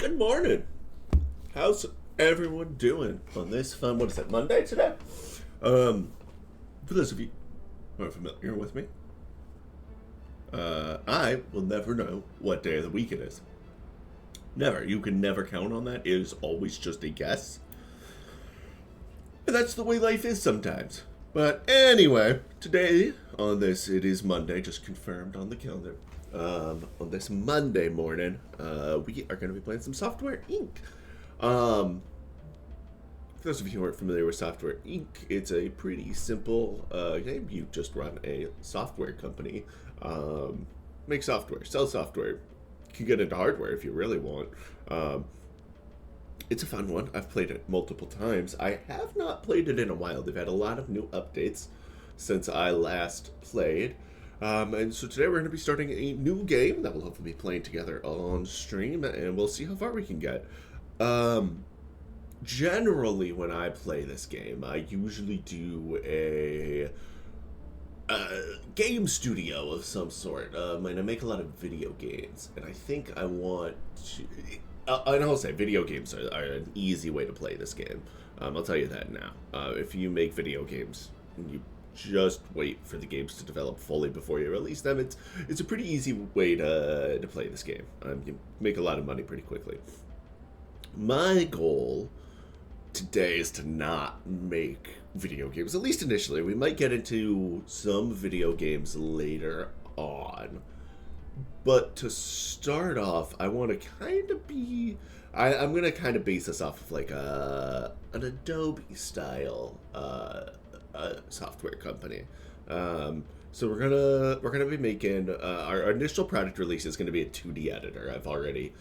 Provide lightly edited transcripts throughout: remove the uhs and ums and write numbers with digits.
Good morning. How's everyone doing on this fun, what is it, Monday today? For those of you who are familiar with me, I will never know what day of the week it is. Never. You can never count on that. It is always just a guess. And that's the way life is sometimes. But anyway, today on this, it is Monday, just confirmed on the calendar. On this Monday morning, we are going to be playing some Software Inc. For those of you who aren't familiar with Software Inc., it's a pretty simple game. You just run a software company, make software, sell software. You can get into hardware if you really want. It's a fun one. I've played it multiple times. I have not played it in a while. They've had a lot of new updates since I last played. And so today we're going to be starting a new game that we'll hopefully be playing together on stream, and we'll see how far we can get. Generally, when I play this game, I usually do a game studio of some sort. And I make a lot of video games, and I think I want to... and I'll say video games are an easy way to play this game. I'll tell you that now. If you make video games, you just wait for the games to develop fully before you release them. It's a pretty easy way to play this game. You make a lot of money pretty quickly. My goal today is to not make video games, at least initially. We might get into some video games later on. But to start off, I want to kind of be... I'm going to kind of base this off of like an Adobe style software company. So we're gonna be making our initial product release is going to be a 2D editor. I've already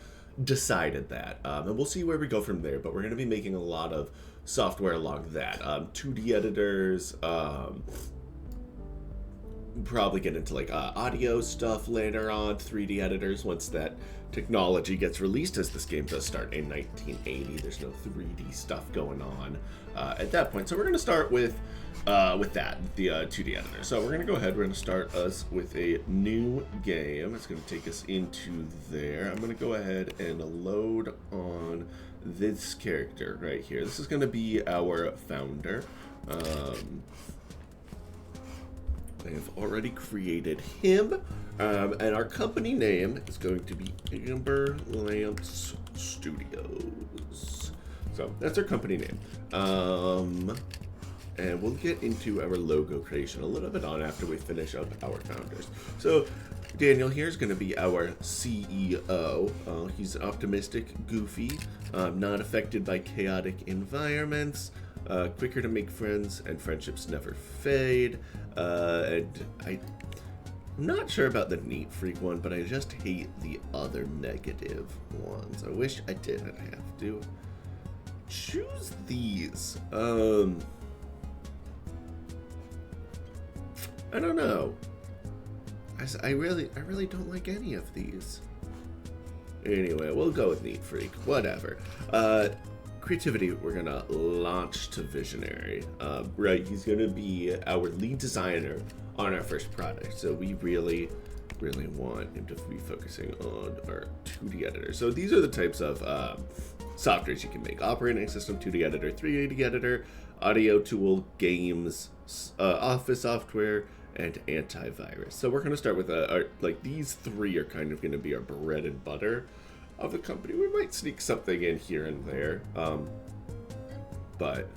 decided that, and we'll see where we go from there. But we're going to be making a lot of software along that. 2D editors. Probably get into like audio stuff later on, 3D editors once that technology gets released, as this game does start in 1980. There's no 3D stuff going on at that point. So we're going to start with that, the 2D editor. So we're going to go ahead, we're going to start us with a new game. It's going to take us into there. I'm going to go ahead and load on this character right here. This is going to be our founder. I have already created him, and our company name is going to be Amber Lamps Studios. So that's our company name. And we'll get into our logo creation a little bit on after we finish up our founders. So Daniel here is going to be our CEO. He's optimistic, goofy, not affected by chaotic environments, quicker to make friends, and friendships never fade. And I'm not sure about the neat freak one, but I just hate the other negative ones. I wish I didn't have to choose these. I don't know. I really don't like any of these. Anyway, we'll go with neat freak. Whatever. Creativity, we're gonna launch to visionary. Right, he's gonna be our lead designer on our first product. So we really want him to be focusing on our 2D editor. So these are the types of softwares you can make: operating system, 2D editor, 3D editor, audio tool, games, office software, and antivirus. So we're gonna start with like these three are kind of gonna be our bread and butter of the company. We might sneak something in here and there, but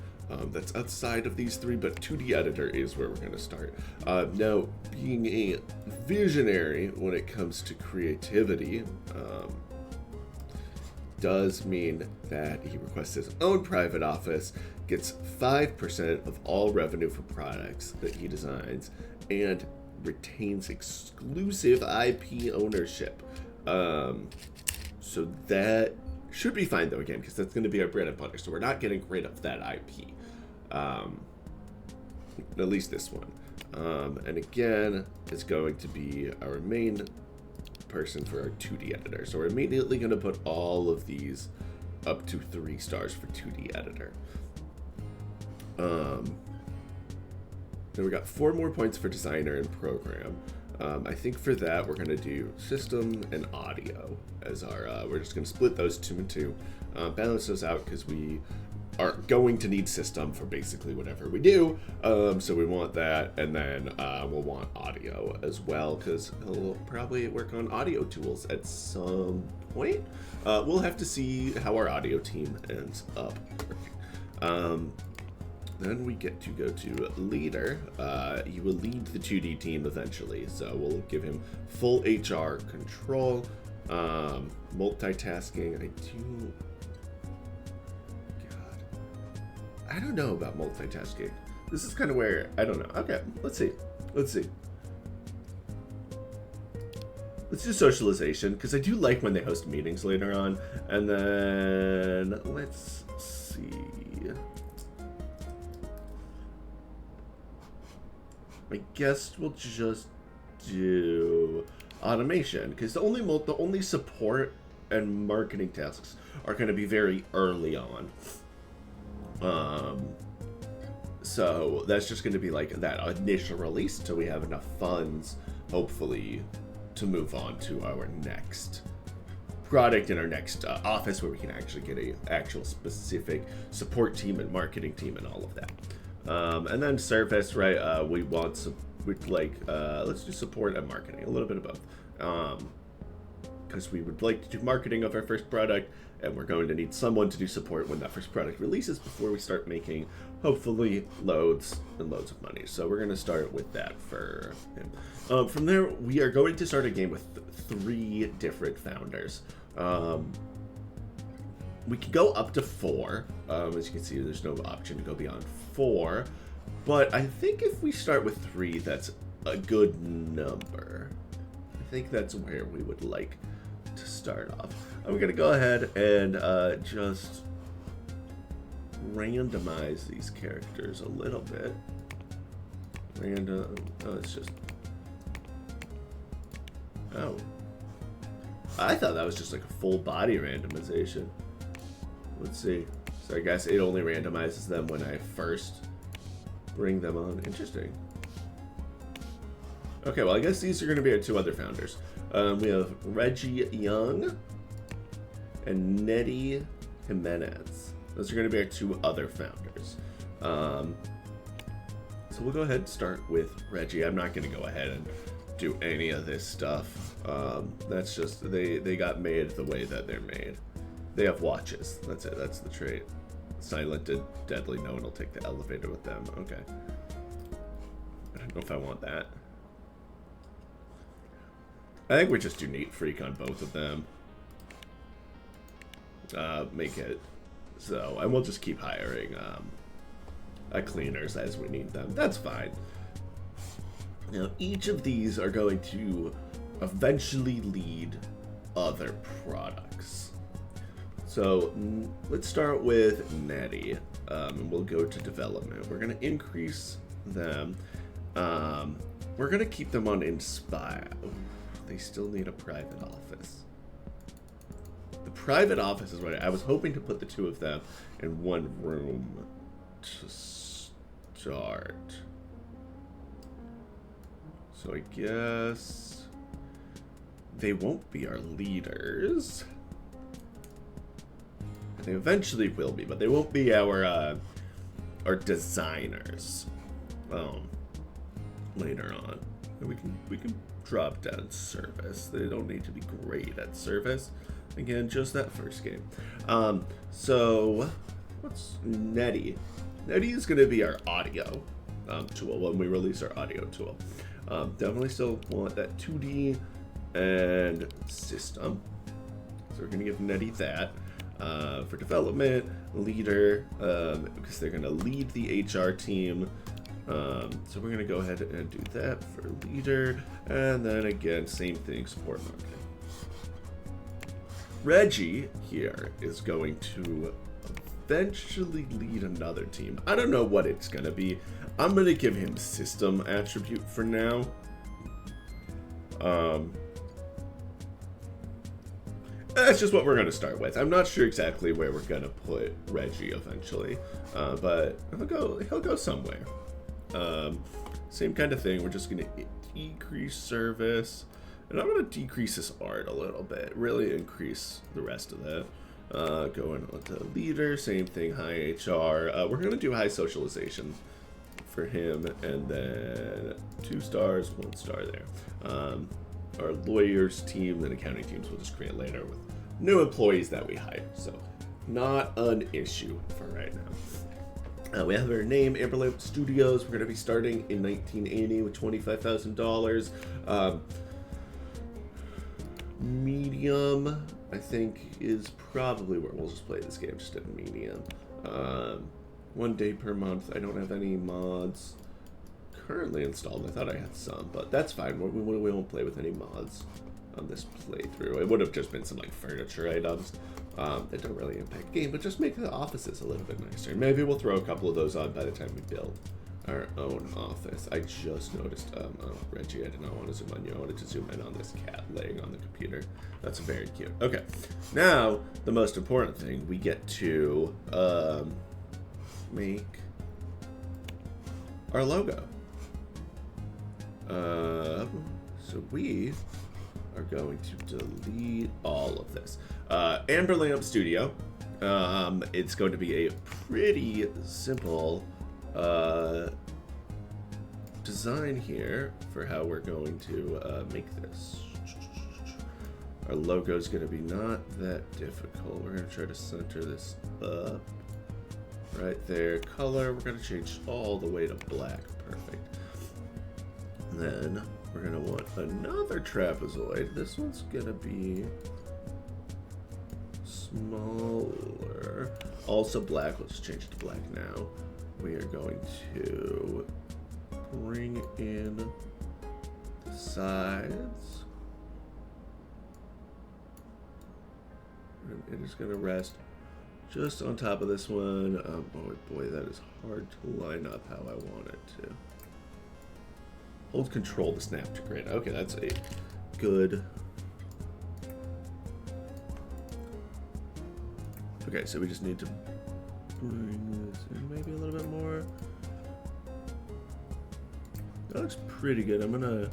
that's outside of these three. But 2D editor is where we're going to start. Now, being a visionary when it comes to creativity does mean that he requests his own private office, gets 5% of all revenue for products that he designs, and retains exclusive IP ownership. So that should be fine, though, again, because that's going to be our bread and butter. So we're not getting rid of that IP. At least this one. And again, it's going to be our main person for our 2D editor. So we're immediately going to put all of these up to 3 stars for 2D editor. Then we got 4 more points for designer and program. I think for that we're gonna do system and audio as our. We're just gonna split those 2 and 2, balance those out because we are going to need system for basically whatever we do. So we want that, and then we'll want audio as well because he'll probably work on audio tools at some point. We'll have to see how our audio team ends up working. Then we get to go to leader. He will lead the 2D team eventually, so we'll give him full HR control. Multitasking. I don't know about multitasking. This is kind of where I don't know. Okay, let's see. Let's do socialization because I do like when they host meetings later on. And then let's see. I guess we'll just do automation because the only support and marketing tasks are going to be very early on. So that's just going to be like that initial release till we have enough funds, hopefully, to move on to our next product in our next office where we can actually get a actual specific support team and marketing team and all of that. And then service, right? Let's do support and marketing, a little bit of both. Because we would like to do marketing of our first product, and we're going to need someone to do support when that first product releases before we start making, hopefully, loads and loads of money. So we're going to start with that for him. From there, we are going to start a game with 3 different founders. We can go up to 4. As you can see, there's no option to go beyond 4. But I think if we start with 3, that's a good number. I think that's where we would like to start off. I'm going to go ahead and just randomize these characters a little bit. Oh. I thought that was just like a full body randomization. Let's see. So I guess it only randomizes them when I first bring them on. Interesting. Okay, well, I guess these are going to be our 2 other founders. We have Reggie Young and Nettie Jimenez. Those are going to be our 2 other founders. So we'll go ahead and start with Reggie. I'm not going to go ahead and do any of this stuff. That's just, they got made the way that they're made. They have watches. That's it. That's the trait. Silent and deadly. No one will take the elevator with them. Okay. I don't know if I want that. I think we just do neat freak on both of them. Make it so, and we'll just keep hiring cleaners as we need them. That's fine. Now, each of these are going to eventually lead other products. So let's start with Nettie, and we'll go to development. We're going to increase them. We're going to keep them on Inspire. They still need a private office. The private office is what I was hoping to put the 2 of them in one room to start. So I guess they won't be our leaders. They eventually will be, but they won't be our designers. Later on, and we can drop down service. They don't need to be great at service. Again, just that first game. So what's Nettie? Nettie is going to be our audio tool when we release our audio tool. Definitely still want that 2D and system. So we're going to give Nettie that. For development, leader, because they're going to lead the HR team. So we're going to go ahead and do that for leader. And then again, same thing, support marketing. Reggie here is going to eventually lead another team. I don't know what it's going to be. I'm going to give him system attribute for now. That's just what we're going to start with. I'm not sure exactly where we're going to put Reggie eventually, but he'll go somewhere. Same kind of thing. We're just going to decrease service. And I'm going to decrease this art a little bit. Really increase the rest of that. Going on to leader. Same thing. High HR. We're going to do high socialization for him. And then 2 stars, 1 star there. Our lawyers team and accounting teams we'll just create later with new employees that we hire. So not an issue for right now. We have our name, Amberlamp Studios. We're going to be starting in 1980 with $25,000. Medium, I think, is probably where we'll just play this game, just at medium. 1 day per month. I don't have any mods currently installed. I thought I had some, but that's fine. We won't play with any mods on this playthrough. It would have just been some like furniture items that don't really impact the game, but just make the offices a little bit nicer. Maybe we'll throw a couple of those on by the time we build our own office. I just noticed, oh, Reggie, I did not want to zoom on you. I wanted to zoom in on this cat laying on the computer. That's very cute. Okay, now the most important thing, we get to make our logo. So we are going to delete all of this. Amberlamp Studio. It's going to be a pretty simple design here for how we're going to make this. Our logo is going to be not that difficult. We're going to try to center this up right there. Color, we're going to change all the way to black. Perfect. And then we're going to want another trapezoid. This one's going to be smaller. Also black. Let's change it to black now. We are going to bring in the sides. And it is going to rest just on top of this one. Boy, that is hard to line up how I want it to. Hold control to snap to grid. Okay, that's a good. Okay, so we just need to bring this in maybe a little bit more. That looks pretty good. I'm gonna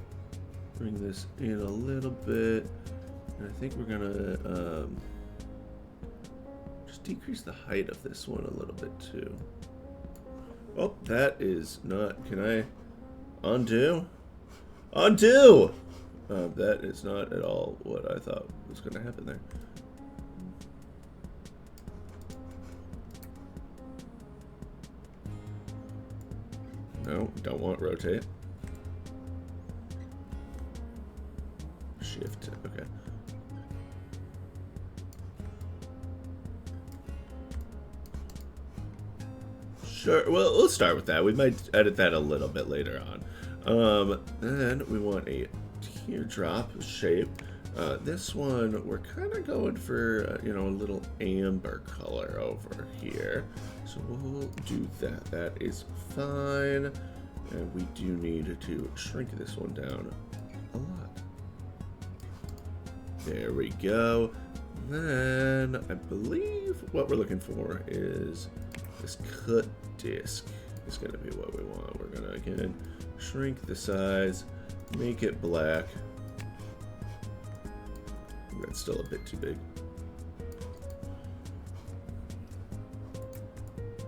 bring this in a little bit. And I think we're gonna just decrease the height of this one a little bit too. Oh, that is not, can I undo? Undo! That is not at all what I thought was gonna happen there. No, don't want rotate. Shift, okay. Sure, well, we'll start with that. We might edit that a little bit later on. Then we want a teardrop shape. This one, we're kind of going for, you know, a little amber color over here. So we'll do that. That is fine. And we do need to shrink this one down a lot. There we go. Then I believe what we're looking for is this cut disc. Is going to be what we want. We're going to, again, shrink the size, make it black. That's still a bit too big.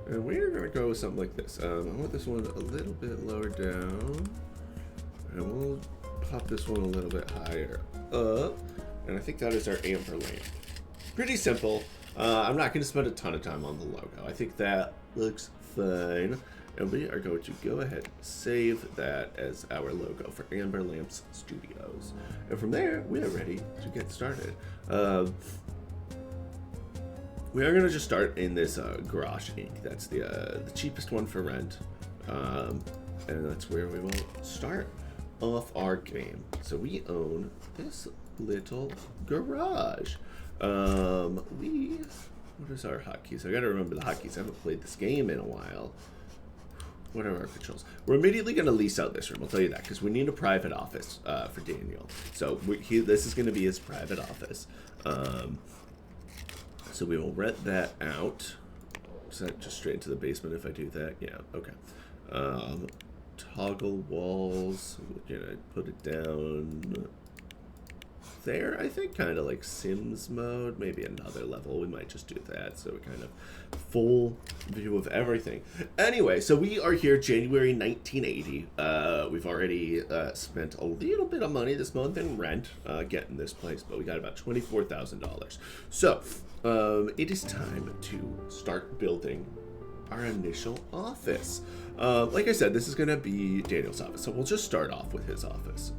And we're going to go with something like this. I want this one a little bit lower down. And we'll pop this one a little bit higher up. And I think that is our amber lamp. Pretty simple. I'm not going to spend a ton of time on the logo. I think that looks fine. And we are going to go ahead and save that as our logo for Amber Lamps Studios. And from there, we are ready to get started. We are going to just start in this Garage ink. That's the cheapest one for rent. And that's where we will start off our game. So we own this little garage. What is our hotkeys? I got to remember the hotkeys. I haven't played this game in a while. What are our controls? We're immediately going to lease out this room. I'll tell you that because we need a private office for Daniel. So this is going to be his private office. So we will rent that out. Is that just straight into the basement if I do that? Yeah, okay. toggle walls. We're gonna put it down there, I think, kind of like Sims mode. Maybe another level. We might just do that, so we kind of full view of everything. Anyway, so we are here January 1980. We've already spent a little bit of money this month in rent getting this place, but we got about $24,000. So it is time to start building our initial office. Like I said, this is gonna be Daniel's office, so we'll just start off with his office.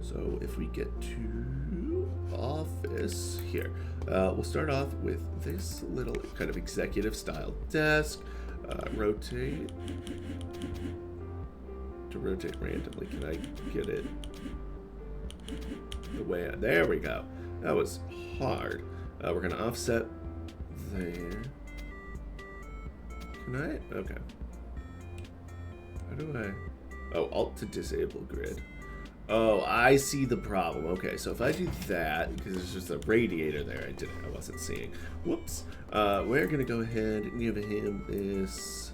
So if we get to office here, we'll start off with this little kind of executive style desk. Rotate. To rotate randomly, can I get it the way there we go. That was hard. We're gonna offset there. Can I? Okay. How do I? Oh, Alt to disable grid. Oh, I see the problem. Okay, so if I do that, because there's just a radiator there, I wasn't seeing. Whoops. We're gonna go ahead and give him this.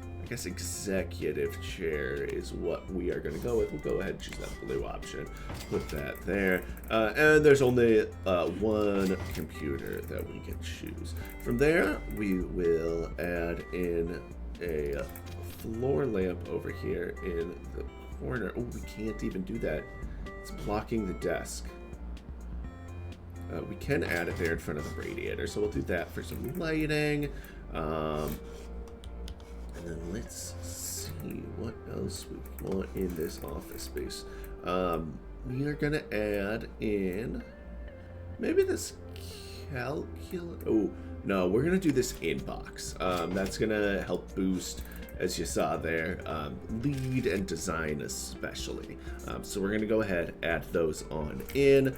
I guess executive chair is what we are gonna go with. We'll go ahead and choose that blue option. Put that there. And there's only one computer that we can choose. From there, we will add in a floor lamp over here in the corner. Oh, we can't even do that. It's blocking the desk. We can add it there in front of the radiator, so we'll do that for some lighting. And then let's see what else we want in this office space. We are gonna add in maybe this calculator. Oh no, we're gonna do this inbox. That's gonna help boost, as you saw there, lead and design especially. So we're gonna go ahead, add those on in.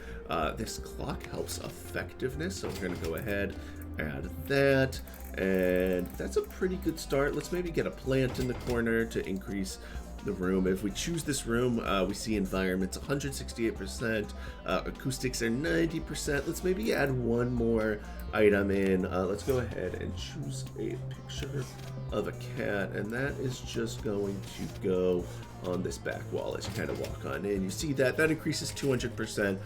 This clock helps effectiveness, so we're gonna go ahead, add that, and that's a pretty good start. Let's maybe get a plant in the corner to increase the room. If we choose this room, we see environments 168%, acoustics are 90%. Let's maybe add one more item in. Let's go ahead and choose a picture of a cat, and that is just going to go on this back wall as you kind of walk on in. You see that increases 200%.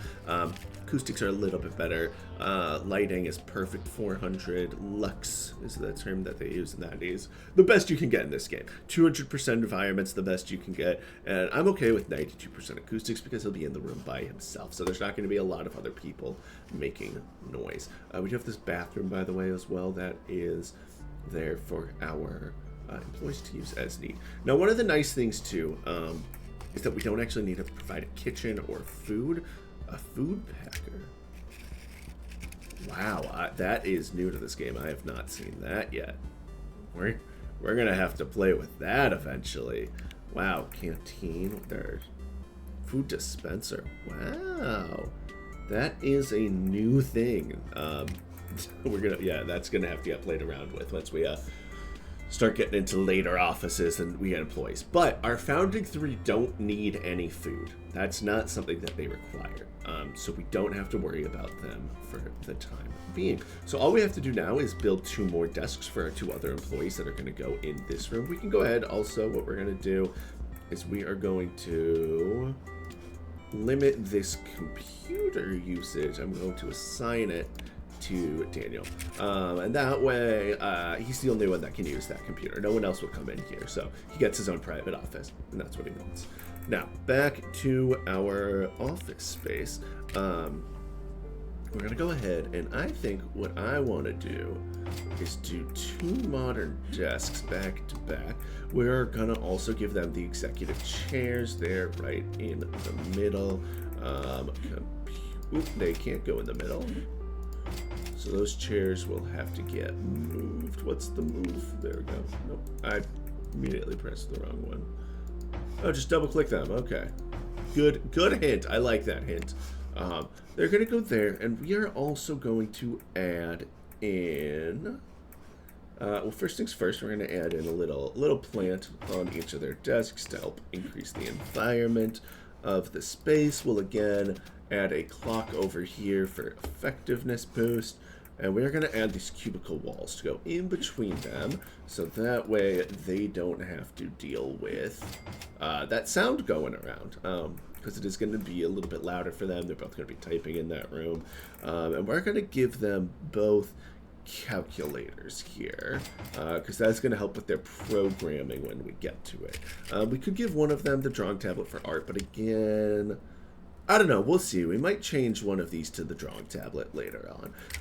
Acoustics are a little bit better. Lighting is perfect, 400. Lux is the term that they use, and that is the best you can get in this game. 200% environment's the best you can get, and I'm okay with 92% acoustics because he'll be in the room by himself, so there's not going to be a lot of other people making noise. We do have this bathroom, by the way, as well, that is there for our employees to use as need. Now, one of the nice things too is that we don't actually need to provide a kitchen or food. A food packer. Wow, that is new to this game. I have not seen that yet. We're gonna have to play with that eventually. Wow, canteen with our food dispenser. Wow, that is a new thing. That's gonna have to get played around with once we start getting into later offices and we get employees. But our founding three don't need any food. That's not something that they require. So we don't have to worry about them for the time being. So all we have to do now is build 2 more desks for our 2 other employees that are going to go in this room. We can go ahead. Also, what we're going to do is we are going to limit this computer usage. I'm going to assign it to Daniel, and that way he's the only one that can use that computer. No one else will come in here, so he gets his own private office, and that's what he wants. Now back to our office space. We're gonna go ahead, and I think what I want to do is do 2 modern desks back to back. We're gonna also give them the executive chairs there right in the middle. They can't go in the middle. So those chairs will have to get moved. What's the move? There we go. Nope. I immediately pressed the wrong one. Oh, just double click them. Okay. Good hint. I like that hint. They're going to go there, and we are also going to add in... well, first things first, we're going to add in a little plant on each of their desks to help increase the environment of the space. We'll again add a clock over here for effectiveness boost. And we're going to add these cubicle walls to go in between them, so that way they don't have to deal with that sound going around. Because it is going to be a little bit louder for them. They're both going to be typing in that room. And we're going to give them both calculators here, because that's going to help with their programming when we get to it. We could give one of them the drawing tablet for art, but again, I don't know. We'll see. We might change one of these to the drawing tablet later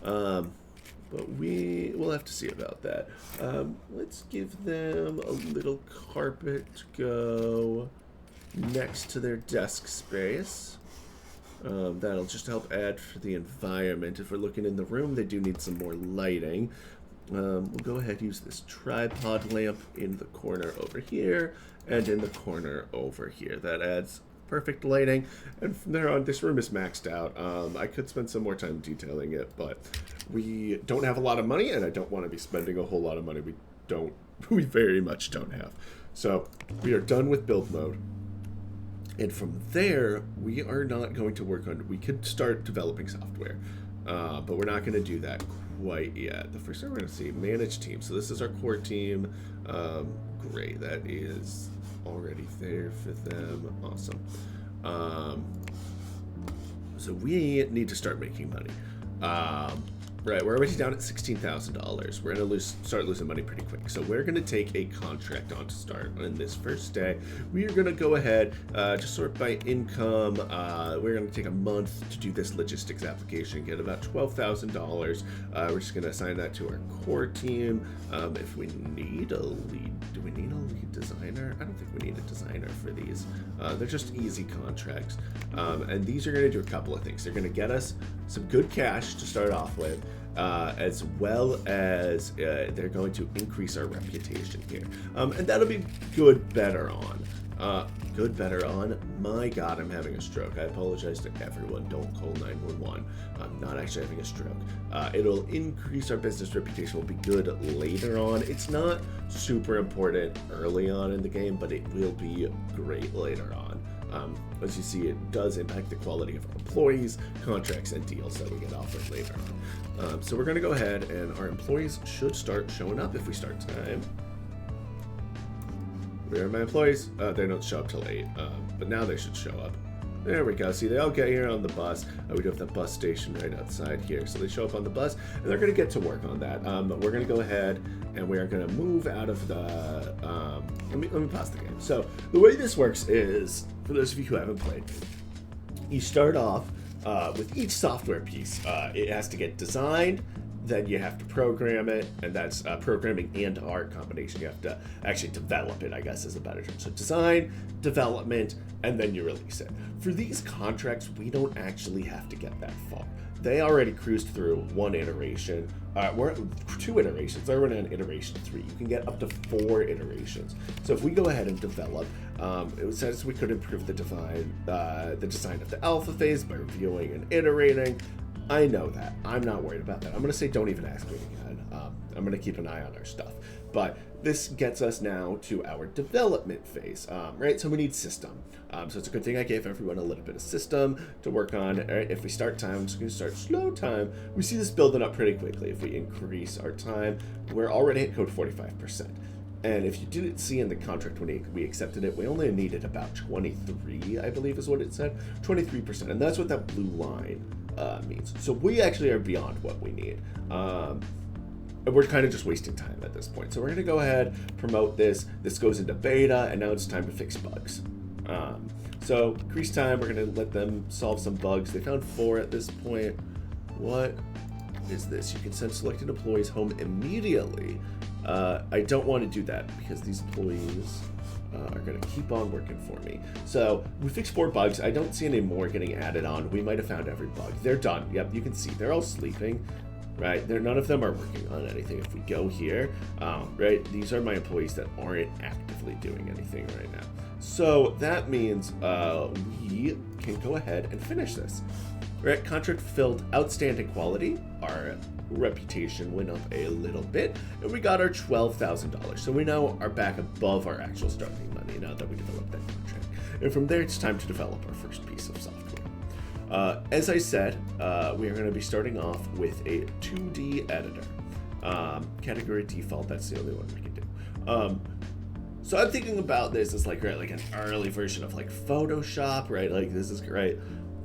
on. But we'll have to see about that. Let's give them a little carpet to go next to their desk space. That'll just help add for the environment. If we're looking in the room, they do need some more lighting. We'll go ahead and use this tripod lamp in the corner over here and in the corner over here. That adds perfect lighting, and from there on, this room is maxed out. I could spend some more time detailing it, but we don't have a lot of money, and I don't want to be spending a whole lot of money we very much don't have. So we are done with build mode. And from there, we are not going to work on, we could start developing software, but we're not going to do that quite yet. The first thing we're going to see, manage team. So this is our core team. Great, that is already there for them. Awesome. So we need to start making money. Right, we're already down at $16,000. We're going to start losing money pretty quick. So we're going to take a contract on to start. On this first day, we are going to go ahead, just sort by income. We're going to take a month to do this logistics application, get about $12,000. We're just going to assign that to our core team. If we need a lead, do we need a lead designer? I don't think we need a designer for these. They're just easy contracts. And these are going to do a couple of things. They're going to get us some good cash to start off with. As well as they're going to increase our reputation here. And that'll be good, better on. Good, better on. My God, I'm having a stroke. I apologize to everyone. Don't call 911. I'm not actually having a stroke. It'll increase our business reputation. Will be good later on. It's not super important early on in the game, but it will be great later on. As you see, it does impact the quality of our employees, contracts, and deals that we get offered later on. So we're going to go ahead, and our employees should start showing up if we start time. Where are my employees? They don't show up till 8, but now they should show up. There we go. See, they all get here on the bus. We do have the bus station right outside here. So they show up on the bus, and they're going to get to work on that. But we're going to go ahead, and we are going to move out of the... let me pause the game. So the way this works is, for those of you who haven't played, you start off with each software piece. It has to get designed, then you have to program it, and that's programming and art combination. You have to actually develop it, I guess is a better term. So design, development, and then you release it. For these contracts, we don't actually have to get that far. They already cruised through one iteration. We're at 2 iterations. They're running on iteration 3. You can get up to 4 iterations. So if we go ahead and develop, it says we could improve the design of the alpha phase by reviewing and iterating. I know that. I'm not worried about that. I'm going to say don't even ask me again. I'm going to keep an eye on our stuff. But this gets us now to our development phase, right? So we need system. So it's a good thing I gave everyone a little bit of system to work on. Right? If we start time, I'm just going to start slow time. We see this building up pretty quickly. If we increase our time, we're already at code 45%. And if you didn't see in the contract when we accepted it, we only needed about 23, I believe is what it said, 23%. And that's what that blue line means. So we actually are beyond what we need. And we're kind of just wasting time at this point. So we're going to go ahead, promote this. This goes into beta, and now it's time to fix bugs. So increase time. We're going to let them solve some bugs. They found 4 at this point. What is this? You can send selected employees home immediately. I don't want to do that because these employees are going to keep on working for me. So we fixed 4 bugs. I don't see any more getting added on. We might have found every bug. They're done. Yep, you can see they're all sleeping. Right, none of them are working on anything. If we go here, right, these are my employees that aren't actively doing anything right now. So that means we can go ahead and finish this. Right, contract fulfilled, outstanding quality. Our reputation went up a little bit, and we got our $12,000. So we now are back above our actual starting money now that we developed that contract. And from there, it's time to develop our first piece of software. As I said, we are going to be starting off with a 2D editor. Category default, that's the only one we can do. So I'm thinking about this as like, right, like an early version of like Photoshop, right? Like this is great.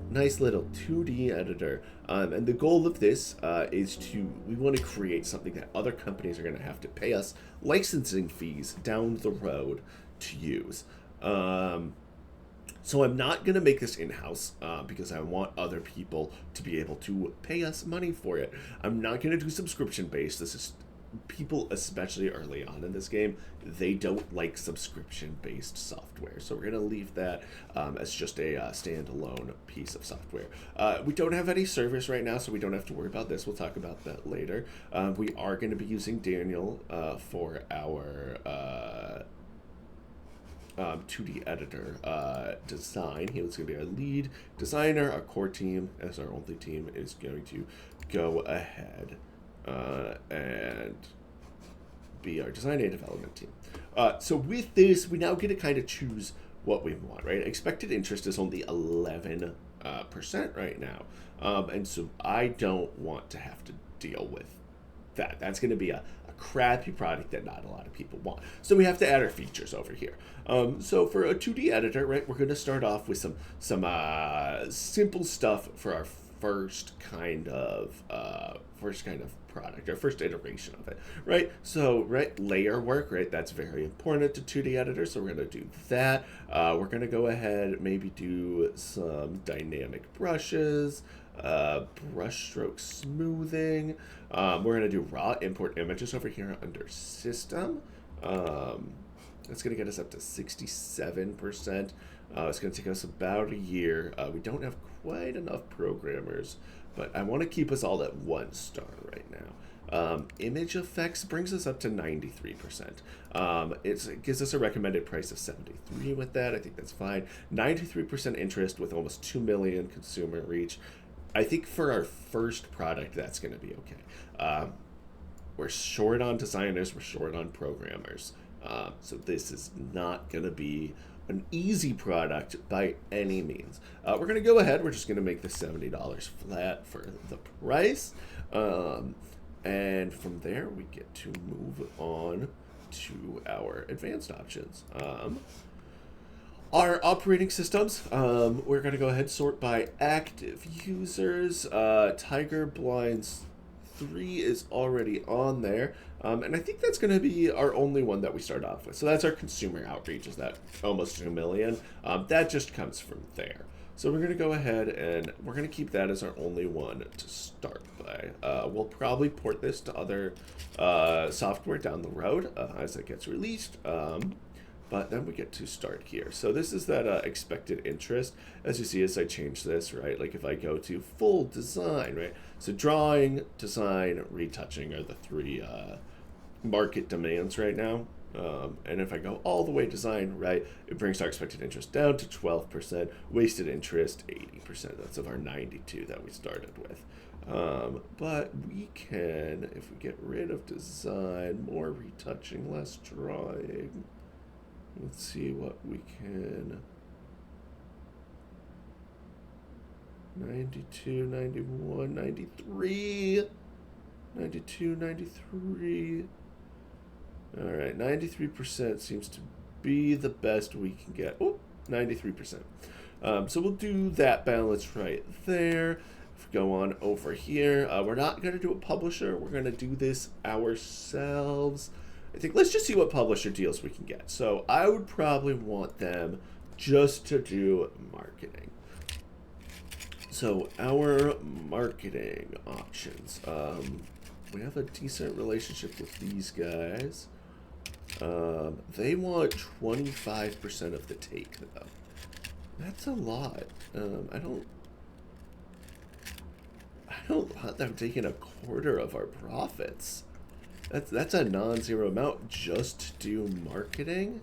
Nice little 2D editor. And the goal of this is we want to create something that other companies are going to have to pay us licensing fees down the road to use. So I'm not going to make this in-house because I want other people to be able to pay us money for it. I'm not going to do subscription-based. This is people, especially early on in this game, they don't like subscription-based software. So we're going to leave that as just a standalone piece of software. We don't have any servers right now, so we don't have to worry about this. We'll talk about that later. We are going to be using Daniel for our 2D editor design. He was going to be our lead designer. Our core team, as our only team, is going to go ahead and be our design and development team. So with this, we now get to kind of choose what we want, right? Expected interest is only 11% right now. And so I don't want to have to deal with that. That's going to be a crappy product that not a lot of people want. So we have to add our features over here. So for a 2D editor, right, we're going to start off with some simple stuff for our first kind of product, our first iteration of it, right? So, right, layer work, right, that's very important to 2D editors, so we're going to do that. We're going to go ahead, maybe do some dynamic brushes, brush stroke smoothing. We're going to do raw import images over here under system. That's going to get us up to 67%. It's going to take us about a year. We don't have quite enough programmers, but I want to keep us all at 1 star right now. Image effects brings us up to 93%. It gives us a recommended price of 73 with that. I think that's fine. 93% interest with almost 2 million consumer reach. I think for our first product, that's going to be okay. We're short on designers. We're short on programmers. So this is not going to be an easy product by any means. We're going to go ahead. We're just going to make the $70 flat for the price. And from there, we get to move on to our advanced options. Our operating systems, we're going to go ahead and sort by active users. Tiger Blinds 3 is already on there. And I think that's going to be our only one that we start off with. So that's our consumer outreach, is that almost 2 million. That just comes from there. So we're going to go ahead and we're going to keep that as our only one to start by. We'll probably port this to other software down the road as it gets released. But then we get to start here. So this is that expected interest. As you see, as I change this, right? Like if I go to full design, right? So drawing, design, retouching are the 3 market demands right now. And if I go all the way design, right, it brings our expected interest down to 12%, wasted interest 80%. That's of our 92 that we started with. But we can, if we get rid of design, more retouching, less drawing. Let's see what we can. 92, 91, 93. 92, 93. All right, 93% seems to be the best we can get. Oh, 93%. So we'll do that balance right there. If we go on over here, we're not going to do a publisher. We're going to do this ourselves. I think let's just see what publisher deals we can get. So I would probably want them just to do marketing. So our marketing options. We have a decent relationship with these guys. They want 25% of the take, though. That's a lot. I don't want them taking a quarter of our profits. That's a non-zero amount just to do marketing.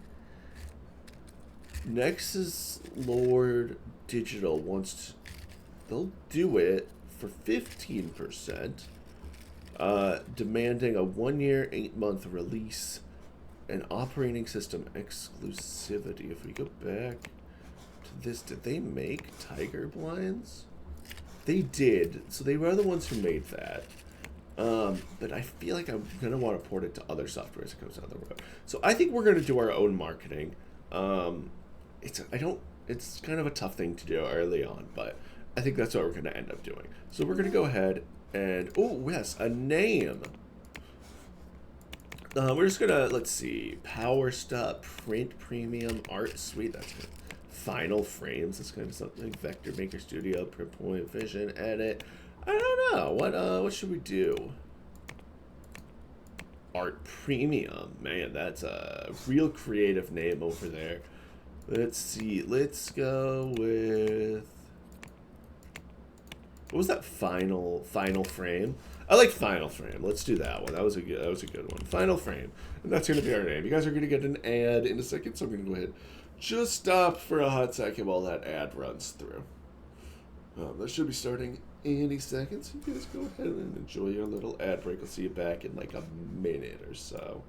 Nexus Lord Digital they'll do it for 15%, demanding a 1-year, 8-month release and operating system exclusivity. If we go back to this, did they make Tiger Blinds? They did. So they were the ones who made that. But I feel like I'm gonna want to port it to other software as it comes down the road. So I think we're gonna do our own marketing. It's kind of a tough thing to do early on, but I think that's what we're gonna end up doing. So we're gonna go ahead and yes, a name. We're just gonna, let's see, Power Stop, Print Premium, Art Suite. That's good. Final Frames. That's kind of something. Vector Maker Studio, Print Point, Vision, Edit. I don't know. What should we do? Art Premium. Man, that's a real creative name over there. Let's see. Let's go with, what was that? Final Frame. I like Final Frame. Let's do that one. That was a good one. Final Frame. And that's gonna be our name. You guys are gonna get an ad in a second, so I'm gonna go ahead. Just stop for a hot second while that ad runs through. That should be starting any second, so you guys go ahead and enjoy your little ad break. I'll see you back in like a minute or so.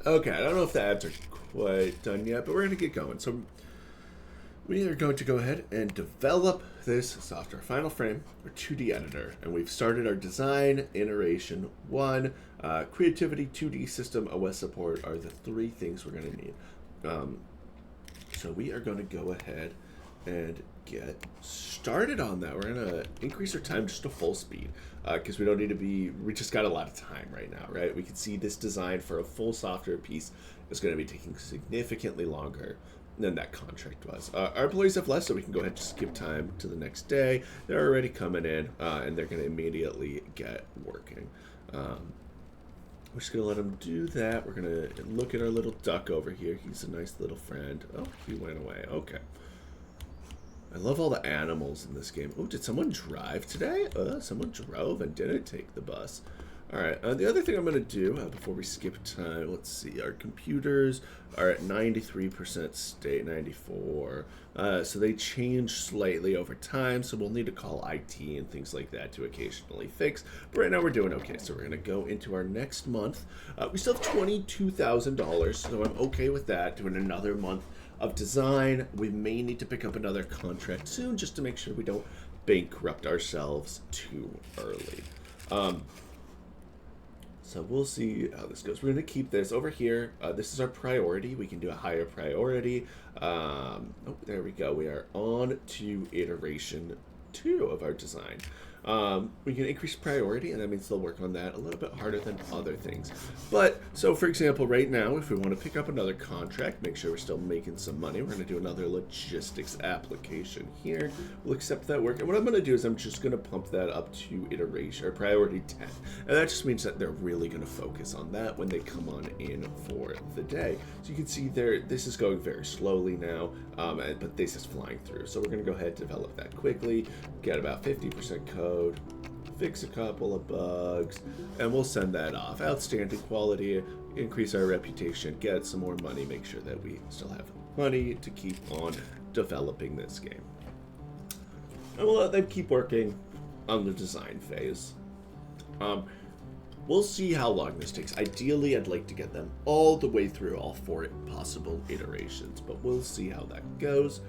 Okay, I don't know if the ads are quite done yet, but we're going to get going. So we are going to go ahead and develop this software, Final Frame, or 2D editor. And we've started our design, iteration 1, creativity, 2D system, OS support are the 3 things we're going to need. So we are going to go ahead and get started on that. We're going to increase our time just to full speed because we don't need to be, we just got a lot of time right now, right? We can see this design for a full software piece is going to be taking significantly longer than that contract was. Our employees have less, so we can go ahead and skip time to the next day. They're already coming in, and they're going to immediately get working. We're just going to let them do that. We're going to look at our little duck over here. He's a nice little friend. Oh, he went away. Okay. I love all the animals in this game. Oh, did someone drive today? Someone drove and didn't take the bus. All right, the other thing I'm going to do before we skip time, let's see, our computers are at 93% state, 94. So they change slightly over time, so we'll need to call IT and things like that to occasionally fix. But right now we're doing okay, so we're going to go into our next month. We still have $22,000, so I'm okay with that, doing another month of design. We may need to pick up another contract soon just to make sure we don't bankrupt ourselves too early. So we'll see how this goes. We're going to keep this over here. This is our priority. We can do a higher priority. Oh, there we go. We are on to iteration 2 of our design. We can increase priority, and that means they'll work on that a little bit harder than other things. But, so for example, right now, if we want to pick up another contract, make sure we're still making some money, we're going to do another logistics application here. We'll accept that work. And what I'm going to do is I'm just going to pump that up to iteration, or priority 10. And that just means that they're really going to focus on that when they come on in for the day. So you can see there, this is going very slowly now, but this is flying through. So we're going to go ahead and develop that quickly, get about 50% code, fix a couple of bugs, and we'll send that off. Outstanding quality, increase our reputation, get some more money, make sure that we still have money to keep on developing this game. And we'll let them keep working on the design phase. We'll see how long this takes. Ideally, I'd like to get them all the way through all 4 possible iterations, but we'll see how that goes.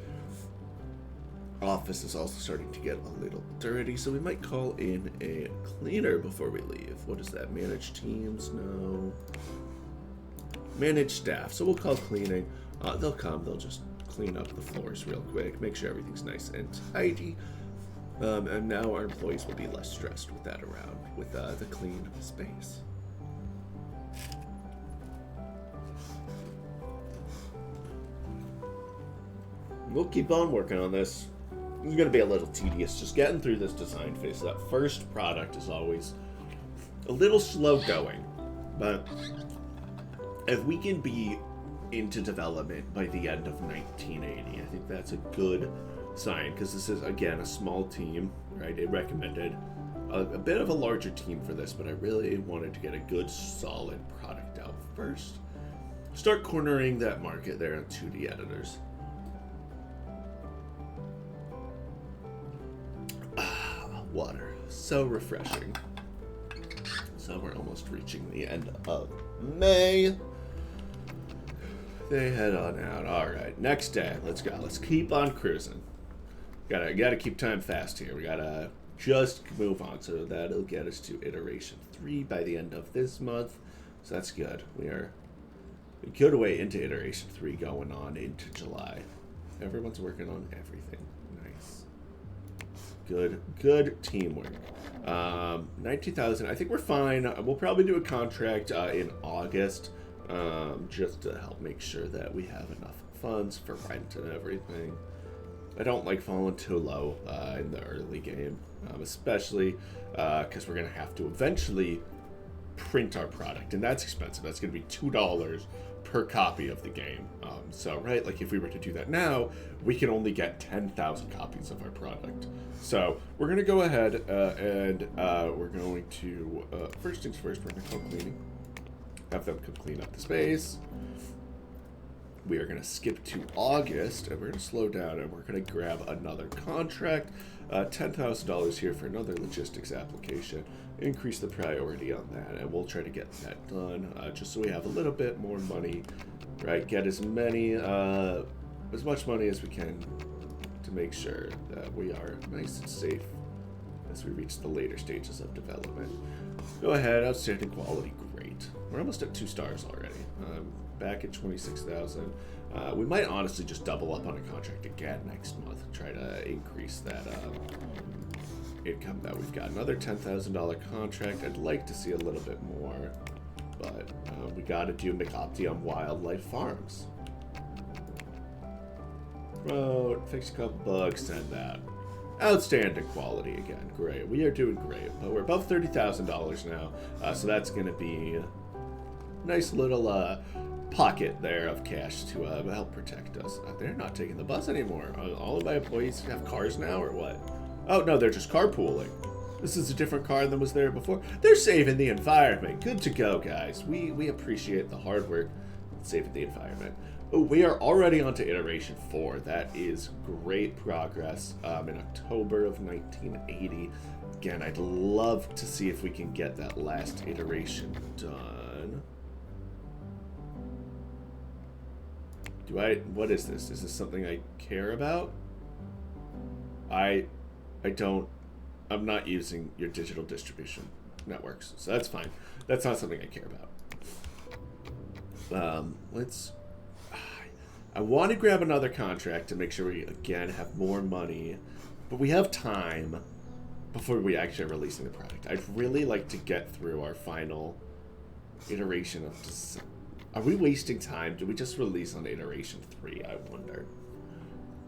Office is also starting to get a little dirty, so we might call in a cleaner before we leave. What is that? Manage teams? No. Manage staff. So we'll call cleaning. They'll come. They'll just clean up the floors real quick, make sure everything's nice and tidy. And now our employees will be less stressed with that around, with the clean space. We'll keep on working on this. going to be a little tedious just getting through this design phase. That first product is always a little slow going, but if we can be into development by the end of 1980, I think that's a good sign, because this is, again, a small team, right? They recommended a bit of a larger team for this, but I really wanted to get a good, solid product out first. Start cornering that market there on 2D editors. Water. So refreshing. So we're almost reaching the end of May. They head on out. Alright, next day. Let's go. Let's keep on cruising. Gotta keep time fast here. We gotta just move on. So that'll get us to iteration 3 by the end of this month. So that's good. We're a good way into iteration 3 going on into July. Everyone's working on everything. Nice. Good teamwork. 19,000. I think we're fine. We'll probably do a contract in August, just to help make sure that we have enough funds for rent and everything. I don't like falling too low in the early game, especially because we're gonna have to eventually print our product, and that's expensive. That's gonna be $2 per copy of the game. So, right, like if we were to do that now, we can only get 10,000 copies of our product. So we're gonna go ahead and we're going to first things first. We're gonna call cleaning. Have them come clean up the space. We are going to skip to August, and we're going to slow down, and we're going to grab another contract. $10,000 here for another logistics application. Increase the priority on that, and we'll try to get that done, just so we have a little bit more money, right? Get as much money as we can to make sure that we are nice and safe as we reach the later stages of development. Go ahead, outstanding quality, great. We're almost at 2 stars already. Back at 26,000. We might honestly just double up on a contract again next month. Try to increase that income that we've got. Another $10,000 contract. I'd like to see a little bit more, but we got to do McOptium Wildlife Farms. Road, fix a couple bugs, send that. Outstanding quality again. Great. We are doing great. But we're above $30,000 now, so that's going to be a nice little pocket there of cash to help protect us. They're not taking the bus anymore. All of my employees have cars now, or what? Oh, no, they're just carpooling. This is a different car than was there before. They're saving the environment. Good to go, guys. We appreciate the hard work saving the environment. Oh, we are already on to iteration 4. That is great progress. In October of 1980. Again, I'd love to see if we can get that last iteration done. What is this? Is this something I care about? I'm not using your digital distribution networks, so that's fine. That's not something I care about. I want to grab another contract to make sure we, again, have more money, but we have time before we actually are releasing the product. I'd really like to get through our final iteration of design. Are we wasting time? Do we just release on iteration 3? I wonder.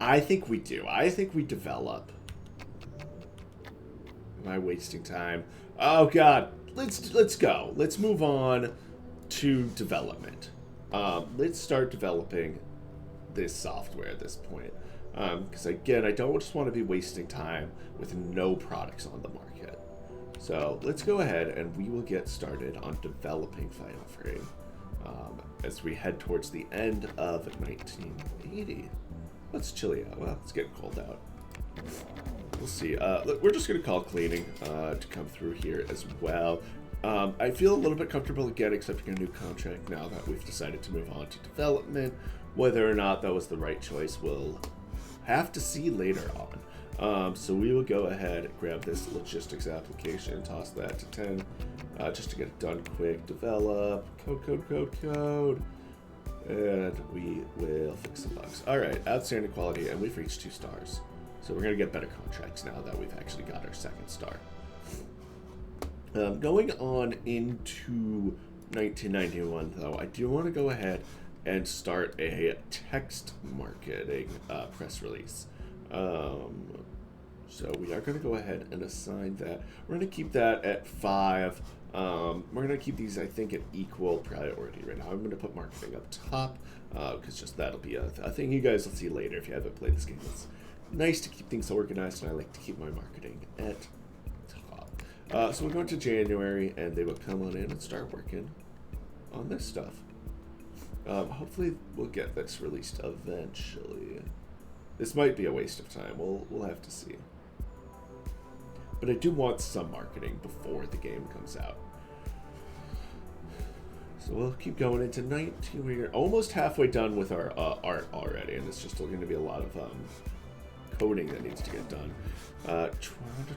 I think we do. I think we develop. Am I wasting time? Oh God. Let's go. Let's move on to development. Let's start developing this software at this point. Because again, I don't just want to be wasting time with no products on the market. So let's go ahead and we will get started on developing Final Frame. As we head towards the end of 1980. It's chilly out. Well, it's getting cold out. We'll see. We're just going to call cleaning to come through here as well. I feel a little bit comfortable again accepting a new contract now that we've decided to move on to development. Whether or not that was the right choice, we'll have to see later on. So we will go ahead and grab this logistics application, toss that to 10, just to get it done quick. Develop, code, and we will fix some bugs. All right, outstanding quality, and we've reached 2 stars. So we're gonna get better contracts now that we've actually got our 2nd star. Going on into 1991, though, I do want to go ahead and start a text marketing press release. So we are going to go ahead and assign that. We're going to keep that at 5. We're going to keep these, I think, at equal priority right now. I'm going to put marketing up top, because just that'll be a thing you guys will see later if you haven't played this game. It's nice to keep things organized, and I like to keep my marketing at top. So we'll go into January, and they will come on in and start working on this stuff. Hopefully we'll get this released eventually. This might be a waste of time. We'll have to see. But I do want some marketing before the game comes out. So we'll keep going into 19. We're almost halfway done with our art already, and it's just going to be a lot of coding that needs to get done.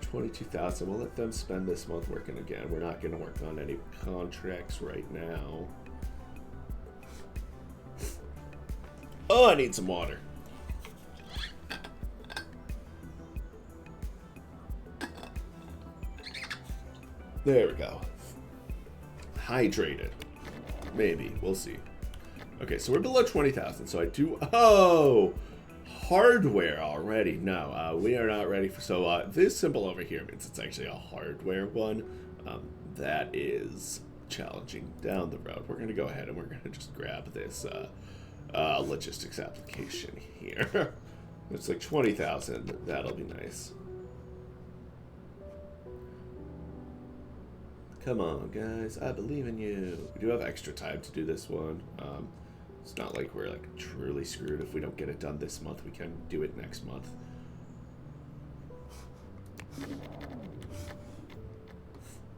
22,000. We'll let them spend this month working again. We're not going to work on any contracts right now. Oh, I need some water. There we go. Hydrated. Maybe. We'll see. Okay, so we're below 20,000. So I do... Oh! Hardware already. No, we are not ready for... So this symbol over here means it's actually a hardware one. That is challenging down the road. We're going to go ahead and we're going to just grab this logistics application here. It's like 20,000. That'll be nice. Come on, guys. I believe in you. We do have extra time to do this one. It's not like we're like truly screwed. If we don't get it done this month, we can do it next month.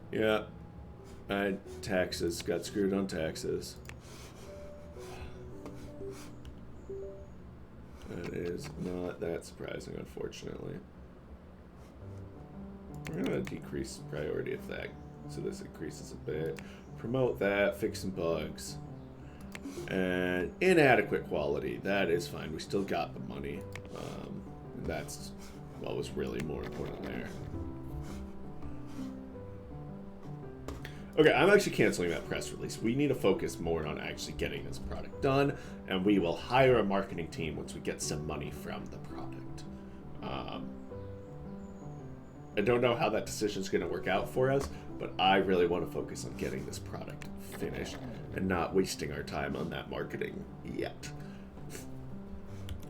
Yeah. And taxes. Got screwed on taxes. That is not that surprising, unfortunately. We're going to decrease priority of that. So this increases a bit. Promote that. Fix some bugs. And inadequate quality. That is fine. We still got the money. That's what was really more important there. Okay, I'm actually canceling that press release. We need to focus more on actually getting this product done. And we will hire a marketing team once we get some money from the product. I don't know how that decision is going to work out for us, but I really want to focus on getting this product finished and not wasting our time on that marketing yet.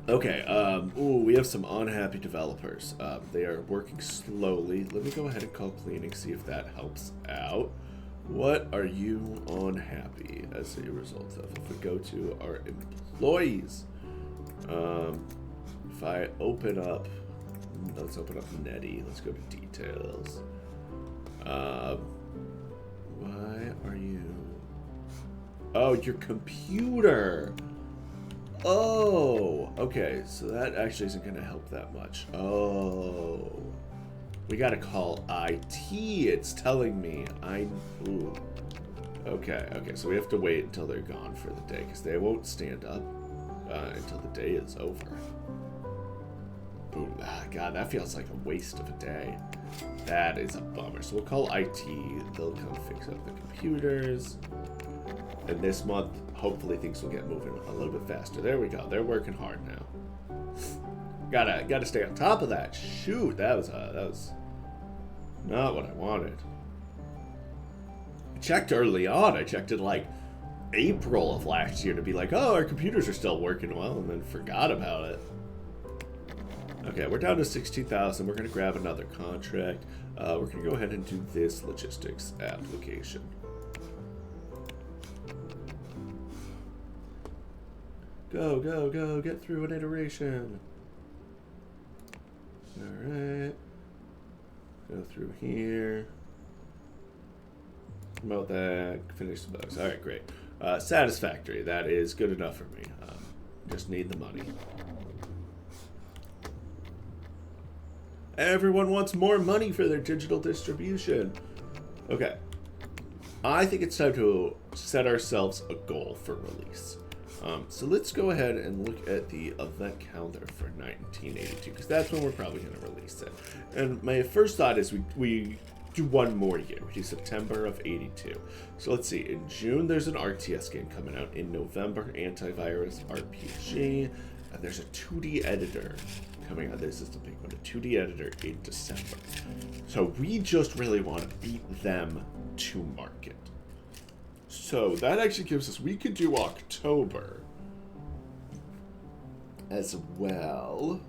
Okay, ooh, we have some unhappy developers. They are working slowly. Let me go ahead and call cleaning, see if that helps out. What are you unhappy as a result of? If we go to our employees, if I open up, let's open up Netty. Let's go to details. Why are you? Oh, your computer. Oh, okay. So that actually isn't going to help that much. Oh, we got to call IT. It's telling me. Ooh. Okay. So we have to wait until they're gone for the day because they won't stand up until the day is over. Boom. Ah, God, that feels like a waste of a day. That is a bummer. So we'll call IT. They'll come fix up the computers. And this month, hopefully things will get moving a little bit faster. There we go. They're working hard now. Gotta stay on top of that. Shoot, that was not what I wanted. I checked early on. I checked it like April of last year to be like, oh, our computers are still working well, and then forgot about it. Okay, we're down to 16,000. We're gonna grab another contract. We're gonna go ahead and do this logistics application. Go, go, go, get through an iteration. Alright. Go through here. Promote that, finish the bugs. Alright, great. Satisfactory, that is good enough for me. Just need the money. Everyone wants more money for their digital distribution. Okay. I think it's time to set ourselves a goal for release. So let's go ahead and look at the event calendar for 1982, because that's when we're probably going to release it. And my first thought is we do one more year. We do September of 82. So let's see. In June, there's an RTS game coming out. In November, Antivirus RPG. And there's a 2D editor coming out. This is the big one, a 2D editor in December. So we just really want to beat them to market. So that actually gives us, we could do October as well.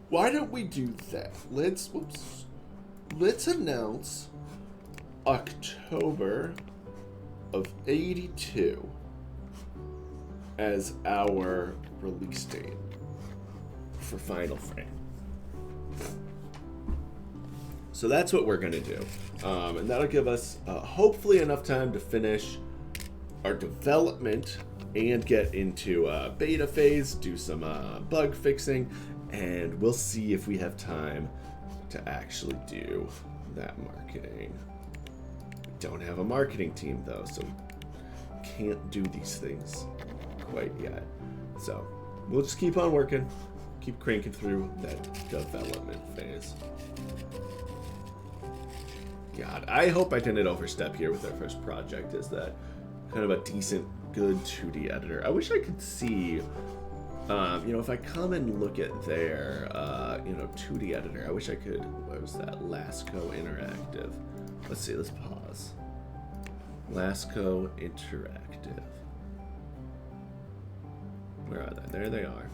Why don't we do that? Let's announce October of 82 as our release date for Final Frame. So that's what we're gonna do, and that'll give us hopefully enough time to finish our development and get into beta phase, do some bug fixing, and we'll see if we have time to actually do that marketing. We don't have a marketing team though, so we can't do these things quite yet. So we'll just keep on working, keep cranking through that development phase. God, I hope I didn't overstep here with our first project. Is that kind of a decent, good 2D editor? I wish I could see, you know, if I come and look at their, you know, 2D editor, I wish I could, what was that, Lasco Interactive. Let's see, let's pause. Lasco Interactive. Where are they? There they are.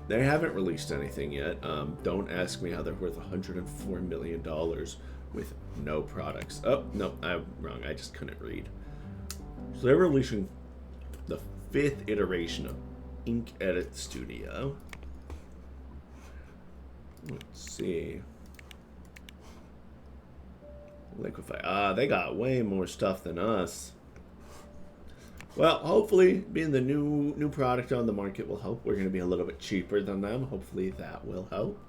They haven't released anything yet. Don't ask me how they're worth $104 million with no products. Oh, no, I'm wrong. I just couldn't read. So they're releasing the 5th iteration of Ink Edit Studio. Let's see. Liquify. Ah, they got way more stuff than us. Well, hopefully, being the new product on the market will help. We're going to be a little bit cheaper than them. Hopefully, that will help.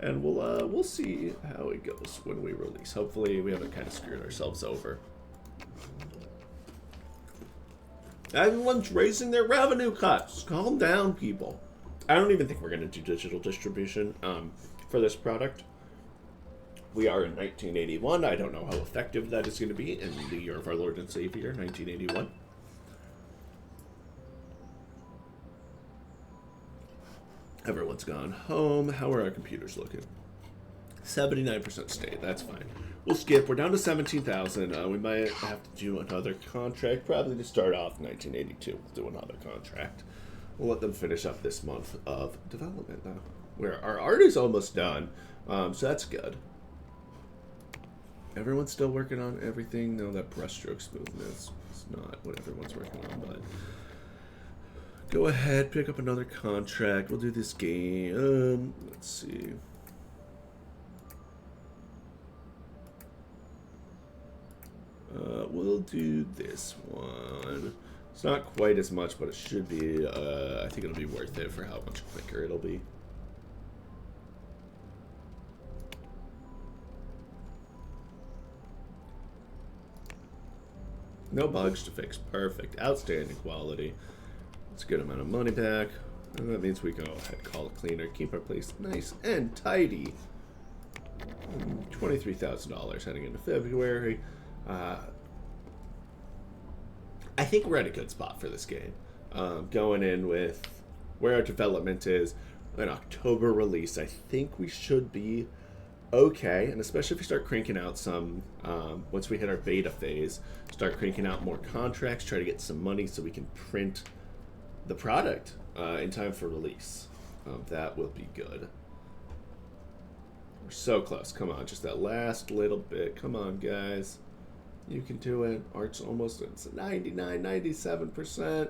And we'll see how it goes when we release. Hopefully, we haven't kind of screwed ourselves over. Everyone's raising their revenue cuts. Calm down, people. I don't even think we're going to do digital distribution for this product. We are in 1981. I don't know how effective that is going to be in the year of our Lord and Savior, 1981. Everyone's gone home. How are our computers looking? 79% state. That's fine. We'll skip. We're down to 17,000. We might have to do another contract, probably to start off 1982. We'll do another contract. We'll let them finish up this month of development now. Where our art is almost done, so that's good. Everyone's still working on everything. No, that brushstroke smoothness is not what everyone's working on, but go ahead, pick up another contract. We'll do this game. Let's see. We'll do this one. It's not quite as much, but it should be. I think it'll be worth it for how much quicker it'll be. No bugs to fix. Perfect. Outstanding quality. It's a good amount of money back. And that means we go ahead, call it cleaner, keep our place nice and tidy. $23,000 heading into February. I think we're at a good spot for this game. Going in with where our development is, an October release, I think we should be okay. And especially if we start cranking out some, once we hit our beta phase, start cranking out more contracts, try to get some money so we can print the product in time for release. That will be good. We're so close. Come on, just that last little bit. Come on, guys. You can do it. Art's almost, it's 99, 97%.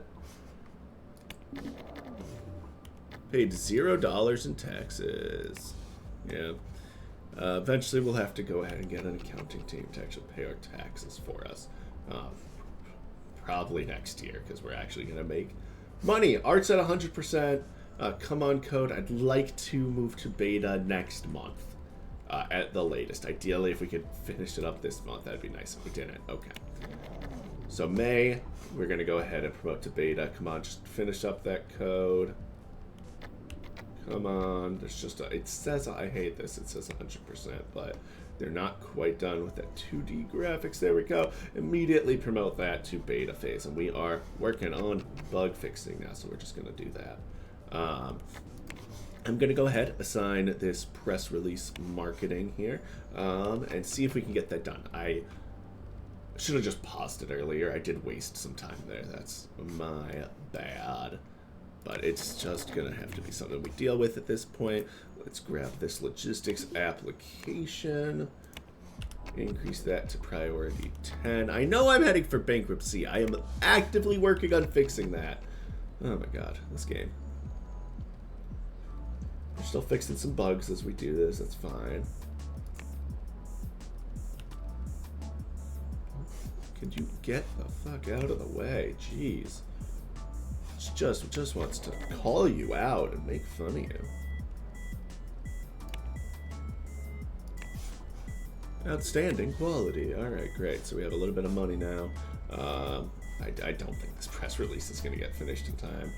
Paid $0 in taxes. Yeah. Eventually we'll have to go ahead and get an accounting team to actually pay our taxes for us. Probably next year, because we're actually going to make money. Art's at 100%. Come on, code. I'd like to move to beta next month. At the latest. Ideally, if we could finish it up this month, that'd be nice if we didn't. Okay. So May, we're going to go ahead and promote to beta. Come on, just finish up that code. Come on. There's just a, it says, I hate this, it says 100%, but they're not quite done with that 2D graphics. There we go. Immediately promote that to beta phase, and we are working on bug fixing now, so we're just going to do that. I'm going to go ahead, assign this press release marketing here, and see if we can get that done. I should have just paused it earlier. I did waste some time there. That's my bad. But it's just going to have to be something we deal with at this point. Let's grab this logistics application. Increase that to priority 10. I know I'm heading for bankruptcy. I am actively working on fixing that. Oh my god, this game. We're still fixing some bugs as we do this. That's fine. Could you get the fuck out of the way? Jeez. Just wants to call you out and make fun of you. Outstanding quality. Alright, great. So we have a little bit of money now. I don't think this press release is going to get finished in time.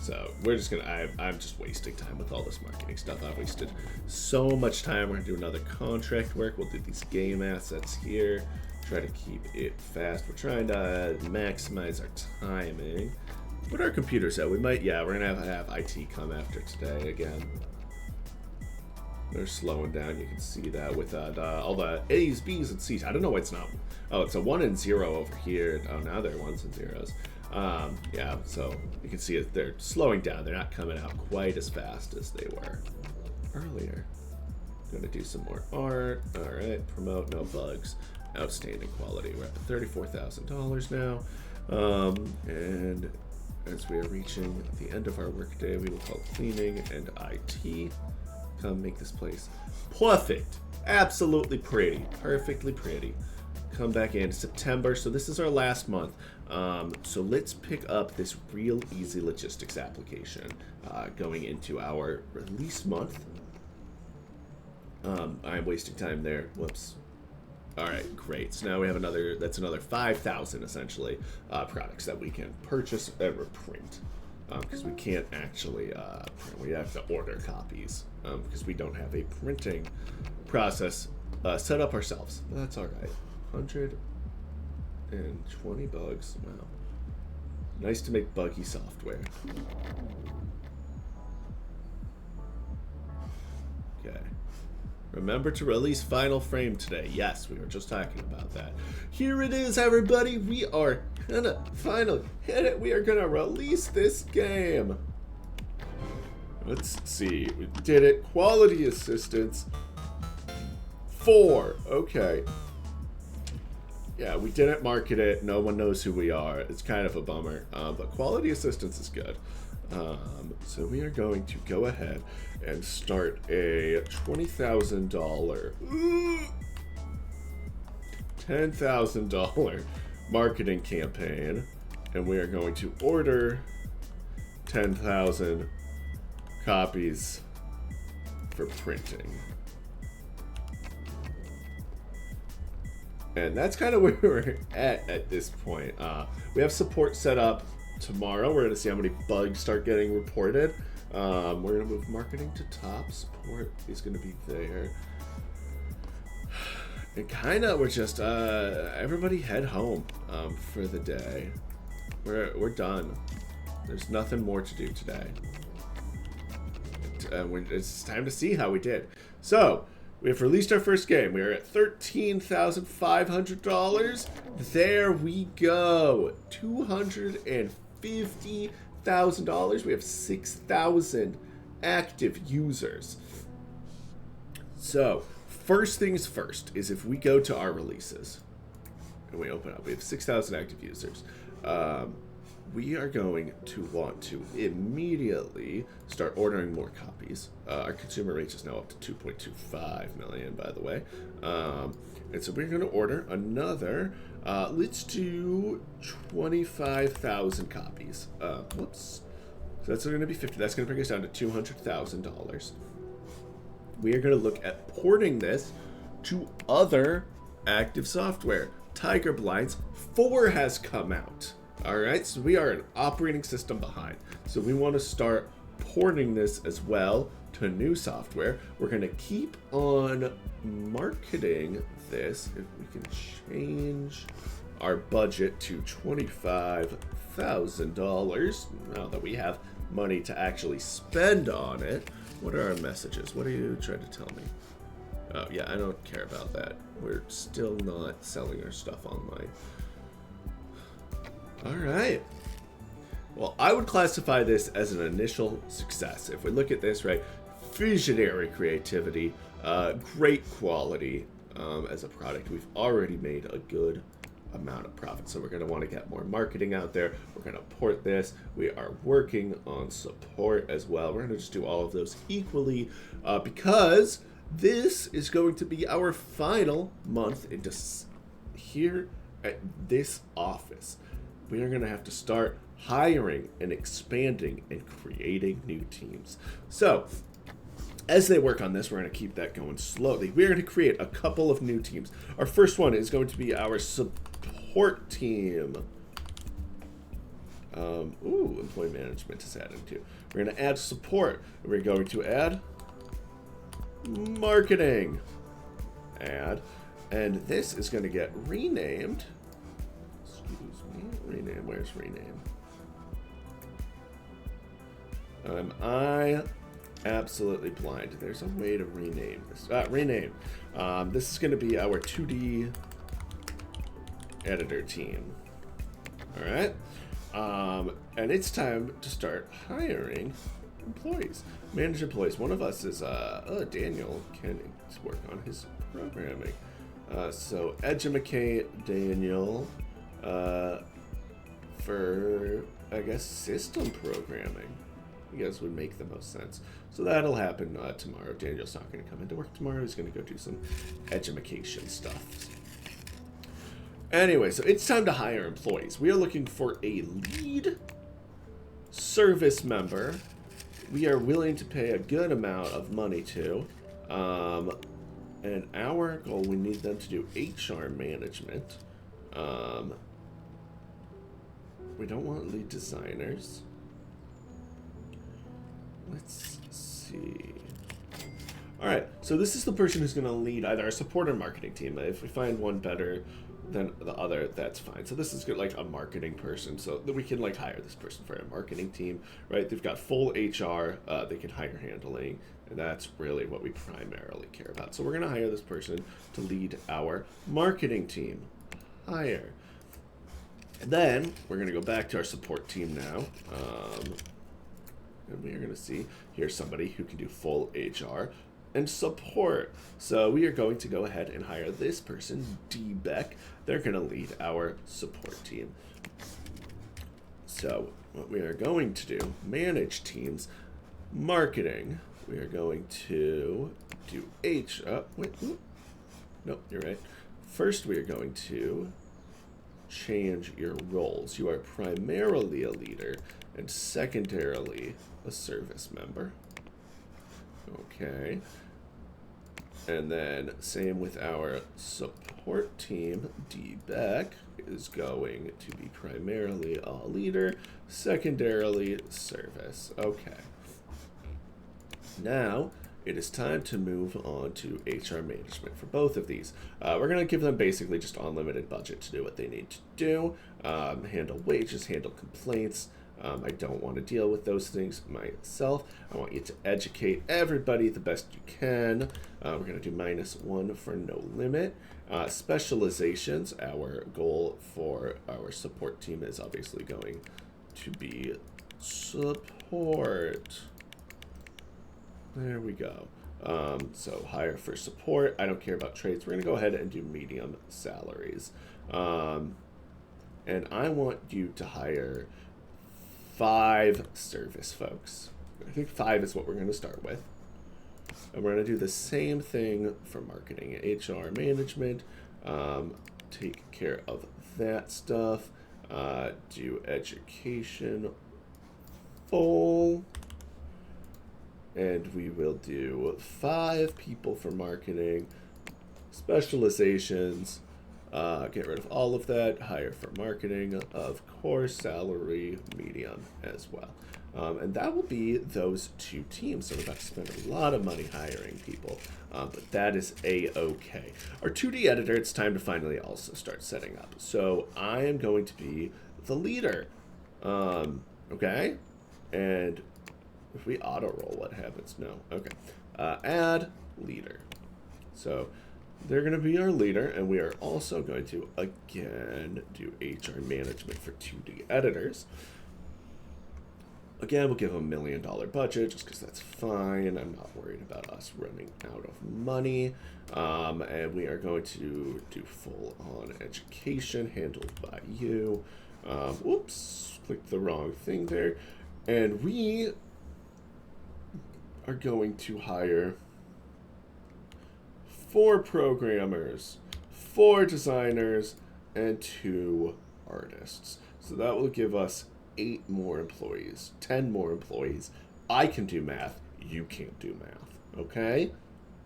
So we're just going to... I'm just wasting time with all this marketing stuff. I've wasted so much time. We're going to do another contract work. We'll do these game assets here. Try to keep it fast. We're trying to maximize our timing. What are our computers at? We might... Yeah, we're going to have IT come after today again. They're slowing down. You can see that with all the A's, B's, and C's. I don't know why it's not. Oh, it's a 1 and 0 over here. Oh, now they're 1s and 0s. Yeah, so you can see it. They're slowing down. They're not coming out quite as fast as they were earlier. Gonna do some more art. All right, promote, no bugs. Outstanding quality. We're at $34,000 now. And as we are reaching the end of our workday, we will call cleaning and IT. Come make this place perfect. Absolutely pretty. Perfectly pretty. Come back in September. So this is our last month. So let's pick up this real easy logistics application going into our release month. I'm wasting time there. Whoops. All right, great. So now we have another, that's another 5,000 essentially products that we can purchase and reprint. Because we can't actually, we have to order copies because we don't have a printing process set up ourselves. That's all right. 120 bugs. Wow. Nice to make buggy software. Okay. Remember to release Final Frame today. Yes, we were just talking about that. Here it is, everybody. We are gonna finally hit it. We are gonna release this game. Let's see. We did it. Quality assistance 4. Okay. Yeah, we didn't market it. No one knows who we are. It's kind of a bummer. But quality assistance is good. So we are going to go ahead and start a $20,000, $10,000 marketing campaign, and we are going to order 10,000 copies for printing. And that's kind of where we're at this point. We have support set up tomorrow. We're going to see how many bugs start getting reported. We're going to move marketing to top. Support is going to be there. And kind of, we're just, everybody head home for the day. We're done. There's nothing more to do today. It's time to see how we did. So, we have released our first game. We are at $13,500. There we go. $250,000. We have 6,000 active users. So, first things first is if we go to our releases and we open up, we have 6,000 active users. We are going to want to immediately start ordering more copies. Our consumer rate is now up to 2.25 million, by the way. And so we're going to order another, let's do 25,000 copies. Whoops. So that's going to be 50. That's going to bring us down to $200,000. We are going to look at porting this to other active software. Tiger Blinds 4 has come out. All right, so we are an operating system behind. So we want to start porting this as well to new software. We're going to keep on marketing this. If we can change our budget to $25,000 now that we have money to actually spend on it. What are our messages? What are you trying to tell me? Oh, yeah, I don't care about that. We're still not selling our stuff online. All right. Well, I would classify this as an initial success. If we look at this, right, visionary creativity, great quality as a product. We've already made a good amount of profit. So we're going to want to get more marketing out there. We're going to port this. We are working on support as well. We're going to just do all of those equally because this is going to be our final month into here at this office. We are going to have to start hiring and expanding and creating new teams. So as they work on this, we're going to keep that going slowly. We're going to create a couple of new teams. Our first one is going to be our support team. Employee management is added too. We're going to add support. We're going to add marketing. Add. And this is going to get renamed. Excuse me. Rename. Where's rename? I absolutely blind. There's a way to rename this. Rename. This is going to be our 2D editor team. All right. And it's time to start hiring employees. Manage employees. One of us is Daniel can work on his programming. So educate Daniel for, I guess, system programming. You guys would make the most sense. So that'll happen tomorrow. Daniel's not going to come into work tomorrow. He's going to go do some education stuff. Anyway, so it's time to hire employees. We are looking for a lead service member. We are willing to pay a good amount of money to. And our goal, we need them to do HR management. We don't want lead designers. Let's see. All right, so this is the person who's going to lead either our support or marketing team. If we find one better than the other, that's fine. So this is good, like a marketing person, so that we can like hire this person for a marketing team, right? They've got full HR, they can hire handling, and that's really what we primarily care about. So we're going to hire this person to lead our marketing team. Hire. And then we're going to go back to our support team now. And we are going to see here's somebody who can do full HR and support. So we are going to go ahead and hire this person, D. Beck. They're going to lead our support team. So what we are going to do, manage teams, marketing. We are going to do no, you're right. First, we are going to change your roles. You are primarily a leader and secondarily a service member. Okay. And then same with our support team. D. Beck is going to be primarily a leader, secondarily service. Okay. Now it is time to move on to HR management for both of these. We're going to give them basically just unlimited budget to do what they need to do. Handle wages, handle complaints. I don't want to deal with those things myself. I want you to educate everybody the best you can. We're going to do -1 for no limit. Specializations. Our goal for our support team is obviously going to be support. There we go. So hire for support. I don't care about trades. We're going to go ahead and do medium salaries. And I want you to hire 5 service folks. I think 5 is what we're going to start with. And we're going to do the same thing for marketing, HR management, take care of that stuff, do education full, and we will do 5 people for marketing, specializations, get rid of all of that, hire for marketing, of course, salary, medium as well. And that will be those 2 teams. So we're about to spend a lot of money hiring people, but that is a-okay. Our 2D editor, it's time to finally also start setting up. So I am going to be the leader, okay? And if we auto roll, what happens? No. Okay. Add leader. So they're going to be our leader, and we are also going to, again, do HR management for 2D editors. Again, we'll give them $1 million budget just because that's fine. I'm not worried about us running out of money. And we are going to do full-on education handled by you. Whoops, clicked the wrong thing there. And we are going to hire 4 programmers, 4 designers, and 2 artists. So that will give us 8 more employees, 10 more employees. I can do math. You can't do math. Okay?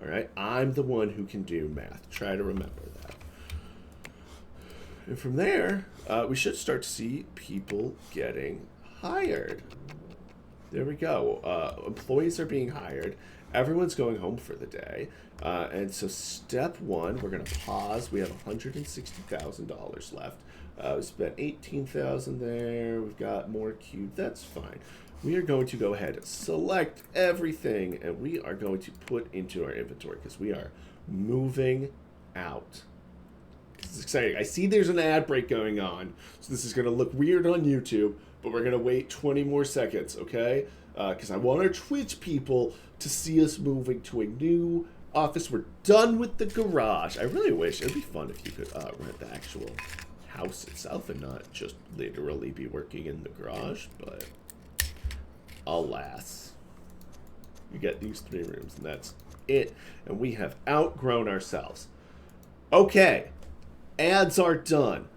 All right? I'm the one who can do math. Try to remember that. And from there, we should start to see people getting hired. There we go. Employees are being hired. Everyone's going home for the day. And so step 1, we're going to pause. We have $160,000 left. We spent $18,000 there. We've got more queued. That's fine. We are going to go ahead and select everything, and we are going to put into our inventory because we are moving out. This is exciting. I see there's an ad break going on, so this is going to look weird on YouTube, but we're going to wait 20 more seconds, okay? Because I want our Twitch people to see us moving to a new office. We're done with the garage. I really wish it would be fun if you could rent the actual house itself and not just literally be working in the garage, but alas, you get these 3 rooms and that's it, and we have outgrown ourselves. Okay, ads are done.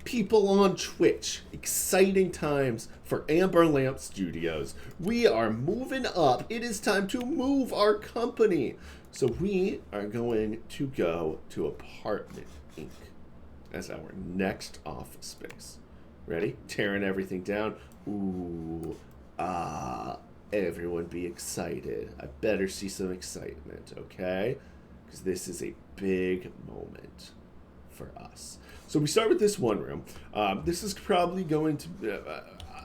People on Twitch, exciting times for Amber Lamp Studios. We are moving up. It is time to move our company. So we are going to go to Apartment Inc. as our next office space. Ready? Tearing everything down. Ooh, everyone be excited. I better see some excitement, okay? Because this is a big moment for us. So we start with this one room. This is probably going to...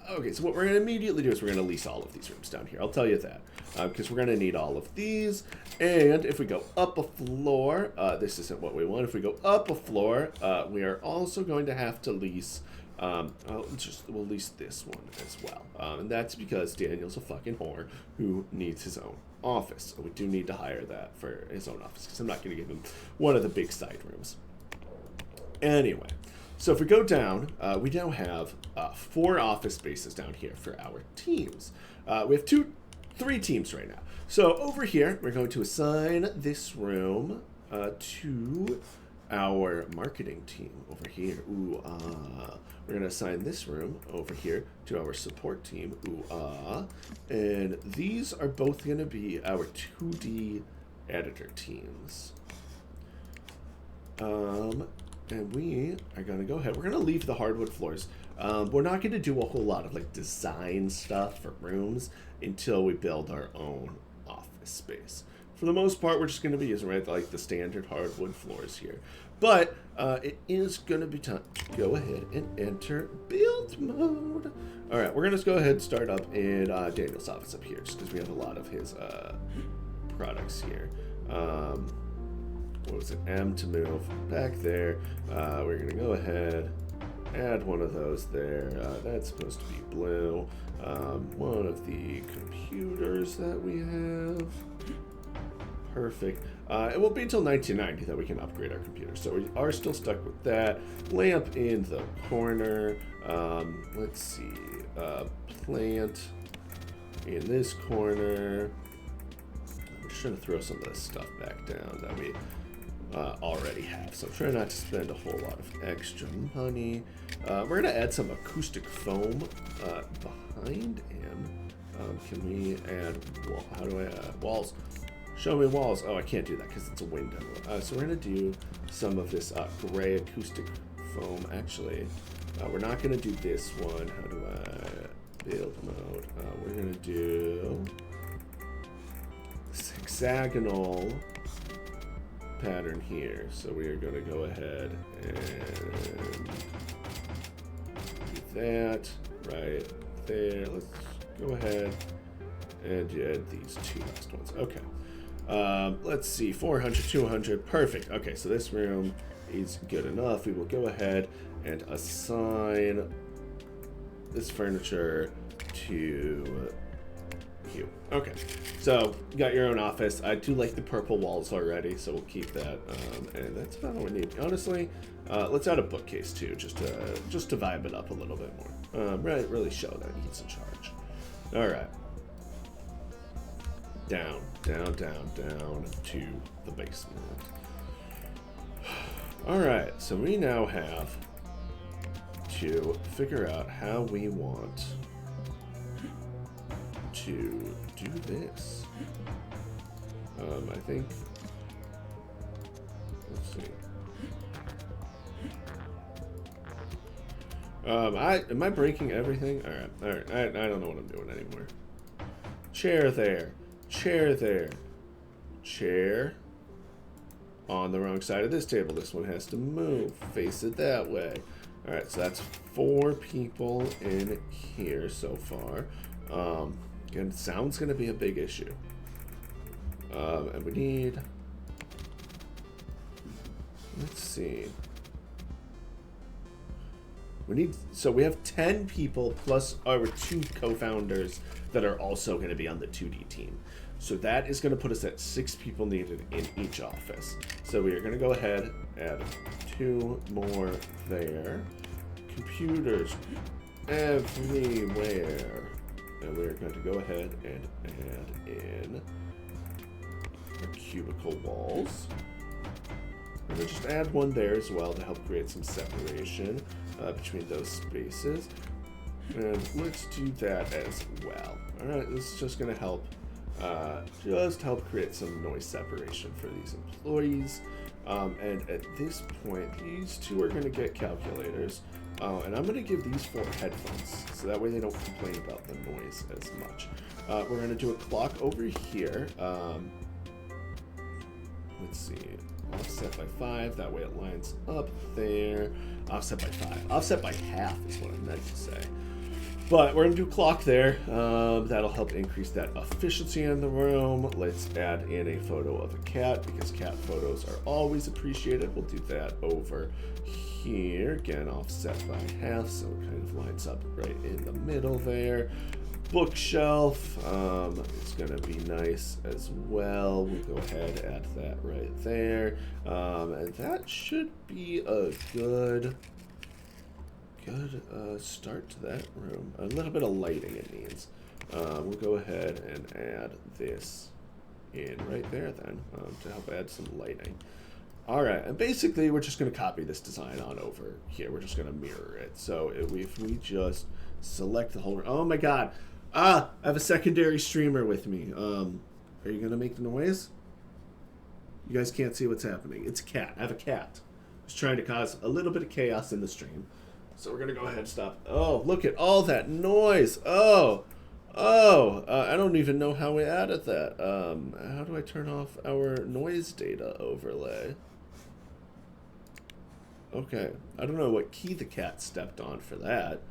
okay, so what we're going to immediately do is we're going to lease all of these rooms down here. I'll tell you that. Because we're going to need all of these. And if we go up a floor, this isn't what we want. If we go up a floor, we are also going to have to lease... we'll lease this one as well. And that's because Daniel's a fucking whore who needs his own office. So we do need to hire that for his own office because I'm not going to give him one of the big side rooms. Anyway, so if we go down, we now have 4 office spaces down here for our teams. We have 3 teams right now. So over here, we're going to assign this room to our marketing team over here. Ooh, we're going to assign this room over here to our support team. Ooh, and these are both going to be our 2D editor teams. And we are going to go ahead. We're going to leave the hardwood floors. We're not going to do a whole lot of like design stuff for rooms until we build our own office space. For the most part, we're just going to be using like the standard hardwood floors here. But it is going to be time to go ahead and enter build mode. All right, we're going to go ahead and start up in Daniel's office up here just because we have a lot of his products here. What was it? M to move back there. We're going to go ahead, add one of those there. That's supposed to be blue. One of the computers that we have. Perfect. It won't be until 1990 that we can upgrade our computer, so we are still stuck with that. Lamp in the corner. Let's see. Plant in this corner. I'm just trying to throw some of this stuff back down that we already have, so try not to spend a whole lot of extra money. We're going to add some acoustic foam behind him. Can we add how do I add walls? Show me walls. Oh, I can't do that because it's a window. So we're going to do some of this gray acoustic foam. Actually, we're not going to do this one. How do I build mode? We're going to do this hexagonal pattern here. So we are going to go ahead and do that right there. Let's go ahead and add these two last ones. Okay. Let's see, 400, 200, perfect. Okay, so this room is good enough. We will go ahead and assign this furniture to you. Okay, so you got your own office. I do like the purple walls already, so we'll keep that. And that's about all we need. Honestly, let's add a bookcase too, just to vibe it up a little bit more. Right, really show that he's in charge. All right. Down, down, down, down to the basement. Alright, so we now have to figure out how we want to do this. I think, let's see. Am I breaking everything? Alright, I don't know what I'm doing anymore. Chair there. Chair there. Chair on the wrong side of this table. This one has to move. Face it that way. Alright, so that's 4 people in here so far. Again, sound's going to be a big issue. And we need... Let's see. So we have 10 people plus our 2 co-founders that are also going to be on the 2D team. So that is going to put us at 6 people needed in each office. So we are going to go ahead and add 2 more there. Computers everywhere. And we're going to go ahead and add in our cubicle walls. We're going to just add one there as well to help create some separation between those spaces. And let's do that as well. Alright, this is just going to help create some noise separation for these employees. And at this point, these 2 are going to get calculators. And I'm going to give these 4 headphones, so that way they don't complain about the noise as much. We're going to do a clock over here. Let's see. Offset by 5, that way it lines up there. Offset by 5. Offset by half is what I meant to say. But we're going to do a clock there. That'll help increase that efficiency in the room. Let's add in a photo of a cat, because cat photos are always appreciated. We'll do that over here. Again, offset by half, so it kind of lines up right in the middle there. Bookshelf, it's going to be nice as well. We'll go ahead and add that right there. And that should be a good start to that room. A little bit of lighting it needs. We'll go ahead and add this in right there then to help add some lighting. Alright, and basically we're just going to copy this design on over here. We're just going to mirror it. So if we just select the whole room. Oh my god! I have a secondary streamer with me. Are you going to make the noise? You guys can't see what's happening. It's a cat. I have a cat. It's trying to cause a little bit of chaos in the stream. So we're going to go ahead and stop. Oh, look at all that noise. I don't even know how we added that. How do I turn off our noise data overlay? Okay. I don't know what key the cat stepped on for that.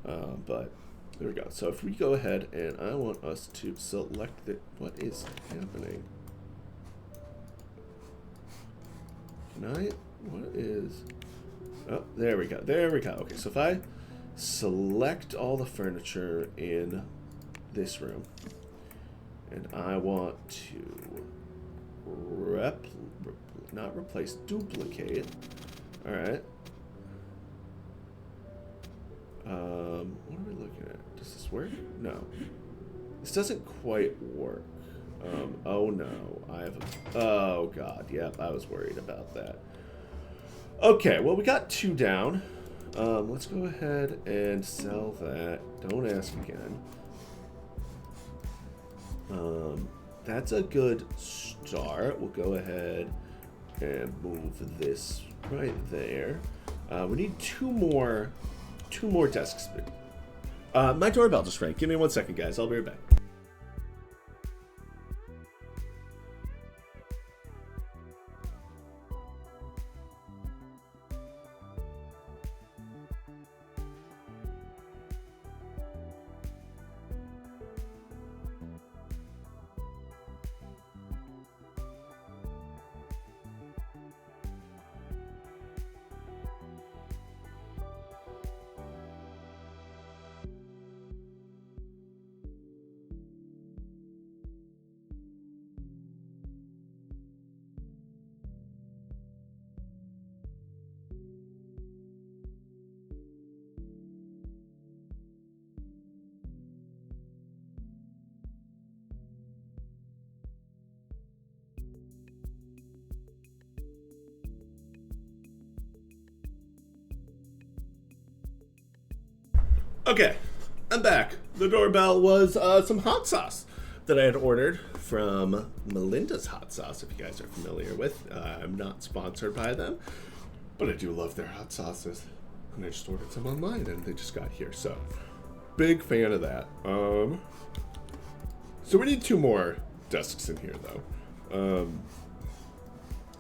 But there we go. So if we go ahead and I want us to select the... What is happening? What is... Oh, there we go. There we go. Okay, so if I select all the furniture in this room, and I want to not replace, duplicate. All right. What are we looking at? Does this work? No. This doesn't quite work. Oh no. Oh god. Yep, I was worried about that. Okay, well we got 2 down. Let's go ahead and sell that. Don't ask again. That's a good start. We'll go ahead and move this right there. We need 2 more desks. My doorbell just rang. Give me 1 second, guys. I'll be right back. Okay, I'm back. The doorbell was some hot sauce that I had ordered from Melinda's Hot Sauce, if you guys are familiar with. I'm not sponsored by them, but I do love their hot sauces. And I just ordered some online and they just got here, so big fan of that. So we need 2 more desks in here, though.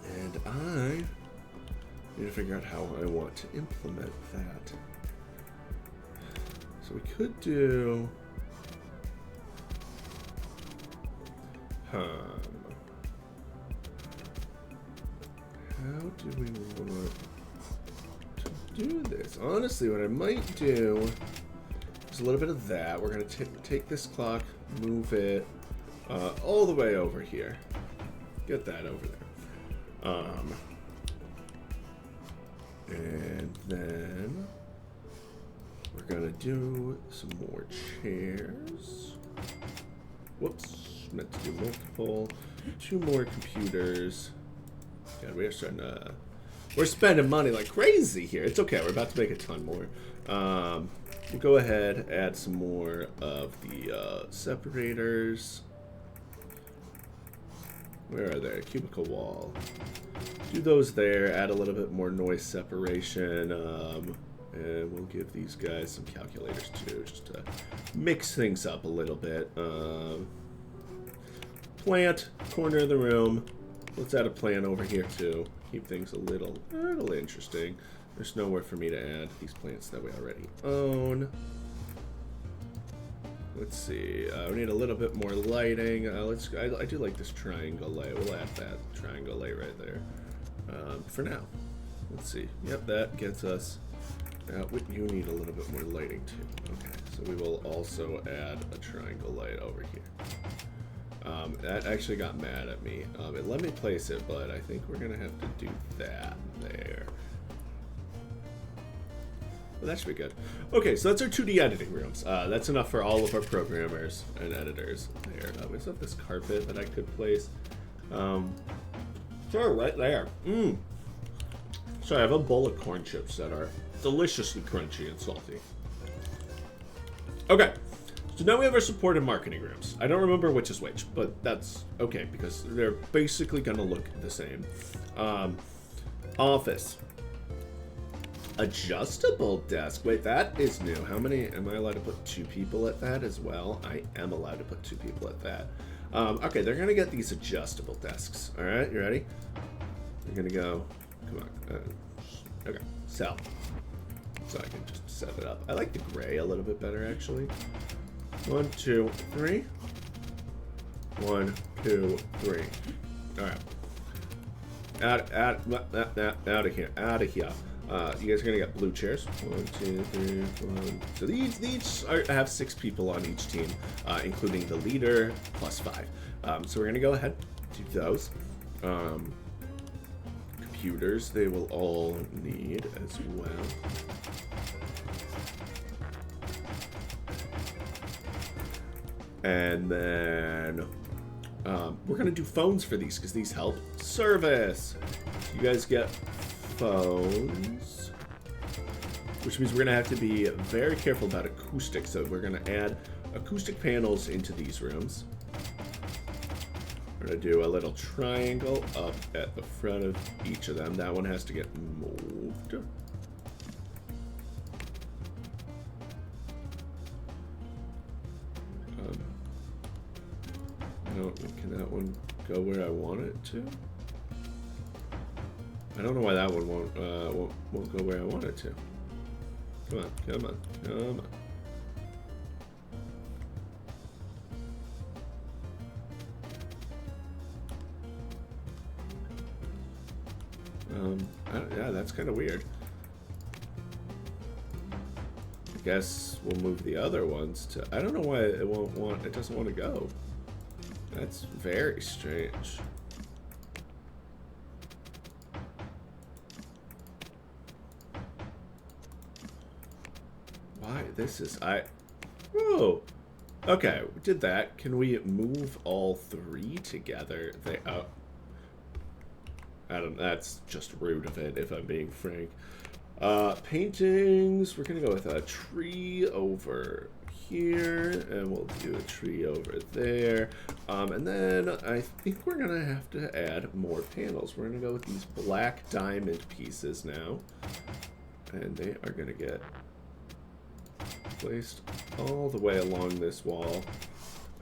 And I need to figure out how I want to implement that. So we could do... How do we want to do this? Honestly, what I might do is a little bit of that. We're going to take this clock, move it all the way over here. Get that over there. And then we're going to do some more chairs. Whoops. Meant to do multiple. 2 more computers. God, we are starting to... We're spending money like crazy here. It's okay. We're about to make a ton more. We'll go ahead, add some more of the separators. Where are they? Cubicle wall. Do those there. Add a little bit more noise separation. And we'll give these guys some calculators too, just to mix things up a little bit. Plant, corner of the room. Let's add a plant over here too. Keep things a little interesting. There's nowhere for me to add these plants that we already own. Let's see. We need a little bit more lighting. I do like this triangle light. We'll add that triangle light right there. For now. Let's see. Yep, that gets us. You need a little bit more lighting too. Okay, so we will also add a triangle light over here. That actually got mad at me. It let me place it, but I think we're gonna have to do that there. Well, that should be good. Okay, so that's our 2D editing rooms. That's enough for all of our programmers and editors there. We also have this carpet that I could place. Sure, right there. So I have a bowl of corn chips that are deliciously crunchy and salty. Okay, so now we have our support and marketing rooms. I don't remember which is which, but that's okay because they're basically gonna look the same. Office. Adjustable desk. Wait, that is new. How many? Am I allowed to put 2 people at that as well? I am allowed to put 2 people at that. Okay, they're gonna get these adjustable desks. All right, you ready? You're gonna go. Come on. Okay, sell. So I can just set it up. I like the gray a little bit better, actually. 1, 2, 3. 1, 2, 3. All right. Out of here. Out of here. You guys are gonna get blue chairs. 1, 2, 3, 1. So these have 6 people on each team, including the leader plus 5. So we're gonna go ahead do those. Computers they will all need as well. And then we're gonna do phones for these because these help. Service. You guys get phones, which means we're gonna have to be very careful about acoustics. So we're gonna add acoustic panels into these rooms. We're gonna do a little triangle up at the front of each of them. That one has to get moved. Can that one go where I want it to? I don't know why that one won't go where I want it to. Come on, come on, come on. Yeah, that's kind of weird. I guess we'll move the other ones to. I don't know why it doesn't want to go. That's very strange. Why? This is Whoa. Okay, we did that. Can we move all 3 together? I don't. That's just rude of it, if I'm being frank. Paintings, we're going to go with a tree over here, and we'll do a tree over there. And then I think we're going to have to add more panels. We're going to go with these black diamond pieces now. And they are going to get placed all the way along this wall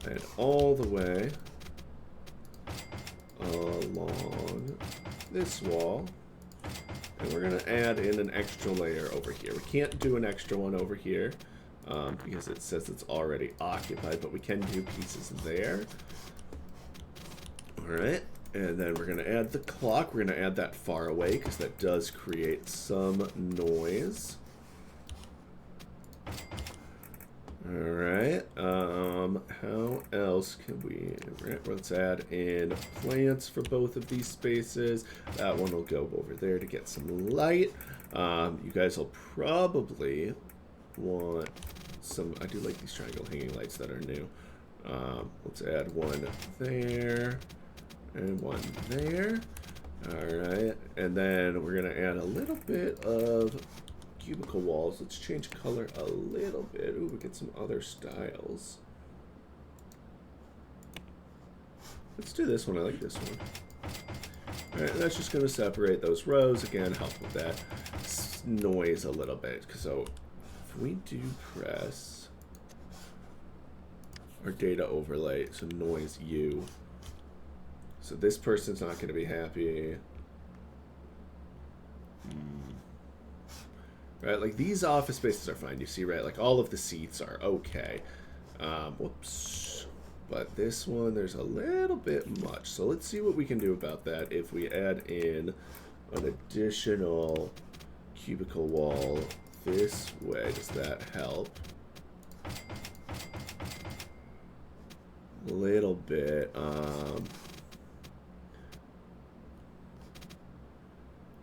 and all the way along this wall. And we're going to add in an extra layer over here. We can't do an extra one over here because it says it's already occupied, but we can do pieces there. Alright, and then we're going to add the clock. We're going to add that far away because that does create some noise. Alright, how else can we... Let's add in plants for both of these spaces. That one will go over there to get some light. You guys will probably want some... I do like these triangle hanging lights that are new. Let's add one there and one there. Alright, and then we're going to add a little bit of cubicle walls. Let's change color a little bit. Ooh, we get some other styles. Let's do this one. I like this one. Alright, and that's just going to separate those rows. Again, help with that noise a little bit. So, if we do press our data overlay, so noise U. So this person's not going to be happy. Right, like these office spaces are fine. You see, right? Like all of the seats are okay. Whoops. But this one, there's a little bit much. So let's see what we can do about that if we add in an additional cubicle wall this way. Does that help? A little bit.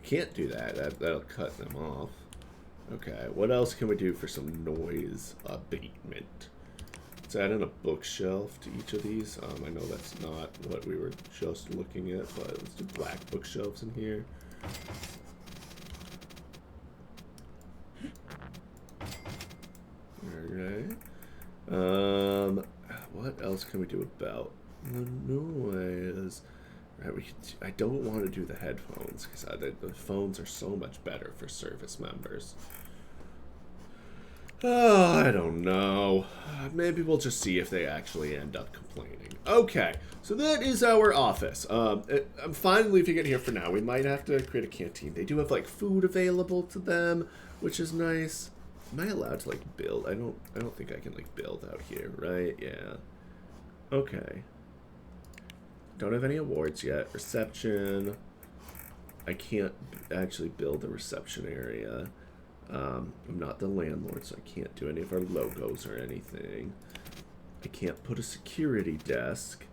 Can't do that. That'll cut them off. Okay, what else can we do for some noise abatement? Let's add in a bookshelf to each of these. I know that's not what we were just looking at, but let's do black bookshelves in here. Alright. What else can we do about the noise? Right, I don't want to do the headphones because the phones are so much better for service members. Oh, I don't know. Maybe we'll just see if they actually end up complaining. Okay, so that is our office. I'm fine leaving it here for now. We might have to create a canteen. They do have like food available to them, which is nice. Am I allowed to like build? I don't think I can like build out here, right? Yeah. Okay. Don't have any awards yet. Reception. I can't actually build a reception area. I'm not the landlord, so I can't do any of our logos or anything. I can't put a security desk.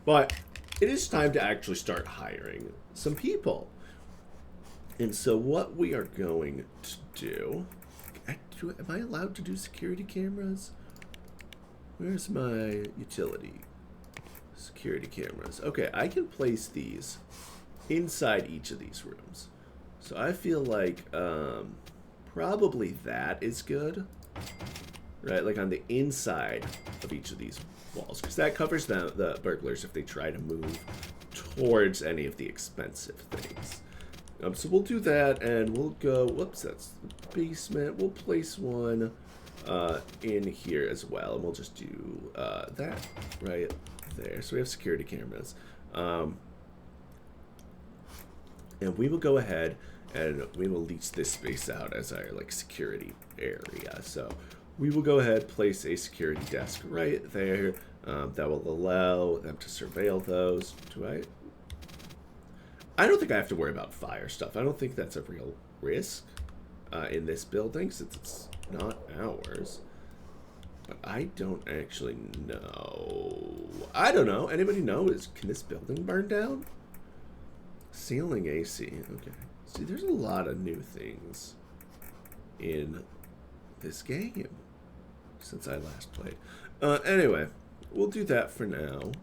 But it is time to actually start hiring some people. And so what we are going to do... Am I allowed to do security cameras? Where's my utility? Security cameras. Okay, I can place these inside each of these rooms. So I feel like probably that is good. Right, like on the inside of each of these walls. Because that covers the burglars if they try to move towards any of the expensive things. So we'll do that and we'll go... Whoops, that's the basement. We'll place one in here as well. And we'll just do that right there. So we have security cameras. And we will go ahead and we will lease this space out as our like security area. So we will go ahead, place a security desk right there. That will allow them to surveil those. I don't think I have to worry about fire stuff. I don't think that's a real risk in this building since it's not ours. But I don't actually know. I don't know. Anybody know? Can this building burn down? Ceiling AC. Okay. See, there's a lot of new things in this game since I last played. Anyway, we'll do that for now.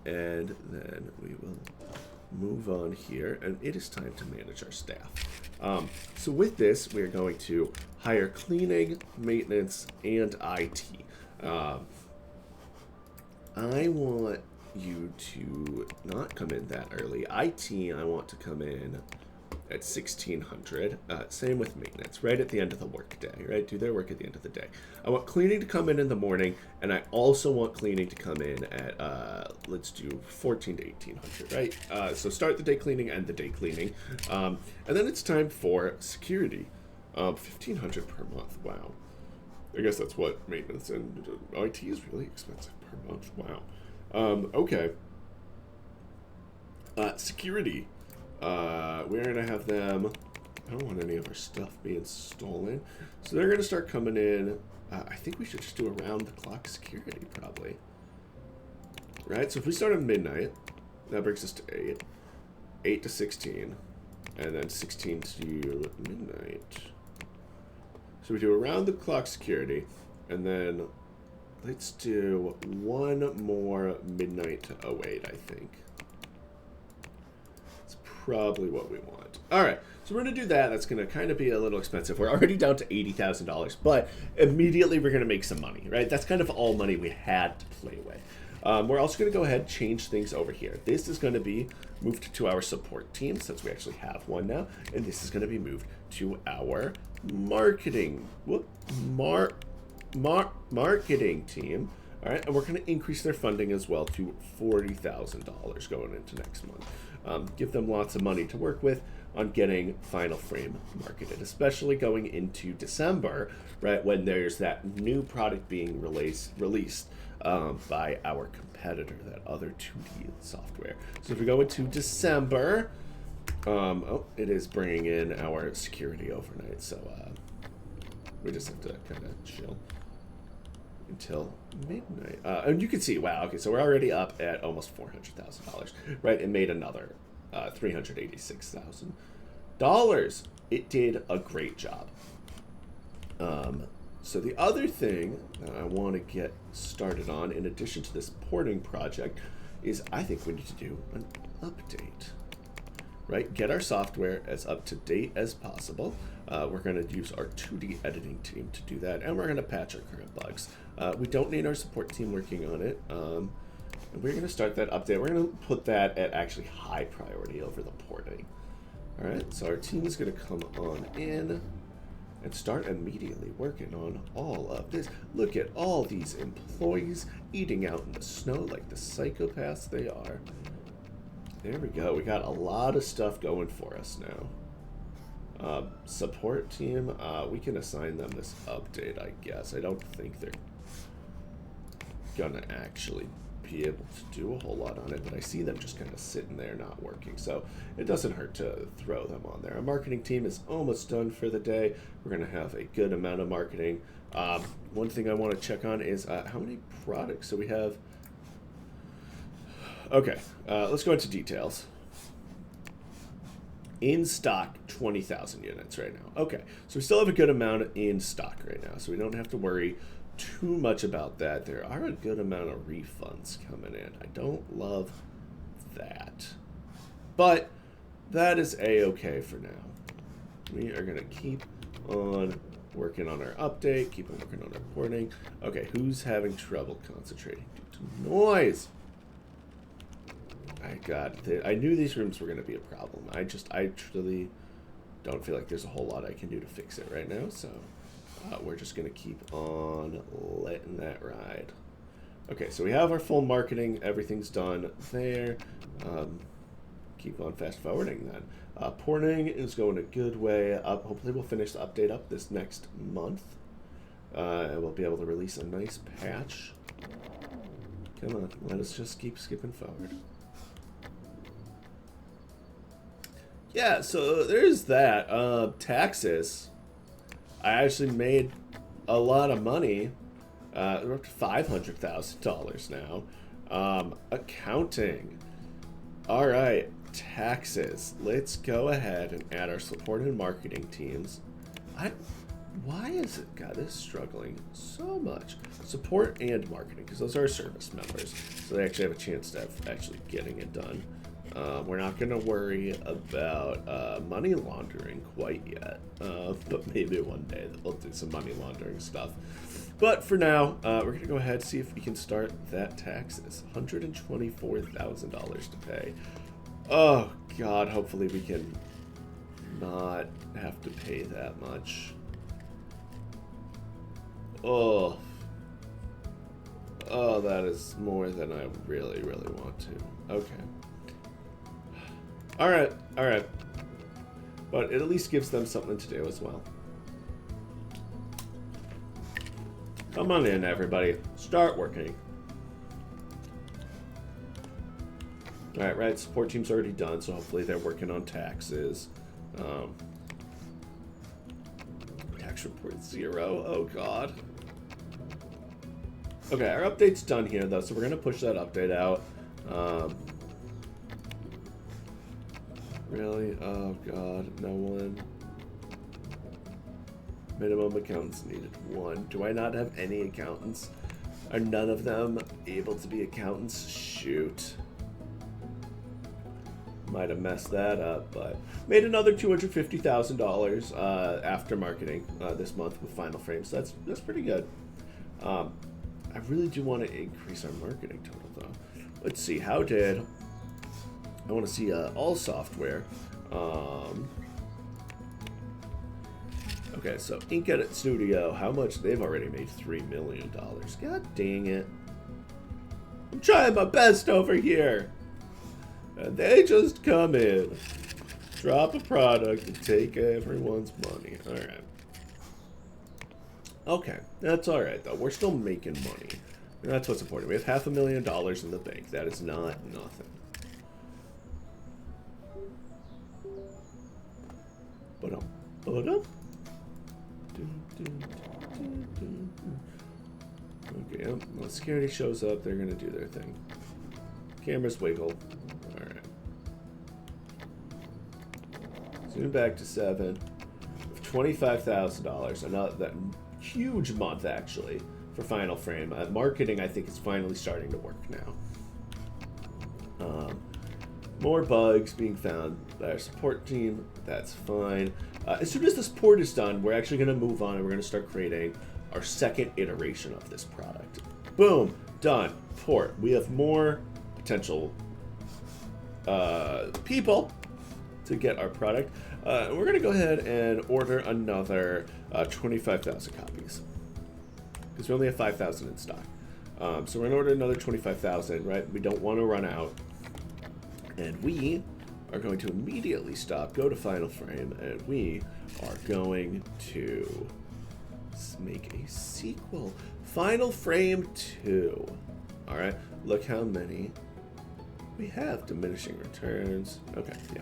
And then we will move on here. And it is time to manage our staff. So with this, we're going to hire cleaning, maintenance, and IT. I want you to not come in that early. IT, I want to come in at 1600. Same with maintenance, right at the end of the workday, right? Do their work at the end of the day. I want cleaning to come in the morning, and I also want cleaning to come in at, let's do 14 to 1800, right? So start the day cleaning, end the day cleaning. And then it's time for security. 1500 per month, wow. I guess that's what maintenance and IT is really expensive per month, wow. Okay. Security. We're going to have them... I don't want any of our stuff being stolen. So they're going to start coming in. I think we should just do around-the-clock security, probably. Right? So if we start at midnight, that brings us to 8. 8 to 16. And then 16 to midnight. So we do around-the-clock security. And then let's do one more midnight to 08, I think. Probably what we want. All right, so we're going to do that. That's going to kind of be a little expensive. We're already down to $80,000, but immediately we're going to make some money, right? That's kind of all money we had to play with. We're also going to go ahead and change things over here. This is going to be moved to our support team, since we actually have one now, and this is going to be moved to our marketing marketing team. All right, and we're going to increase their funding as well to $40,000 going into next month. Give them lots of money to work with on getting Final Frame marketed, especially going into December, right, when there's that new product being released by our competitor, that other 2D software. So if we go into December, it is bringing in our security overnight, so we just have to kind of chill until midnight. And you can see, wow, okay, so we're already up at almost $400,000, right? It made another $386,000. It did a great job. So the other thing that I want to get started on, in addition to this porting project, is I think we need to do an update, right? Get our software as up to date as possible. We're going to use our 2D editing team to do that, and we're going to patch our current bugs. We don't need our support team working on it. And we're going to start that update. We're going to put that at actually high priority over the porting. All right, so our team is going to come on in and start immediately working on all of this. Look at all these employees eating out in the snow like the psychopaths they are. There we go. We got a lot of stuff going for us now. Support team, we can assign them this update, I guess. I don't think they're gonna actually be able to do a whole lot on it, but I see them just kind of sitting there not working, so it doesn't hurt to throw them on there. Our marketing team is almost done for the day. We're gonna have a good amount of marketing. One thing I want to check on is how many products. So we have, okay, let's go into details. In stock, 20,000 units right now. Okay, so we still have a good amount in stock right now, so we don't have to worry too much about that. There are a good amount of refunds coming in. I don't love that, but that is a-okay for now. We are going to keep on working on our update, keep on working on our porting. Okay, who's having trouble concentrating due to noise? I knew these rooms were going to be a problem. I truly don't feel like there's a whole lot I can do to fix it right now, so we're just going to keep on letting that ride. Okay, so we have our full marketing. Everything's done there. Keep on fast forwarding then. Porting is going a good way up. Hopefully we'll finish the update up this next month. And we'll be able to release a nice patch. Come on, let us just keep skipping forward. Yeah, so there's that. Taxes. I actually made a lot of money. We're up to $500,000 now. Accounting. All right, taxes. Let's go ahead and add our support and marketing teams. Why is it got us struggling so much? Support and marketing, because those are our service members, so they actually have a chance of actually getting it done. We're not going to worry about money laundering quite yet, but maybe one day we'll do some money laundering stuff. But for now, we're going to go ahead and see if we can start that taxes. $124,000 to pay. Oh, God, hopefully we can not have to pay that much. Oh, that is more than I really, really want to. Okay. All right. But it at least gives them something to do as well. Come on in, everybody. Start working. All right, support team's already done, so hopefully they're working on taxes. Tax report 0. Oh, God. Okay, our update's done here, though, so we're going to push that update out. Really? Oh, God. No one. Minimum accountants needed 1. Do I not have any accountants? Are none of them able to be accountants? Shoot. Might have messed that up, but made another $250,000 after marketing this month with Final Frame, so that's pretty good. I really do want to increase our marketing total, though. Let's see, I want to see all software. Okay, so Ink Edit Studio, how much? They've already made $3 million. God dang it. I'm trying my best over here. And they just come in, drop a product, and take everyone's money. Alright. Okay, that's alright, though. We're still making money. And that's what's important. We have $500,000 in the bank. That is not nothing. Okay, when security shows up, they're going to do their thing. Cameras wiggle. Alright. Zoom back to 7. $25,000. Another that huge month, actually, for Final Frame. Marketing, I think, is finally starting to work now. More bugs being found by our support team. That's fine. As soon as this port is done, we're actually going to move on and we're going to start creating our second iteration of this product. Boom. Done. Port. We have more potential people to get our product. We're going to go ahead and order another 25,000 copies. Because we only have 5,000 in stock. So we're going to order another 25,000, right? We don't want to run out. And we are going to immediately stop, go to Final Frame, and we are going to make a sequel. Final Frame 2. Alright, look how many we have. Diminishing returns. Okay, yeah.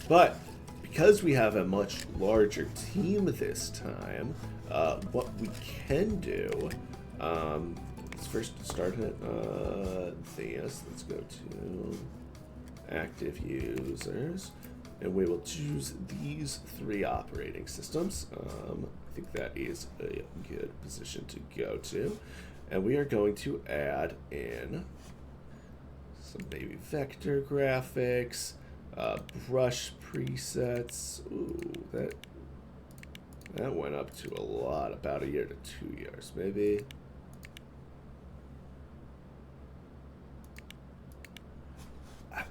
But because we have a much larger team this time, what we can do, let's first start it. Yes, let's go to active users, and we will choose these 3 operating systems. I think that is a good position to go to, and we are going to add in some maybe vector graphics, brush presets. Ooh, that went up to a lot, about a year to 2 years, maybe.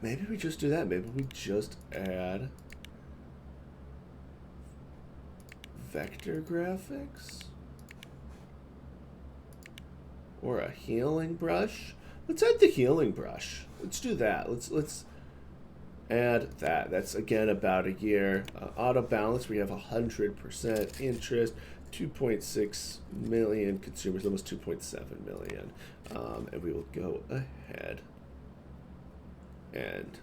Maybe we just do that. Maybe we just add vector graphics or a healing brush. Let's add the healing brush. Let's do that. Let's add that. That's again about a year. Auto balance. We have 100% interest. 2.6 million consumers, almost 2.7 million, and we will go ahead and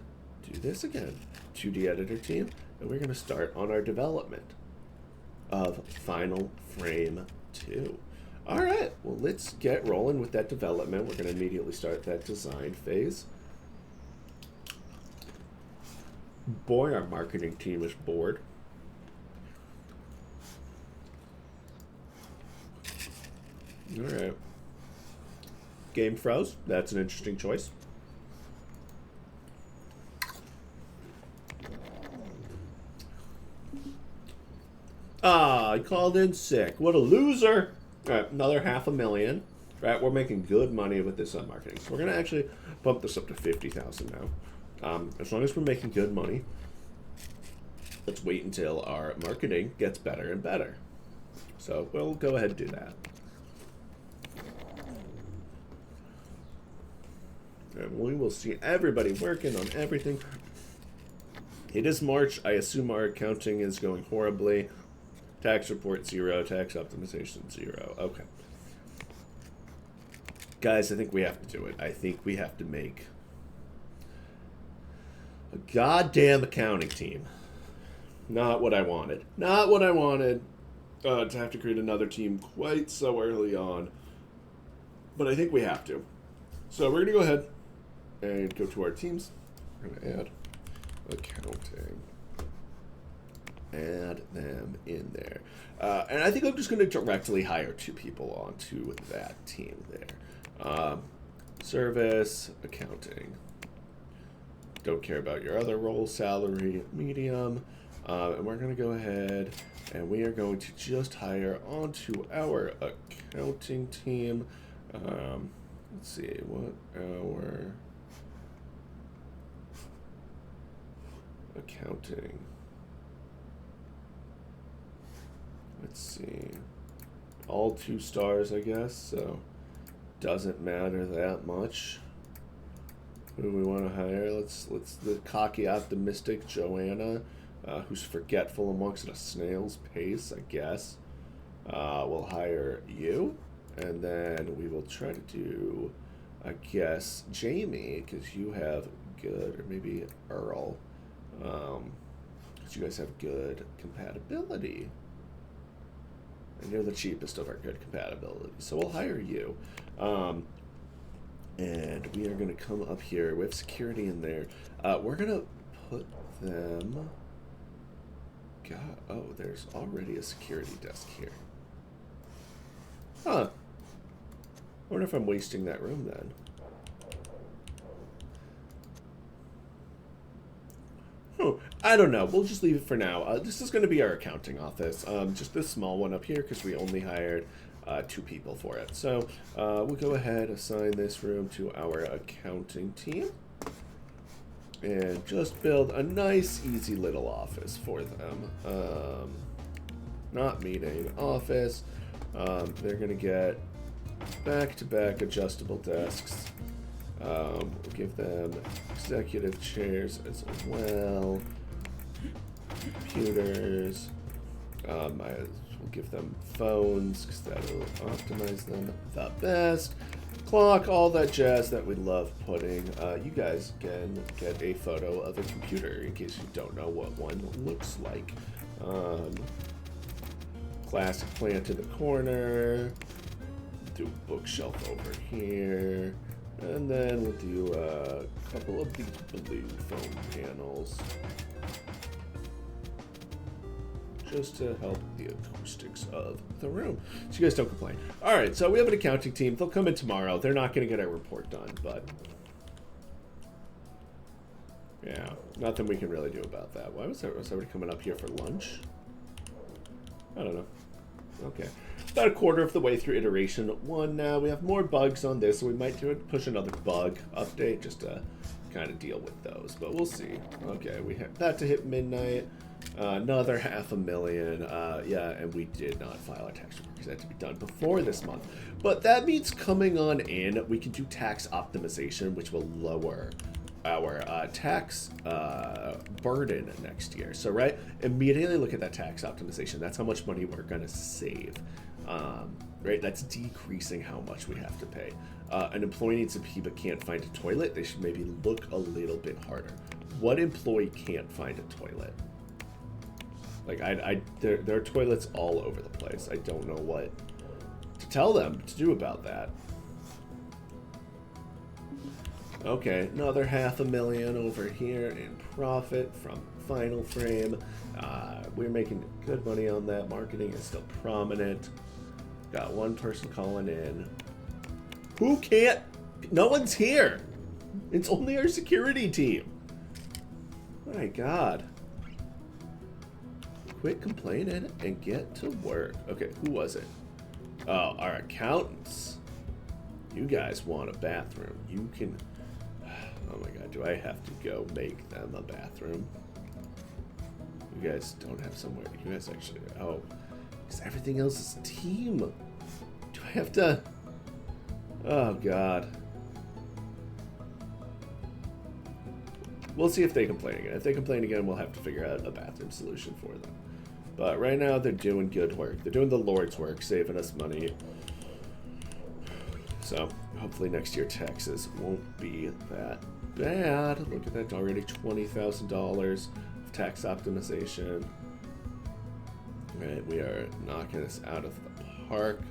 do this again. 2D editor team, and we're going to start on our development of Final Frame 2. All right, well, let's get rolling with that development. We're going to immediately start that design phase. Boy, our marketing team is bored. All right. Game froze. That's an interesting choice. Ah, I called in sick. What a loser. All right, another $500,000. Right, we're making good money with this marketing. So we're going to actually bump this up to 50,000 now. As long as we're making good money, let's wait until our marketing gets better and better. So we'll go ahead and do that. And we will see everybody working on everything. It is March. I assume our accounting is going horribly. Tax report 0. Tax optimization 0. Okay. Guys, I think we have to do it. I think we have to make a goddamn accounting team. Not what I wanted. Not what I wanted. To have to create another team quite so early on. But I think we have to. So we're going to go ahead and go to our teams. We're going to add accounting. Add them in there. And I think I'm just going to directly hire 2 people onto that team there. Service, accounting. Don't care about your other roles, salary, medium. And we're going to go ahead and we are going to just hire onto our accounting team. Let's see, what our accounting. Let's see. All 2 stars, I guess, so doesn't matter that much. Who do we want to hire? Let's the cocky, optimistic Joanna, who's forgetful amongst a snail's pace, I guess. We'll hire you, and then we will try to do, I guess, Jamie, because you have good, or maybe Earl, because you guys have good compatibility. And you're the cheapest of our good compatibility. So we'll hire you. And we are going to come up here. We have security in there. We're going to put them... God, oh, there's already a security desk here. Huh. I wonder if I'm wasting that room then. I don't know. We'll just leave it for now. This is going to be our accounting office. Just this small one up here because we only hired 2 people for it. So we'll go ahead, assign this room to our accounting team. And just build a nice, easy little office for them. Not meeting, office. They're going to get back-to-back adjustable desks. We'll give them executive chairs as well. Computers. We'll give them phones because that'll optimize them the best. Clock, all that jazz that we love putting. You guys can get a photo of a computer in case you don't know what one looks like. Classic plant in the corner. Do a bookshelf over here. And then we'll do a couple of these blue foam panels. Just to help the acoustics of the room. So you guys don't complain. Alright, so we have an accounting team. They'll come in tomorrow. They're not going to get our report done, but... yeah, nothing we can really do about that. Why was somebody coming up here for lunch? I don't know. Okay. About a quarter of the way through iteration 1 now. We have more bugs on this, so we might push another bug update just to kind of deal with those. But we'll see. Okay, we have that to hit midnight. Another $500,000. Yeah, and we did not file our tax return because that had to be done before this month. But that means coming on in, we can do tax optimization, which will lower our tax burden next year. So, right, immediately look at that tax optimization. That's how much money we're going to save. Right, that's decreasing how much we have to pay. An employee needs to pee but can't find a toilet. They should maybe look a little bit harder. What employee can't find a toilet? Like, there are toilets all over the place. I don't know what to tell them to do about that. Okay, another $500,000 over here in profit from Final Frame. We're making good money on that. Marketing is still prominent. Got one person calling in. Who can't? No one's here. It's only our security team. My God. quit complaining and get to work. Okay, who was it? Oh, our accountants. You guys want a bathroom. You can... Oh my god, do I have to go make them a bathroom? You guys don't have somewhere. You guys actually... Oh, because everything else is team. Do I have to... Oh god. We'll see if they complain again. If they complain again, we'll have to figure out a bathroom solution for them. But right now, they're doing good work. They're doing the Lord's work, saving us money. So, hopefully next year taxes won't be that bad. Look at that, already $20,000 of tax optimization. Right, we are knocking this out of the park.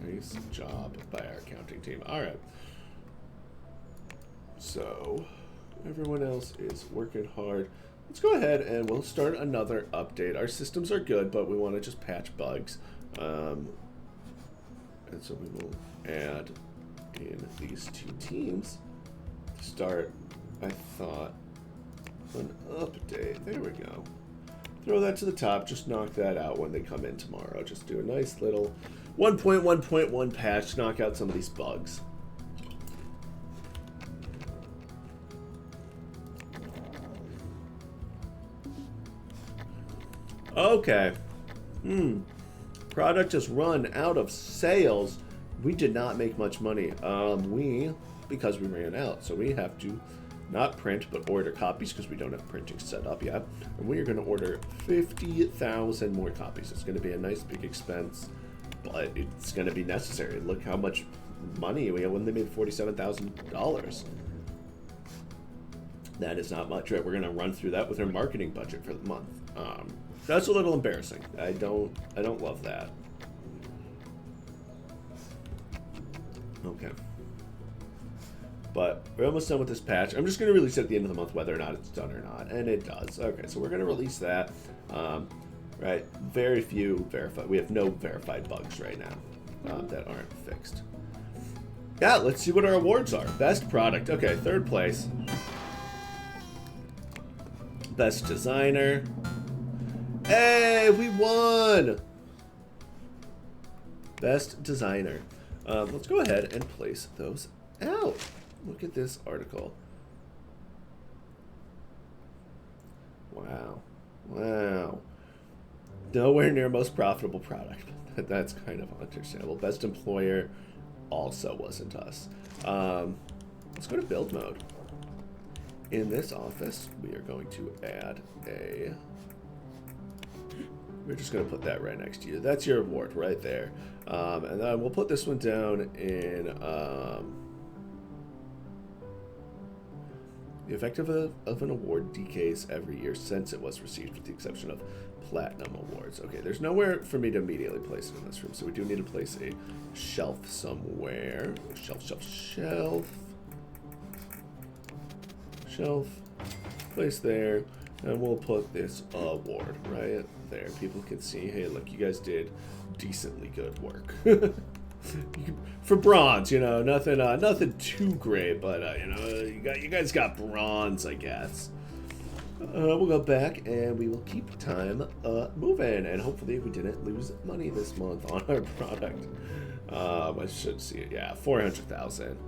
Nice job by our accounting team. All right. So, everyone else is working hard. Let's go ahead and we'll start another update. Our systems are good, but we want to just patch bugs. And so we will add in these two teams to start, I thought, an update. There we go. Throw that to the top. Just knock that out when they come in tomorrow. Just do a nice little 1.1.1 patch to knock out some of these bugs. Okay. Product has run out of sales. We did not make much money. Because we ran out. So we have to not print, but order copies because we don't have printing set up yet. And we are going to order 50,000 more copies. It's going to be a nice big expense, but it's going to be necessary. Look how much money we had when they made $47,000. That is not much, right? We're going to run through that with our marketing budget for the month. That's a little embarrassing. I don't love that. Okay. But we're almost done with this patch. I'm just going to release it at the end of the month, whether or not it's done or not. And it does. Okay, so we're going to release that. Right, very few verified. We have no verified bugs right now that aren't fixed. Yeah, let's see what our awards are. Best product. Okay, third place. Best designer. Hey, we won! Best designer. Let's go ahead and place those out. Look at this article. Wow. Wow. Nowhere near most profitable product. That's kind of understandable. Best employer also wasn't us. Let's go to build mode. In this office, we are going to add a... We're just going to put that right next to you. That's your award right there. And then we'll put this one down in... the effective of an award decays every year since it was received, with the exception of platinum awards. Okay, there's nowhere for me to immediately place it in this room, so we do need to place a shelf somewhere. Shelf. Place there. And we'll put this award right there. People can see, hey, look, you guys did decently good work. For bronze, you know, nothing too great, but you know, you guys got bronze, I guess. We'll go back and we will keep time moving, and hopefully we didn't lose money this month on our product. I should see it. Yeah, 400,000.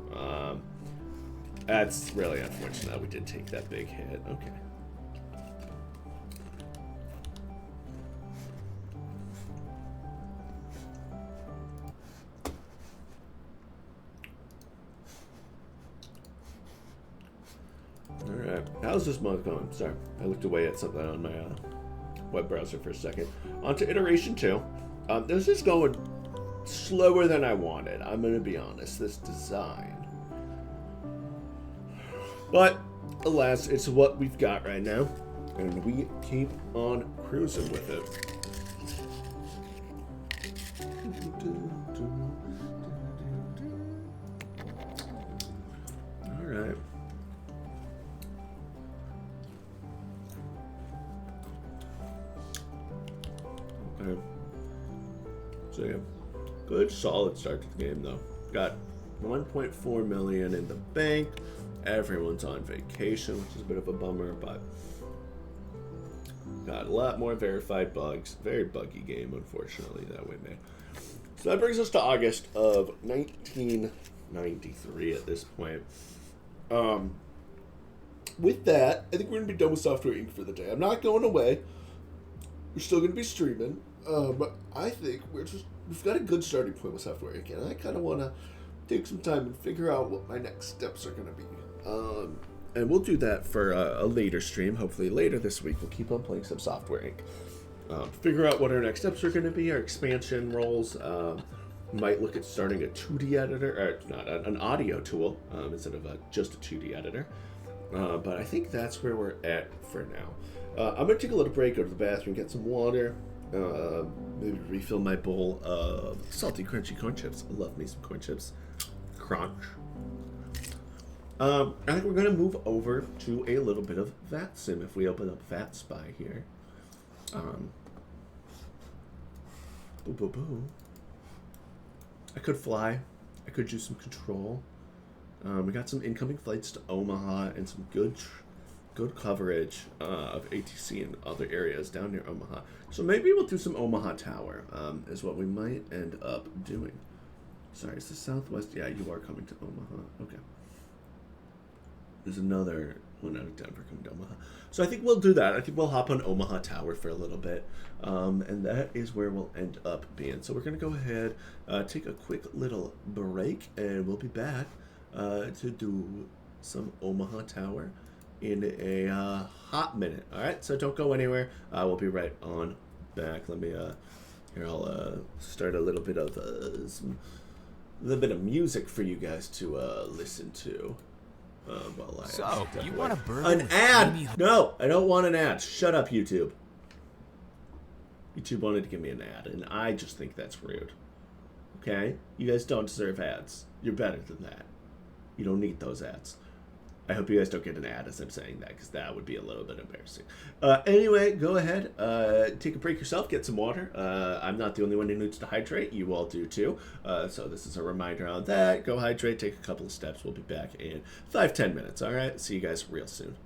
That's really unfortunate. We did take that big hit. Okay. Alright, how's this month going? Sorry, I looked away at something on my web browser for a second. On to iteration 2. This is going slower than I wanted, I'm going to be honest, this design. But, alas, it's what we've got right now, and we keep on cruising with it. Alright. Okay. So yeah, good solid start to the game though. Got 1.4 million in the bank, everyone's on vacation, which is a bit of a bummer, but got a lot more verified bugs. Very buggy game, unfortunately, that we made. So that brings us to August of 1993 at this point. With that, I think we're going to be done with Software Inc. for the day. I'm not going away. We're still going to be streaming. But I think we've got a good starting point with Software Inc. And I kind of want to take some time and figure out what my next steps are going to be. And we'll do that for a later stream. Hopefully later this week, we'll keep on playing some Software Inc. Figure out what our next steps are going to be, our expansion roles. Might look at starting a 2D editor, or not, an audio tool instead of just a 2D editor. But I think that's where we're at for now. I'm going to take a little break, go to the bathroom, get some water, maybe refill my bowl of salty, crunchy corn chips. I love me some corn chips. Crunch. I think we're going to move over to a little bit of VATSIM if we open up VATSpy here. Boo, boo, boo. I could fly. I could do some control. We got some incoming flights to Omaha and some good coverage of ATC and other areas down near Omaha. So maybe we'll do some Omaha Tower is what we might end up doing. Sorry, is the Southwest? Yeah, you are coming to Omaha. Okay. There's another one out of Denver coming to Omaha. So I think we'll do that. I think we'll hop on Omaha Tower for a little bit. And that is where we'll end up being. So we're going to go ahead, take a quick little break, and we'll be back to do some Omaha Tower in a hot minute. All right, so don't go anywhere. We'll be right on back. Let me here. I'll start a little bit of music for you guys to listen to. So you want a burger? An ad? No, I don't want an ad. Shut up, YouTube. YouTube wanted to give me an ad, and I just think that's rude. Okay, you guys don't deserve ads. You're better than that. You don't need those ads. I hope you guys don't get an ad as I'm saying that, because that would be a little bit embarrassing. Anyway, go ahead, take a break yourself, get some water. I'm not the only one who needs to hydrate. You all do too. So this is a reminder on that. Go hydrate, take a couple of steps. We'll be back in 5-10 minutes. All right, see you guys real soon.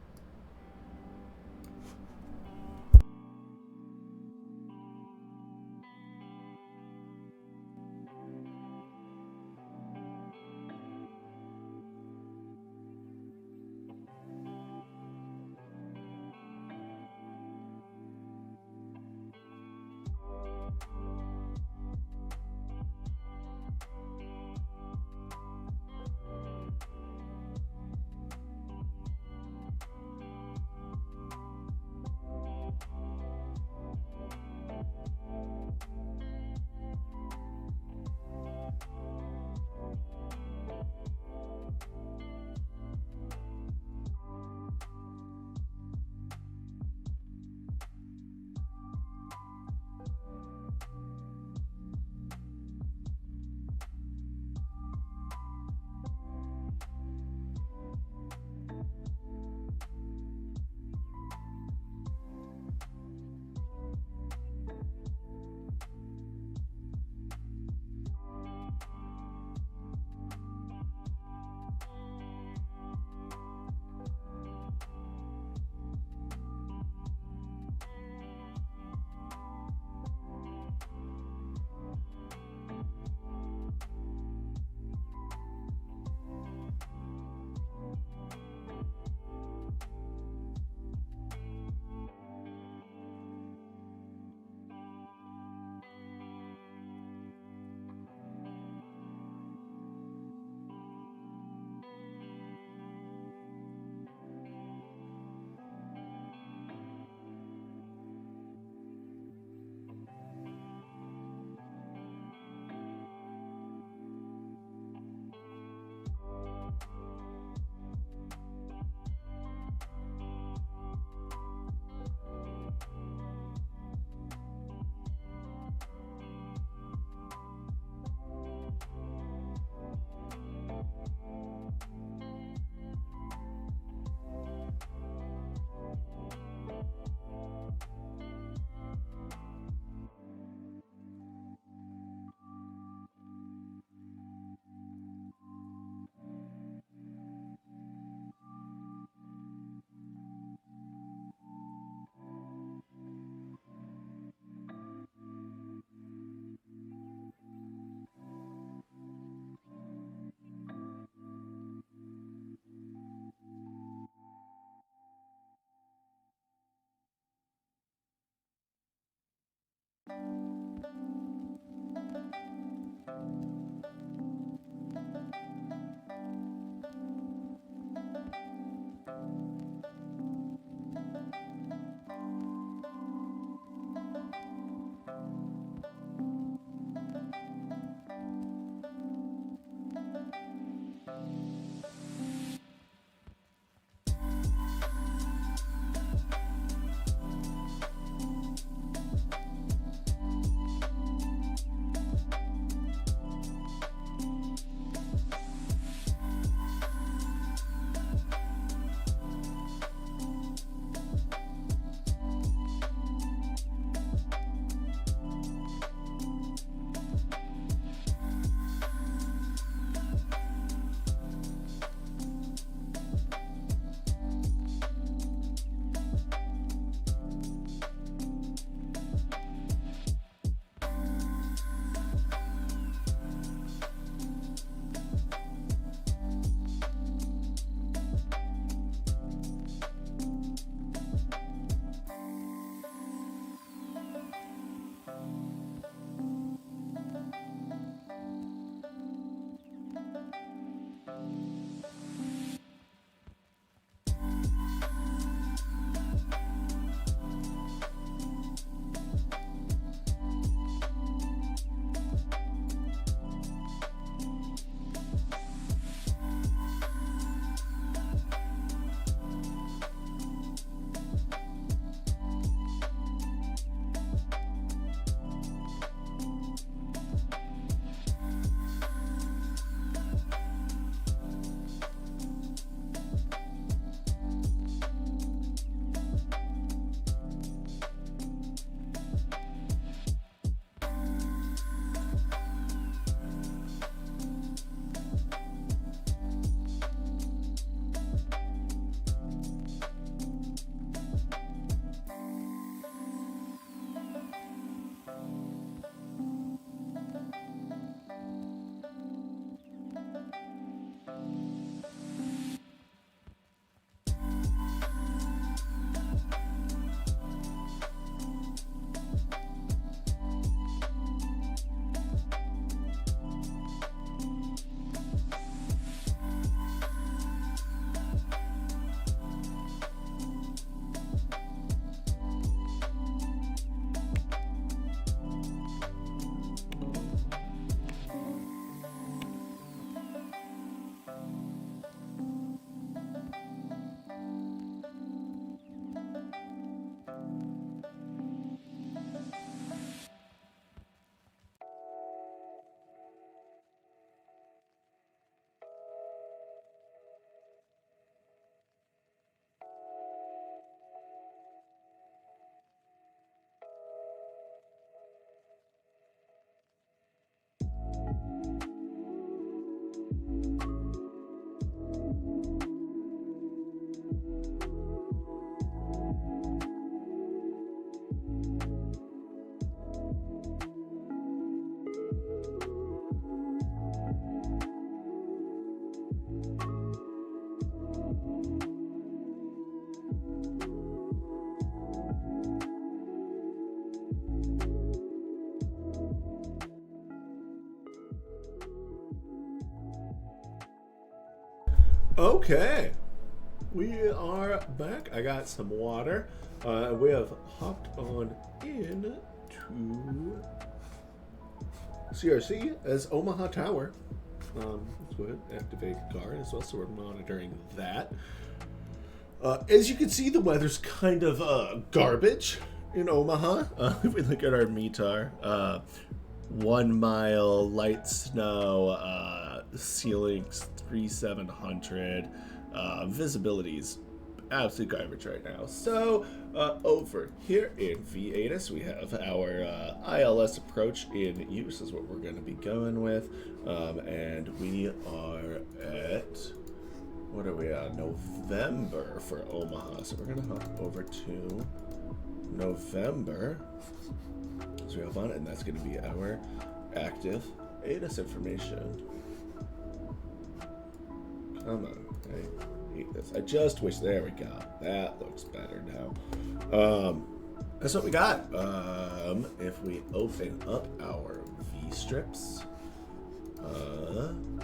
Okay, we are back. I got some water. We have hopped on in to CRC as Omaha Tower. Let's go ahead and activate guard as well, so we're monitoring that. As you can see, the weather's kind of garbage in Omaha. If we look at our METAR, 1 mile, light snow, ceilings 3700, visibility's absolute garbage right now. So over here in V8S, we have our ILS approach in use is what we're going to be going with, and we are at, what are we on, November for Omaha, so we're going to hop over to November, so we hop on it, and that's going to be our active ATIS information. Come on, I hate this. I just wish, there we go. That looks better now. That's what we got. If we open up our V-strips, and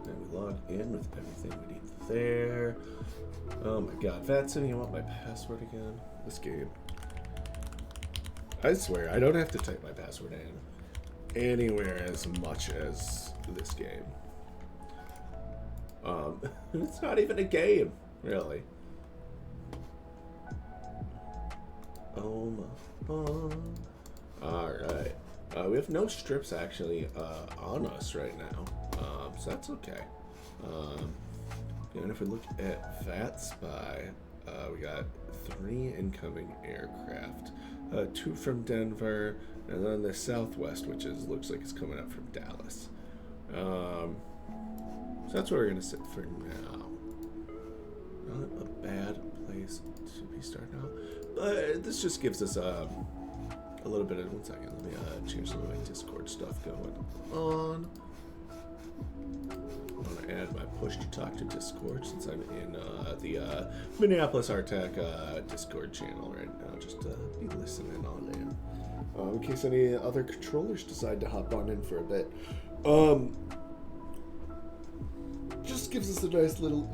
we log in with everything we need there. Oh my god, Vatsim, you want my password again? This game. I swear, I don't have to type my password in anywhere as much as this game. It's not even a game, really. Alright. We have no strips actually on us right now, so that's okay. And if we look at VATSPY, we got 3 incoming aircraft. 2 from Denver, and then the Southwest, which looks like it's coming up from Dallas. So that's where we're gonna sit for now. Not a bad place to be starting out, but this just gives us a little bit of, 1 second, let me change some of my Discord stuff going on. I want to add my push to talk to Discord since I'm in the Minneapolis RTAC Discord channel right now, just to be listening on in. In case any other controllers decide to hop on in for a bit. Just gives us a nice little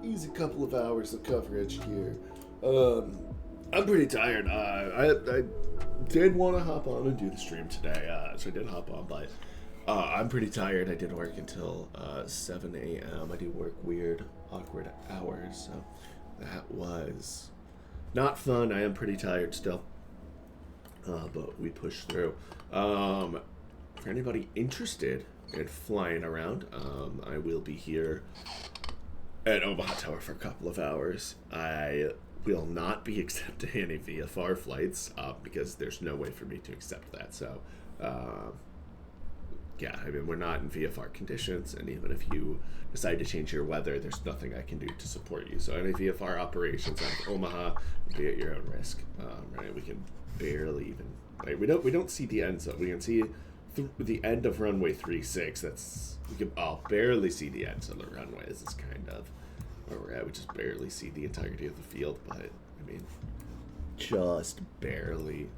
easy couple of hours of coverage here. I'm pretty tired. I did want to hop on and do the stream today, so I did hop on, but I'm pretty tired. I did work until 7 a.m. I do work weird, awkward hours, so that was not fun. I am pretty tired still, but we pushed through. For anybody interested in flying around, I will be here at Omaha Tower for a couple of hours. I will not be accepting any VFR flights because there's no way for me to accept that. So, yeah, I mean, we're not in VFR conditions, and even if you decide to change your weather, there's nothing I can do to support you. So any VFR operations out of Omaha will be at your own risk, right? We can barely even, right? We don't see the end zone. We can see the end of runway 36. We can barely see the end of the runway. This is kind of where we're at. We just barely see the entirety of the field, but I mean, just barely.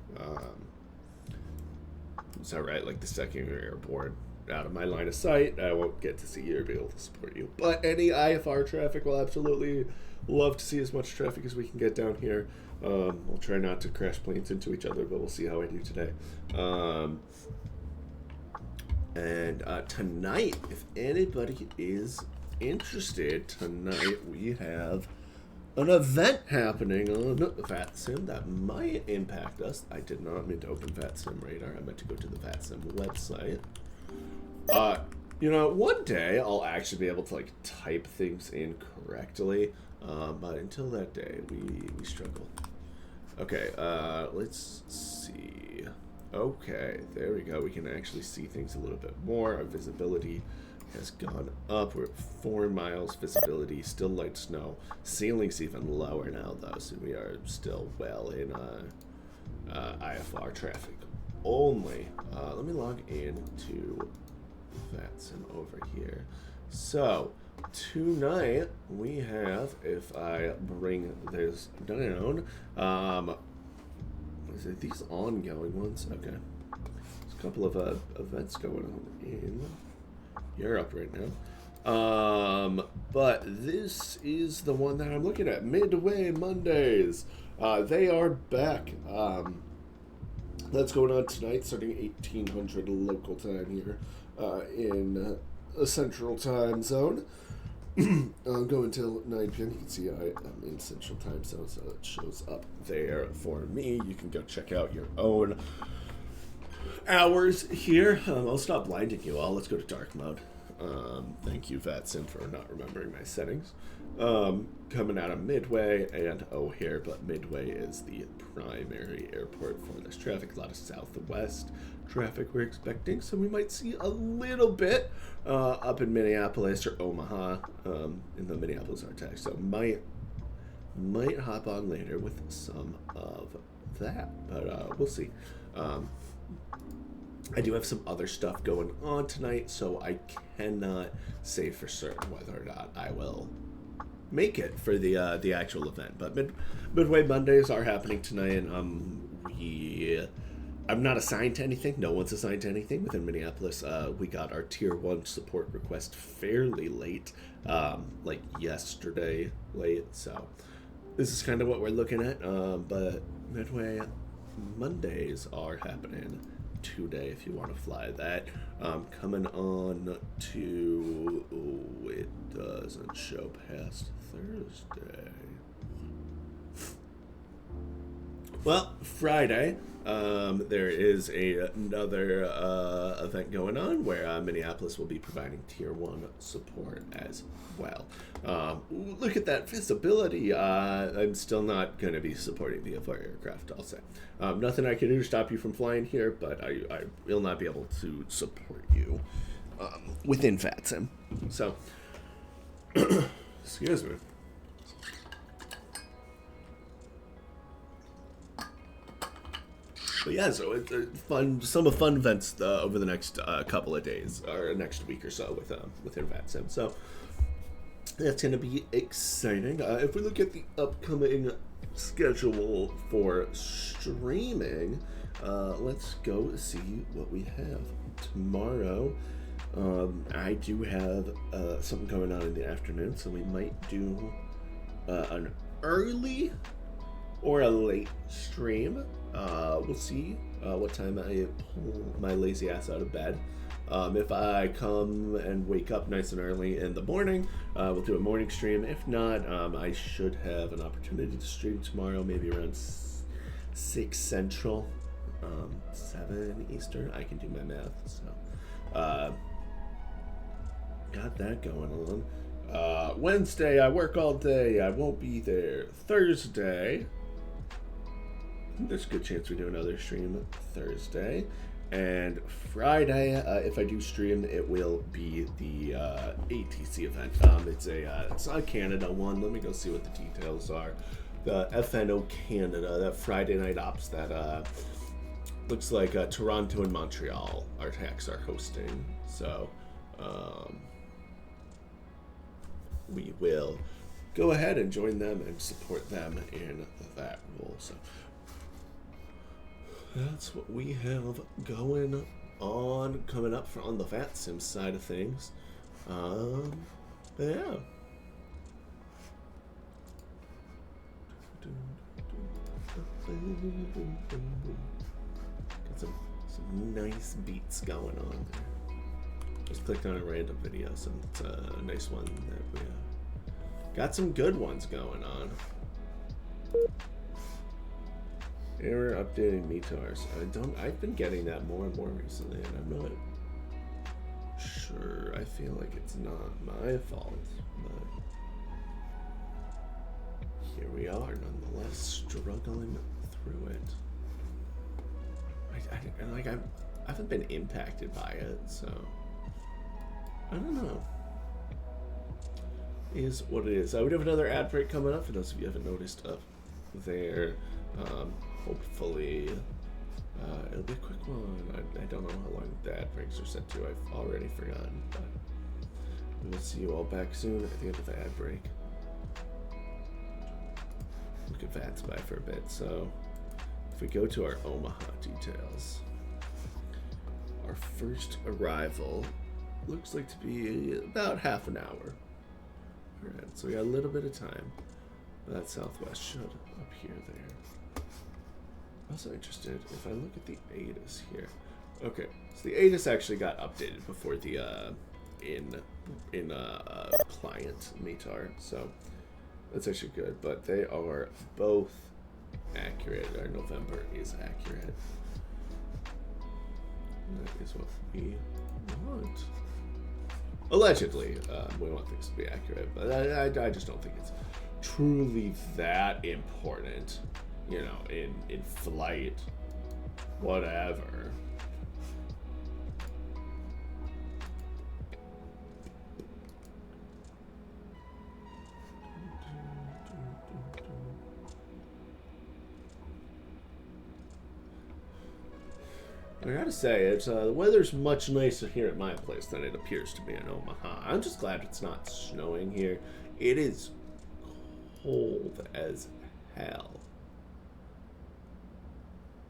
It's alright, like the second you're airborne, out of my line of sight, I won't get to see you or be able to support you. But any IFR traffic, will absolutely love to see as much traffic as we can get down here. We'll try not to crash planes into each other, but we'll see how I do today. And tonight, if anybody is interested, tonight we have an event happening on VATSIM that might impact us. I did not mean to open VATSIM Radar. I meant to go to the VATSIM website. You know, one day I'll actually be able to like type things in correctly, but until that day, we struggle. Okay, let's see. Okay, there we go. We can actually see things a little bit more. Our visibility has gone up. We're at 4 miles visibility, still light snow. Ceiling's even lower now though, so we are still well in IFR traffic only. Let me log in to VATSIM over here. So tonight we have, if I bring this down, is it these ongoing ones? Okay, there's a couple of events going on in Europe right now. But this is the one that I'm looking at. Midway Mondays. They are back. That's going on tonight, starting 1800 local time here in a central time zone. Go until 9 p.m. You can see I am in central time zone, so it shows up there for me. You can go check out your own hours here. I'll stop blinding you all. Let's go to dark mode. Thank you, Vatsim, for not remembering my settings. Coming out of Midway and O'Hare, but Midway is the primary airport for this traffic. A lot of southwest traffic we're expecting, so we might see a little bit up in Minneapolis or Omaha in the Minneapolis RTAC. So might hop on later with some of that, but we'll see. I do have some other stuff going on tonight, so I cannot say for certain whether or not I will make it for the actual event. But Midway Mondays are happening tonight, and I'm not assigned to anything. No one's assigned to anything within Minneapolis. We got our Tier 1 support request fairly late, like yesterday late, so this is kind of what we're looking at. But Midway Mondays are happening today if you want to fly that. Coming on to, it doesn't show past Thursday. Well, Friday, there is another event going on where Minneapolis will be providing Tier 1 support as well. Look at that visibility. I'm still not going to be supporting the VFR aircraft, I'll say. Nothing I can do to stop you from flying here, but I will not be able to support you within FATSIM. So, excuse me. But yeah, so it's some fun events over the next couple of days, or next week or so within VATSIM. So that's going to be exciting. If we look at the upcoming schedule for streaming, let's go see what we have tomorrow. I do have something going on in the afternoon, so we might do an early or a late stream. We'll see what time I pull my lazy ass out of bed. If I come and wake up nice and early in the morning, we'll do a morning stream. If not, I should have an opportunity to stream tomorrow, maybe around 6 Central, 7 Eastern. I can do my math, so got that going on. Wednesday, I work all day. I won't be there. Thursday, there's a good chance we do another stream Thursday. And Friday, if I do stream, it will be the ATC event. It's a Canada one. Let me go see what the details are. The FNO Canada, that Friday night ops that looks like Toronto and Montreal RTACs are hosting. So we will go ahead and join them and support them in that role. So that's what we have going on coming up on the VATSIM side of things. Yeah. Got some nice beats going on there. Just clicked on a random video, so it's a nice one that we got some good ones going on. Error updating METARs. I've been getting that more and more recently, and I'm not sure. I feel like it's not my fault, but here we are, nonetheless, struggling through it. I haven't been impacted by it, so I don't know. Is what it is. We have another ad break coming up for those of you who haven't noticed up there. Hopefully, it'll be a quick one. I don't know how long the ad breaks are set to. I've already forgotten, but we'll see you all back soon at the end of the ad break. We could VATS by for a bit. So, if we go to our Omaha details, our first arrival looks like to be about half an hour. Alright, so we got a little bit of time. That southwest should appear there. Also interested if I look at the ATIS here. Okay, so the ATIS actually got updated before the client METAR, so that's actually good. But they are both accurate. Our November is accurate. That is what we want. Allegedly, we want things to be accurate, but I just don't think it's truly that important, you know, in flight, whatever. I gotta say, it's the weather's much nicer here at my place than it appears to be in Omaha. I'm just glad it's not snowing here. It is cold as hell.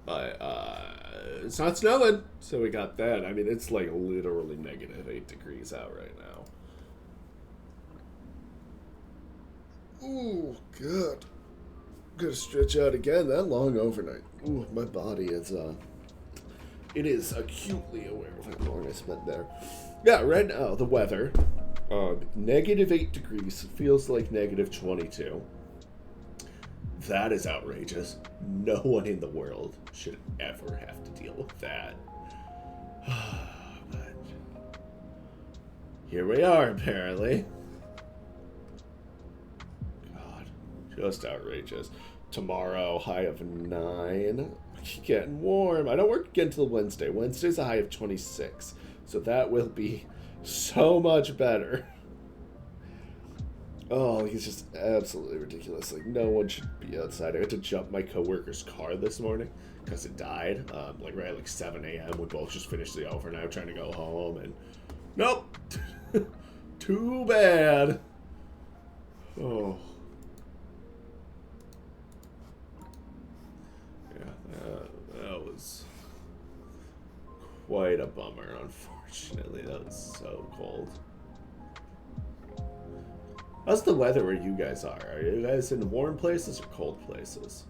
But it's not snowing, so we got that. I mean, it's like literally -8 degrees out right now. Ooh, good. Gotta stretch out again. That long overnight. Ooh, my body is it is acutely aware of how long I spent there. Yeah, right now, the weather, -8 degrees, feels like -22. That is outrageous. No one in the world should ever have to deal with that. But here we are, apparently. God, just outrageous. Tomorrow, high of 9. Getting warm. I don't work again until Wednesday. Wednesday's a high of 26. So that will be so much better. Oh, he's just absolutely ridiculous. Like, no one should be outside. I had to jump my coworker's car this morning because it died. Like, right at like 7 a.m. We both just finished the overnight trying to go home. And nope. Too bad. Oh. That was quite a bummer, unfortunately. That was so cold. How's the weather where you guys are? Are you guys in warm places or cold places?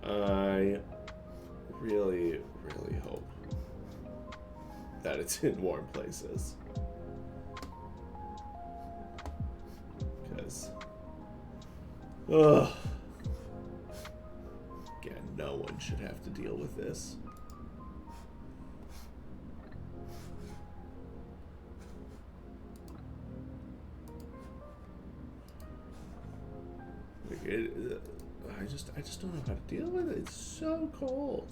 I really, really hope that it's in warm places. Because, ugh. No one should have to deal with this. I just don't know how to deal with it. It's so cold.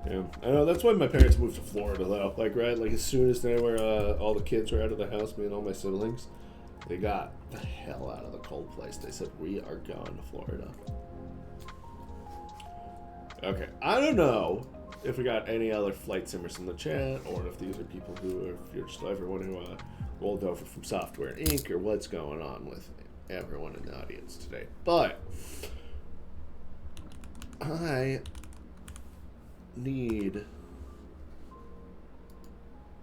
Yeah, I know, that's why my parents moved to Florida, though. Like, right, like, as soon as they were, all the kids were out of the house, me and all my siblings, they got the hell out of the cold place. They said, we are going to Florida. Okay, I don't know if we got any other flight simmers in the chat, or if these are people who, or if you're just everyone who, rolled over from Software Inc., or what's going on with everyone in the audience today. But I need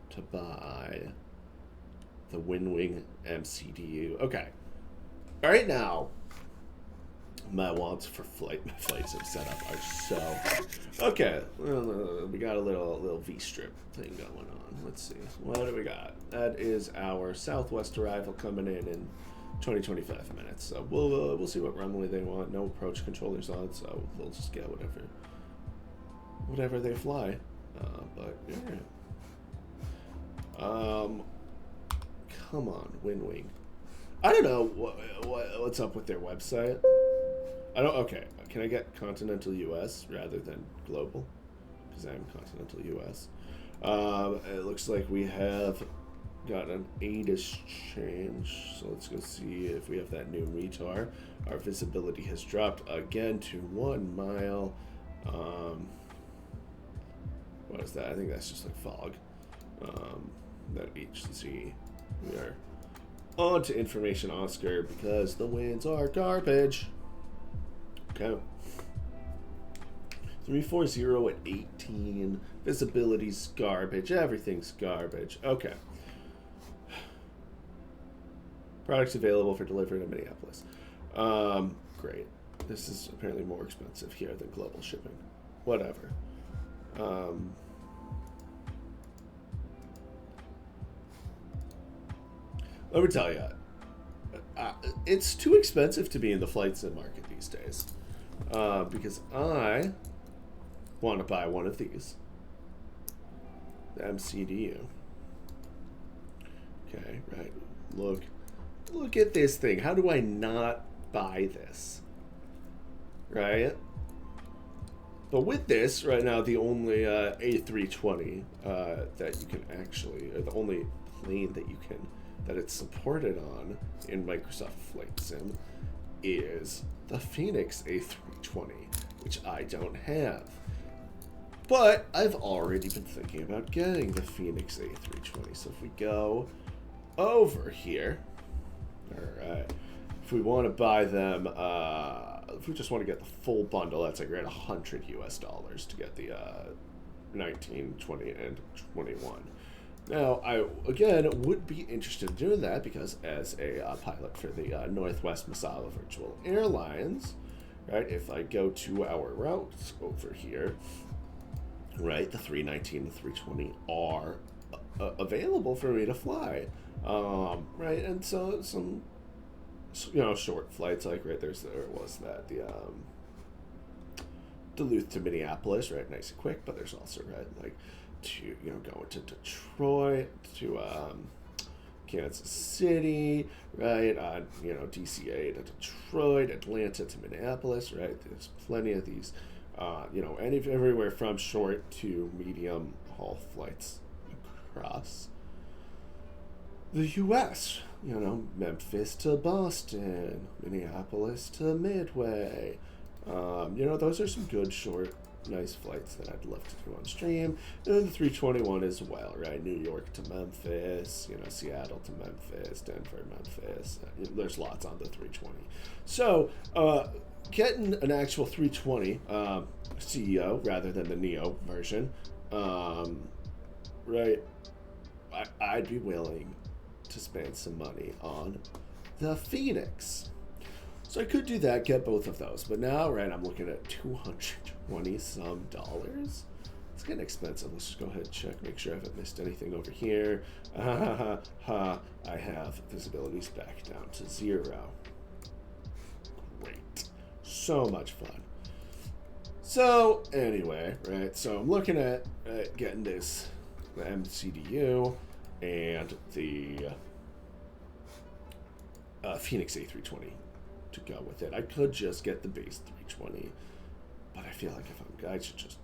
to buy the WinWing MCDU. Okay. Right now, my wants for my flight sim setup are so... Okay. We got a little V-strip thing going on. Let's see. What do we got? That is our Southwest arrival coming in 20-25 minutes. So we'll see what runway they want. No approach controllers on, so we'll just get whatever they fly. But yeah. Come on, WinWing. I don't know what's up with their website. Okay, can I get continental US rather than global? Because I'm continental US. It looks like we have got an 8-ish change. So let's go see if we have that new retard. Our visibility has dropped again to 1 mile. What is that? I think that's just like fog. That HZ. We are on to information Oscar because the winds are garbage. Okay. 340 at 18. Visibility's garbage. Everything's garbage. Okay. Products available for delivery to Minneapolis. Great. This is apparently more expensive here than global shipping. Whatever. Let me tell you, it's too expensive to be in the flight sim market these days. Because I want to buy one of these. The MCDU. Okay, right. Look at this thing. How do I not buy this? Right? But with this, right now, the only A320 that you can actually, or the only plane that it's supported on in Microsoft Flight Sim is the Phoenix A320, which I don't have. But I've already been thinking about getting the Phoenix A320. So if we go over here, alright, if we want to buy them, if we just want to get the full bundle, that's like around $100 to get the 19, 20, and 21. Now, I, again, would be interested in doing that because as a pilot for the Northwest Masala Virtual Airlines, right, if I go to our routes over here, right, the 319 and 320 are available for me to fly, right, and so some, short flights, like, right, there was that, the Duluth to Minneapolis, right, nice and quick, but there's also, right, like, to, going to Detroit, to Kansas City, right, DCA to Detroit, Atlanta to Minneapolis, right, there's plenty of these, everywhere from short to medium haul flights across the U.S., Memphis to Boston, Minneapolis to Midway, those are some good short nice flights that I'd love to do on stream. And the 321 as well, right? New York to Memphis, Seattle to Memphis, Denver, Memphis. There's lots on the 320. So, getting an actual 320 CEO rather than the Neo version, right? I'd be willing to spend some money on the Phoenix. So I could do that, get both of those. But now, right, I'm looking at $220-some. It's getting expensive. Let's just go ahead and check, make sure I haven't missed anything over here. I have visibilities back down to 0. Great. So much fun. So, anyway, right, so I'm looking at getting this, the MCDU and the Phoenix A320. To go with it. I could just get the base 320, but I feel like I should just,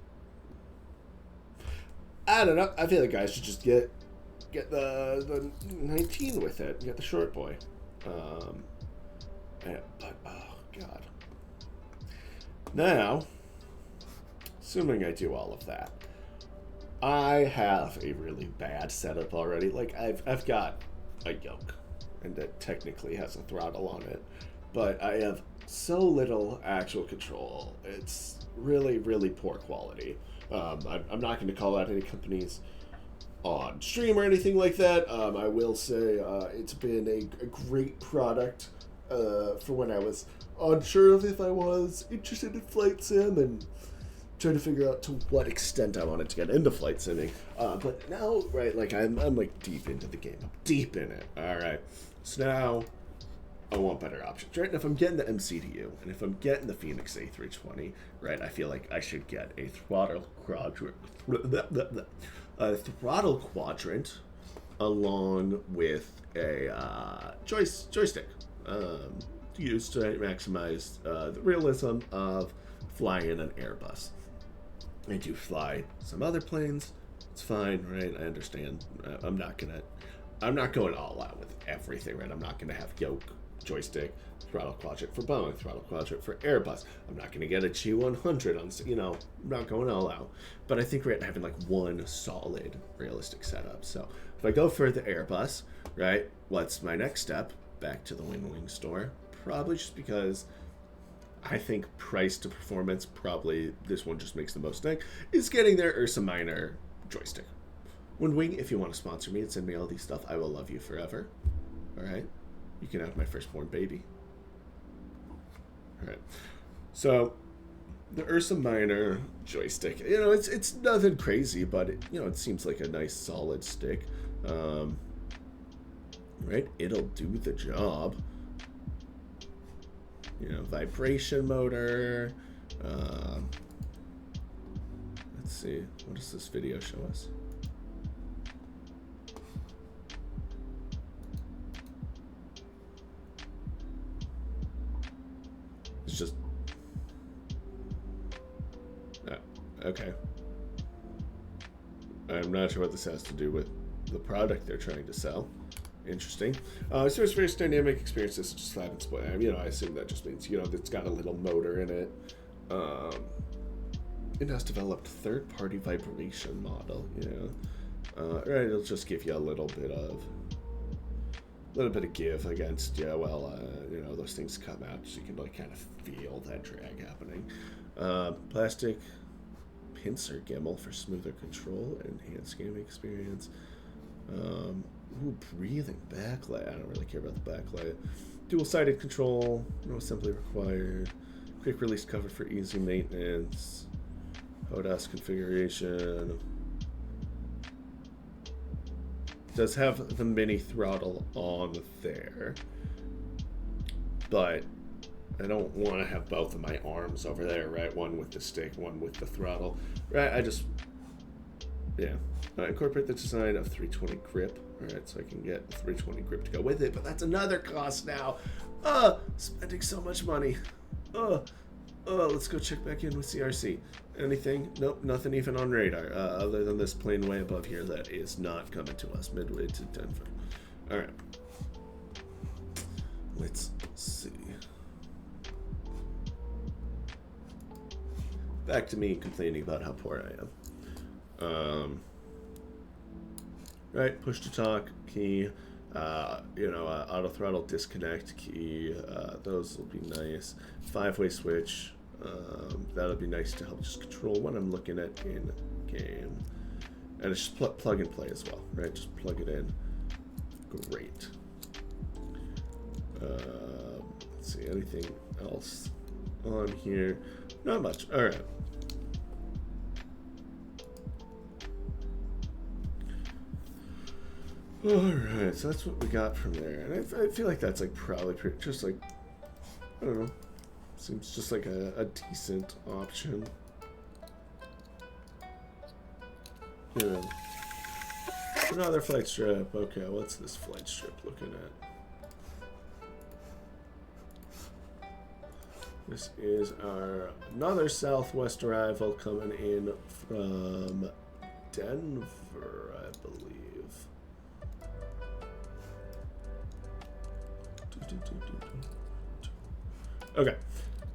I don't know, I feel like I should just get the 19 with it, get the short boy. But oh god. Now, assuming I do all of that, I have a really bad setup already. Like I've got a yoke, and that technically has a throttle on it. But I have so little actual control. It's really, really poor quality. I'm not going to call out any companies on stream or anything like that. I will say it's been a great product for when I was unsure of if I was interested in flight sim and trying to figure out to what extent I wanted to get into flight simming. But now, right, like I'm like deep into the game. I'm deep in it. All right. So now I want better options, right? And if I'm getting the MCDU, and if I'm getting the Phoenix A320, right, I feel like I should get a throttle quadrant along with a joystick used to maximize the realism of flying an Airbus. I do fly some other planes. It's fine, right? I understand. I'm not gonna I'm not going all out with everything, right? I'm not going to have yoke, joystick, throttle quadrant for Boeing, throttle quadrant for Airbus. I'm not going to get a G100 on, you know, I'm not going all out. But I think we're having like one solid, realistic setup. So if I go for the Airbus, right, what's my next step? Back to the Wing store. Probably just because I think price to performance, probably this one just makes the most sense, is getting their Ursa Minor joystick. Wing, if you want to sponsor me and send me all these stuff, I will love you forever. All right? You can have my firstborn baby. All right. So, the Ursa Minor joystick, you know, it's nothing crazy, but it, you know, it seems like a nice solid stick. Right? It'll do the job. You know, vibration motor. Let's see. What does this video show us? It's just... okay. I'm not sure what this has to do with the product they're trying to sell. Interesting. So it's very dynamic experience. This is just flat and split. You know, I assume that just means, you know, it's got a little motor in it. It has developed third-party vibration model. You know, right? It'll just give you a little bit of give against. Yeah, well, you know, those things come out, so you can like kind of feel that drag happening. Plastic pincer gimbal for smoother control and enhanced gaming experience. Ooh, breathing backlight. I don't really care about the backlight. Dual-sided control, no assembly required. Quick release cover for easy maintenance. HODAS configuration. Does have the mini throttle on there, but I don't want to have both of my arms over there, right? One with the stick, one with the throttle, right? Yeah. Incorporate the design of 320 grip. All right, so I can get the 320 grip to go with it, but that's another cost now. Spending so much money. Let's go check back in with CRC. Anything? Nope, nothing even on radar, other than this plane way above here that is not coming to us, midway to Denver. All right. Let's see. Back to me complaining about how poor I am. Right, push to talk key, you know, auto throttle disconnect key, those will be nice. 5-way switch, that'll be nice to help just control what I'm looking at in game. And it's just plug and play as well, right? Just plug it in. Great. Let's see, anything else on here? Not much. All right. Alright, so that's what we got from there. And I feel like that's like probably just like, I don't know, seems just like a decent option. You know. Another flight strip. Okay, what's this flight strip looking at? This is our another Southwest arrival coming in from Denver, I believe. Okay,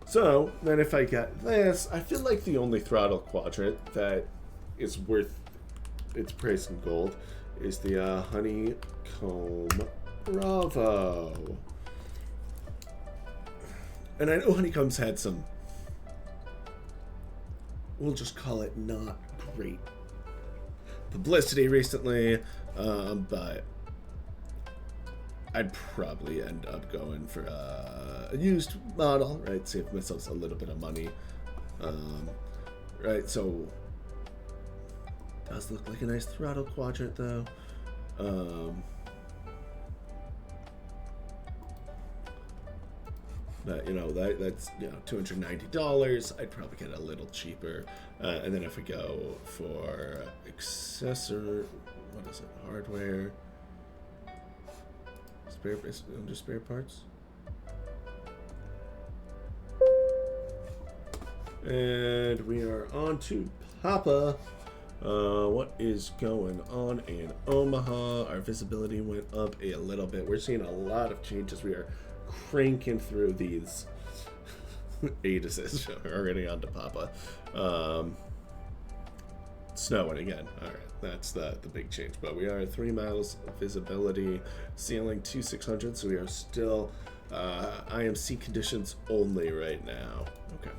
so then if I get this, I feel like the only throttle quadrant that is worth its price in gold is the Honeycomb Bravo. And I know Honeycomb's had some, we'll just call it not great publicity recently, but I'd probably end up going for a used model, right? Save myself a little bit of money, right? So does look like a nice throttle quadrant though. But you know that's $290. I'd probably get a little cheaper, and then if we go for accessory, what is it? Hardware. Under spare parts. And we are on to Papa. What is going on in Omaha? Our visibility went up a little bit. We're seeing a lot of changes. We are cranking through these ages already onto Papa. Snowing again. All right, that's the big change. But we are at 3 miles of visibility, ceiling 2600, so we are still IMC conditions only right now. Okay.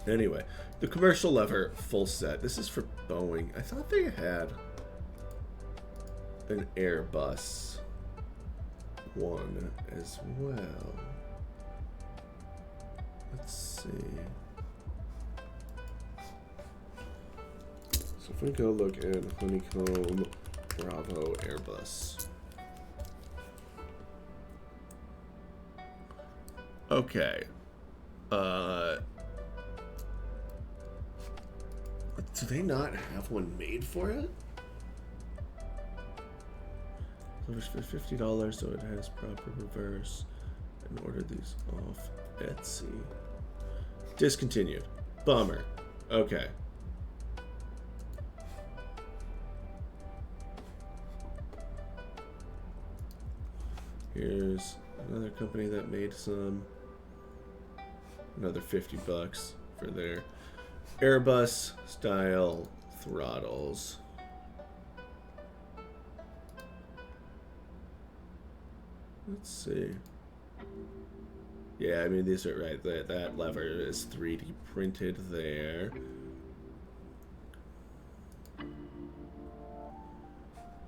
Anyway, the commercial lever full set. This is for Boeing. I thought they had an Airbus one as well. Let's see. So if we go look at Honeycomb Bravo Airbus. Okay. Do they not have one made for it? Delivers for $50, so it has proper reverse. And order these off Etsy. Discontinued. Bummer. Okay. Here's another company that made some. Another $50 for their Airbus style throttles. Let's see. Yeah, I mean, these are right. That lever is 3D printed there.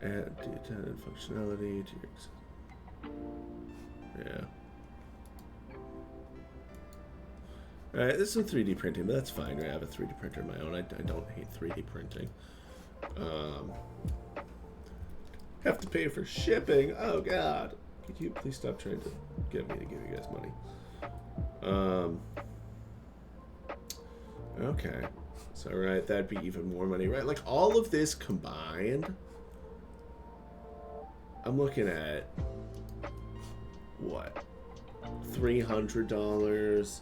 Add D10 functionality to your. Yeah. Alright, this is some 3D printing, but that's fine. I have a 3D printer of my own. I don't hate 3D printing. Have to pay for shipping. Oh, God. Could you please stop trying to get me to give you guys money? Okay. So, right, that'd be even more money, right? Like, all of this combined, I'm looking at, what? $300,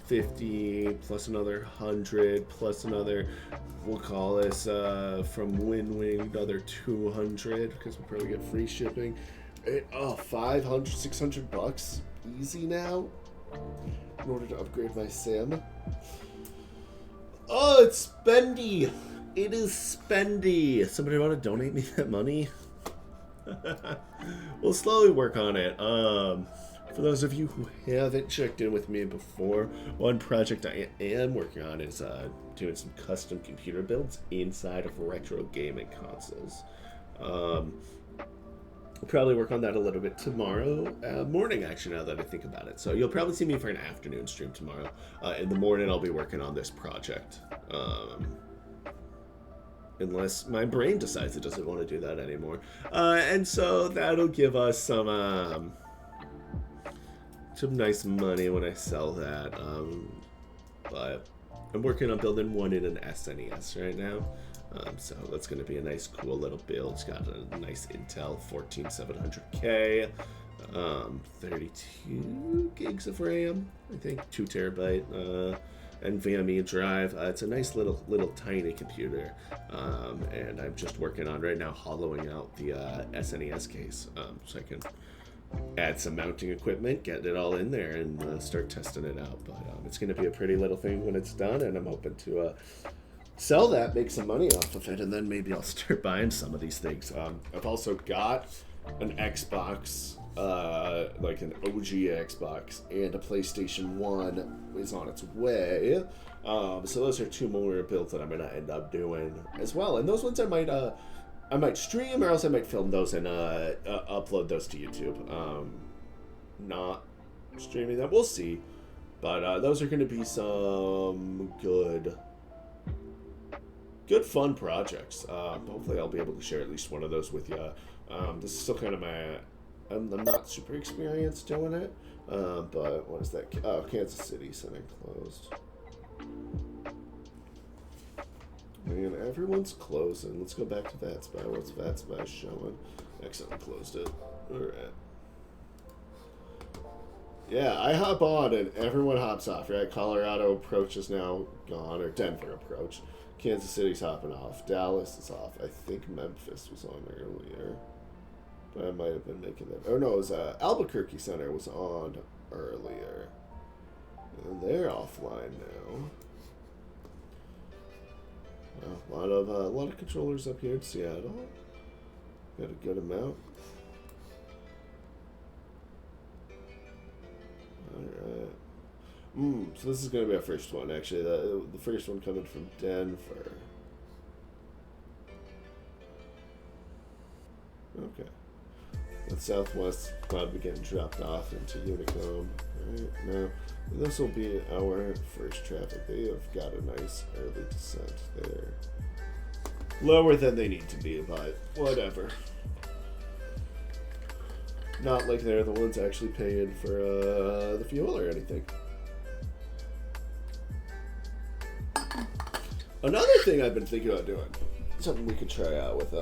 50 plus another 100 plus another, we'll call this from Win-Wing another 200 because we'll probably get free shipping. Oh, 500, 600 bucks easy now in order to upgrade my sim. Oh, it's spendy. It is spendy. Somebody want to donate me that money? We'll slowly work on it. For those of you who haven't checked in with me before, one project I am working on is doing some custom computer builds inside of retro gaming consoles. I'll probably work on that a little bit tomorrow morning, actually, now that I think about it. So you'll probably see me for an afternoon stream tomorrow. In the morning, I'll be working on this project. Unless my brain decides it doesn't want to do that anymore. And so that'll give us some nice money when I sell that. But I'm working on building one in an SNES right now. So that's going to be a nice, cool little build. It's got a nice Intel 14700K, 32 gigs of RAM, I think, 2 terabyte, NVMe drive. It's a nice little tiny computer, and I'm just working on right now hollowing out the SNES case, so I can add some mounting equipment, get it all in there, and start testing it out. But it's going to be a pretty little thing when it's done, and I'm hoping to sell that, make some money off of it, and then maybe I'll start buying some of these things. I've also got an Xbox, like an OG Xbox, and a PlayStation 1 is on its way. So those are 2 more builds that I'm going to end up doing as well. And those ones I might stream, or else I might film those and upload those to YouTube. Not streaming them, we'll see. But those are going to be some good fun projects. Hopefully I'll be able to share at least one of those with you. This is still kind of I'm not super experienced doing it, but what is that? Oh, Kansas City Center closed. Man, everyone's closing. Let's go back to VATSPY. What's VATSPY showing? Excellent, closed it. Alright. Yeah, I hop on and everyone hops off, right? Colorado approach is now gone, or Denver approach. Kansas City's hopping off. Dallas is off. I think Memphis was on earlier. But I might have been making that. Oh, no, it was Albuquerque Center was on earlier. And they're offline now. Well, a lot of controllers up here in Seattle. Got a good amount. Alright. So this is going to be our first one, actually. The first one coming from Denver. Okay. The Southwest probably getting dropped off into Unicom. Alright, now this will be our first traffic. They have got a nice early descent there. Lower than they need to be, but whatever. Not like they're the ones actually paying for the fuel or anything. Another thing I've been thinking about doing, something we could try out with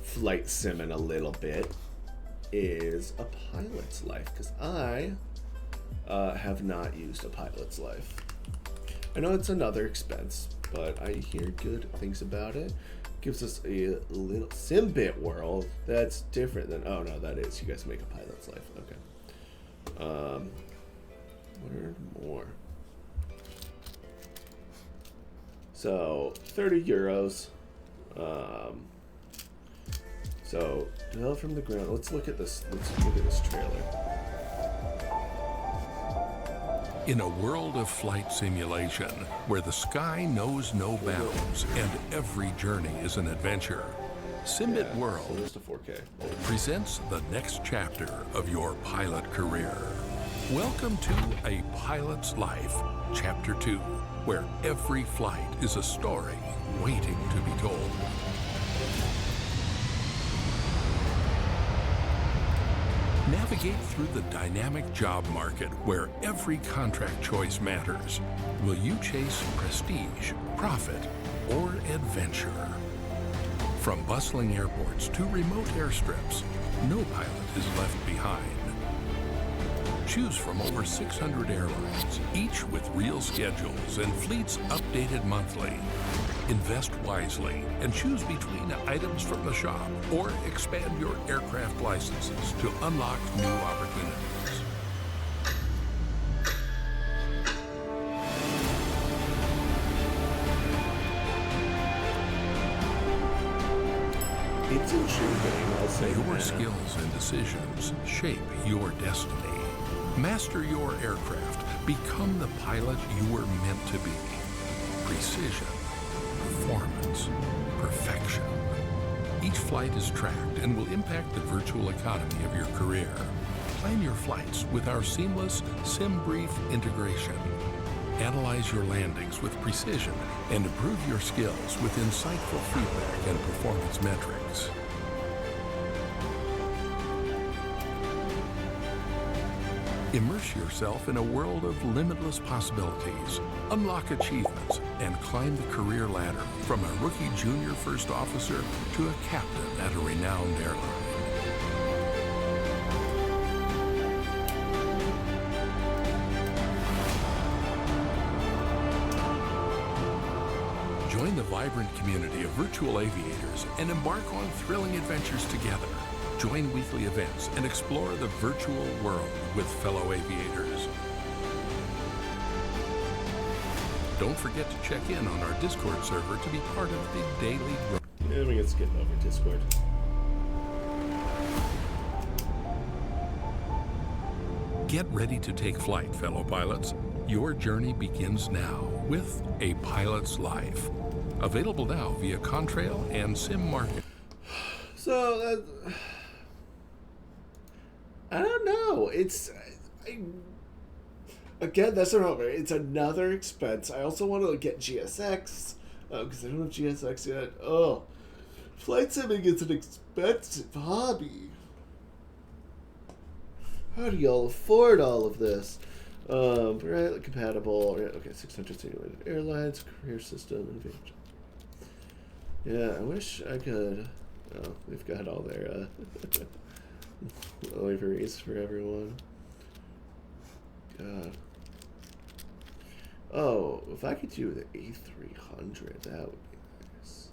flight sim in a little bit, is a pilot's life, because I have not used a pilot's life. I know it's another expense, but I hear good things about it. Gives us a little Simbit world that's different than, oh no, that is, you guys make a pilot's life. Okay. Learn more. So 30 euros. So develop from the ground. Let's look at this. Let's look at this trailer. In a world of flight simulation, where the sky knows no bounds and every journey is an adventure, Simbit World So 4K. presents the next chapter of your pilot career. Welcome to A Pilot's Life, Chapter 2, where every flight is a story waiting to be told. Navigate through the dynamic job market where every contract choice matters. Will you chase prestige, profit, or adventure? From bustling airports to remote airstrips, no pilot is left behind. Choose from over 600 airlines, each with real schedules and fleets updated monthly. Invest wisely and choose between items from the shop or expand your aircraft licenses to unlock new opportunities. It's intriguing, I'll say. Your skills and decisions shape your destiny. Master your aircraft. Become the pilot you were meant to be. Precision. Performance, perfection. Each flight is tracked and will impact the virtual economy of your career. Plan your flights with our seamless SimBrief integration. Analyze your landings with precision and improve your skills with insightful feedback and performance metrics. Immerse yourself in a world of limitless possibilities. Unlock achievements and climb the career ladder from a rookie junior first officer to a captain at a renowned airline. Join the vibrant community of virtual aviators and embark on thrilling adventures together. Join weekly events and explore the virtual world with fellow aviators. Don't forget to check in on our Discord server to be part of the daily growth. Yeah, we can skip over Discord. Get ready to take flight, fellow pilots. Your journey begins now with A Pilot's Life. Available now via Contrail and Sim Market. So, I don't know. Again, that's not over. It's another expense. I also want to get GSX because I don't have GSX yet. Oh, flight simming is an expensive hobby. How do y'all afford all of this? Right, compatible. Okay, 600 simulated airlines, career system, advantage. Yeah, I wish I could. Oh, they've got all their liveries for everyone. god. Oh, if I could do the A300, that would be nice.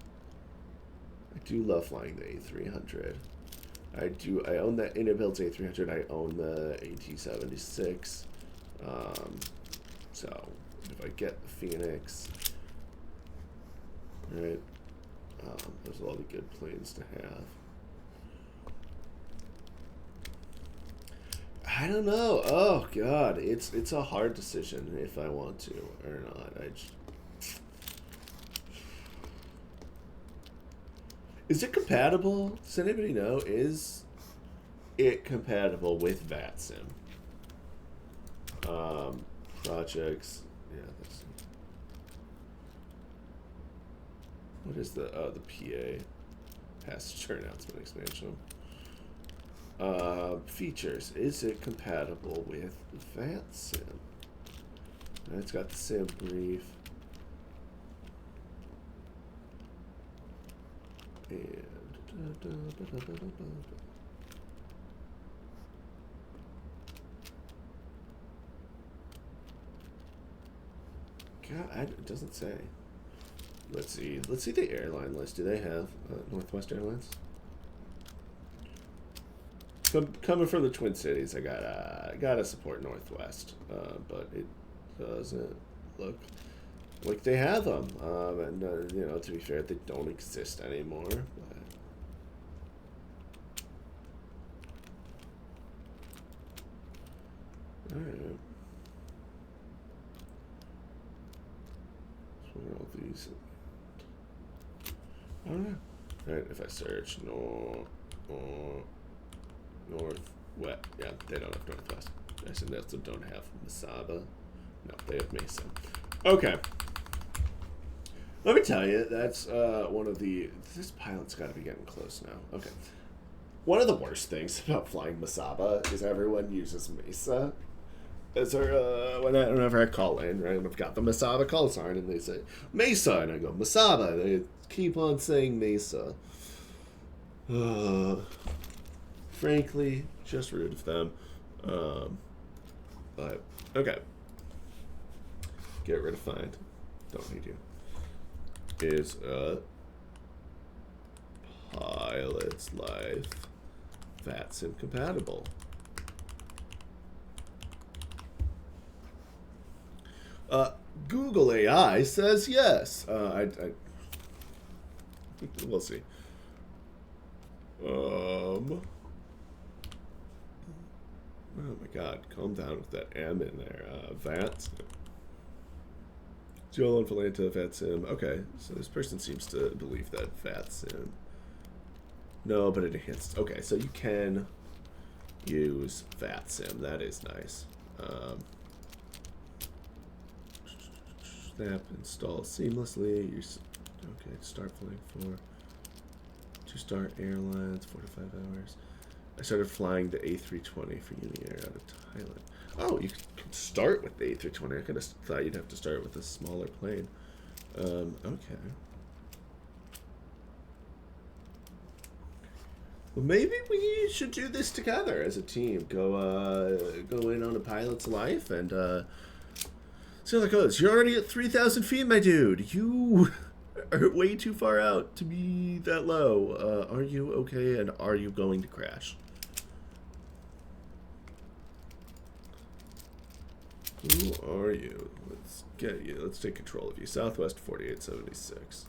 I do love flying the A300. I own that inner-built A300. I own the AT-76. So, if I get the Phoenix, right, those are all the good planes to have. I don't know. Oh god, it's a hard decision if I want to or not. Is it compatible? Does anybody know? Is it compatible with VATSIM? Projects. Yeah, that's. What is the PA? Passenger announcement expansion. Features. Is it compatible with VATSIM? It's got the SIM brief. And God, it doesn't say. Let's see. Let's see the airline list. Do they have Northwest Airlines? Coming from the Twin Cities, I gotta support Northwest, but it doesn't look like they have them. And you know, to be fair, they don't exist anymore. But all right, so where are all these? I don't know. All right, if I search Northwest, yeah, they don't have Northwest. I assume they also don't have Mesaba. No, they have Mesa. Okay. Let me tell you, that's one of the... This pilot's got to be getting close now. Okay. One of the worst things about flying Mesaba is everyone uses Mesa. As whenever I call in, right, I've got the Mesaba call sign, and they say, Mesa, and I go, Mesaba. They keep on saying Mesa. Frankly, just rude of them. But, okay. Get rid of find. Don't need you. Is a pilot's life VATSIM compatible? Google AI says yes. We'll see. Oh my god, calm down with that M in there. VATSIM. Dual and Valenta VATSIM. Okay, so this person seems to believe that VATSIM. No, but it enhanced. Okay, so you can use VATSIM. That is nice. Snap install seamlessly. Okay, start flying for 2-star airlines, 4 to 5 hours. I started flying the A320 for Uni-Air out of Thailand. Oh, you can start with the A320. I could have thought you'd have to start with a smaller plane. Okay. Well, maybe we should do this together as a team. Go in on a pilot's life and see how that goes. You're already at 3,000 feet, my dude. You are way too far out to be that low. Are you okay, and are you going to crash? Who are you? Let's get you. Let's take control of you. Southwest 4876.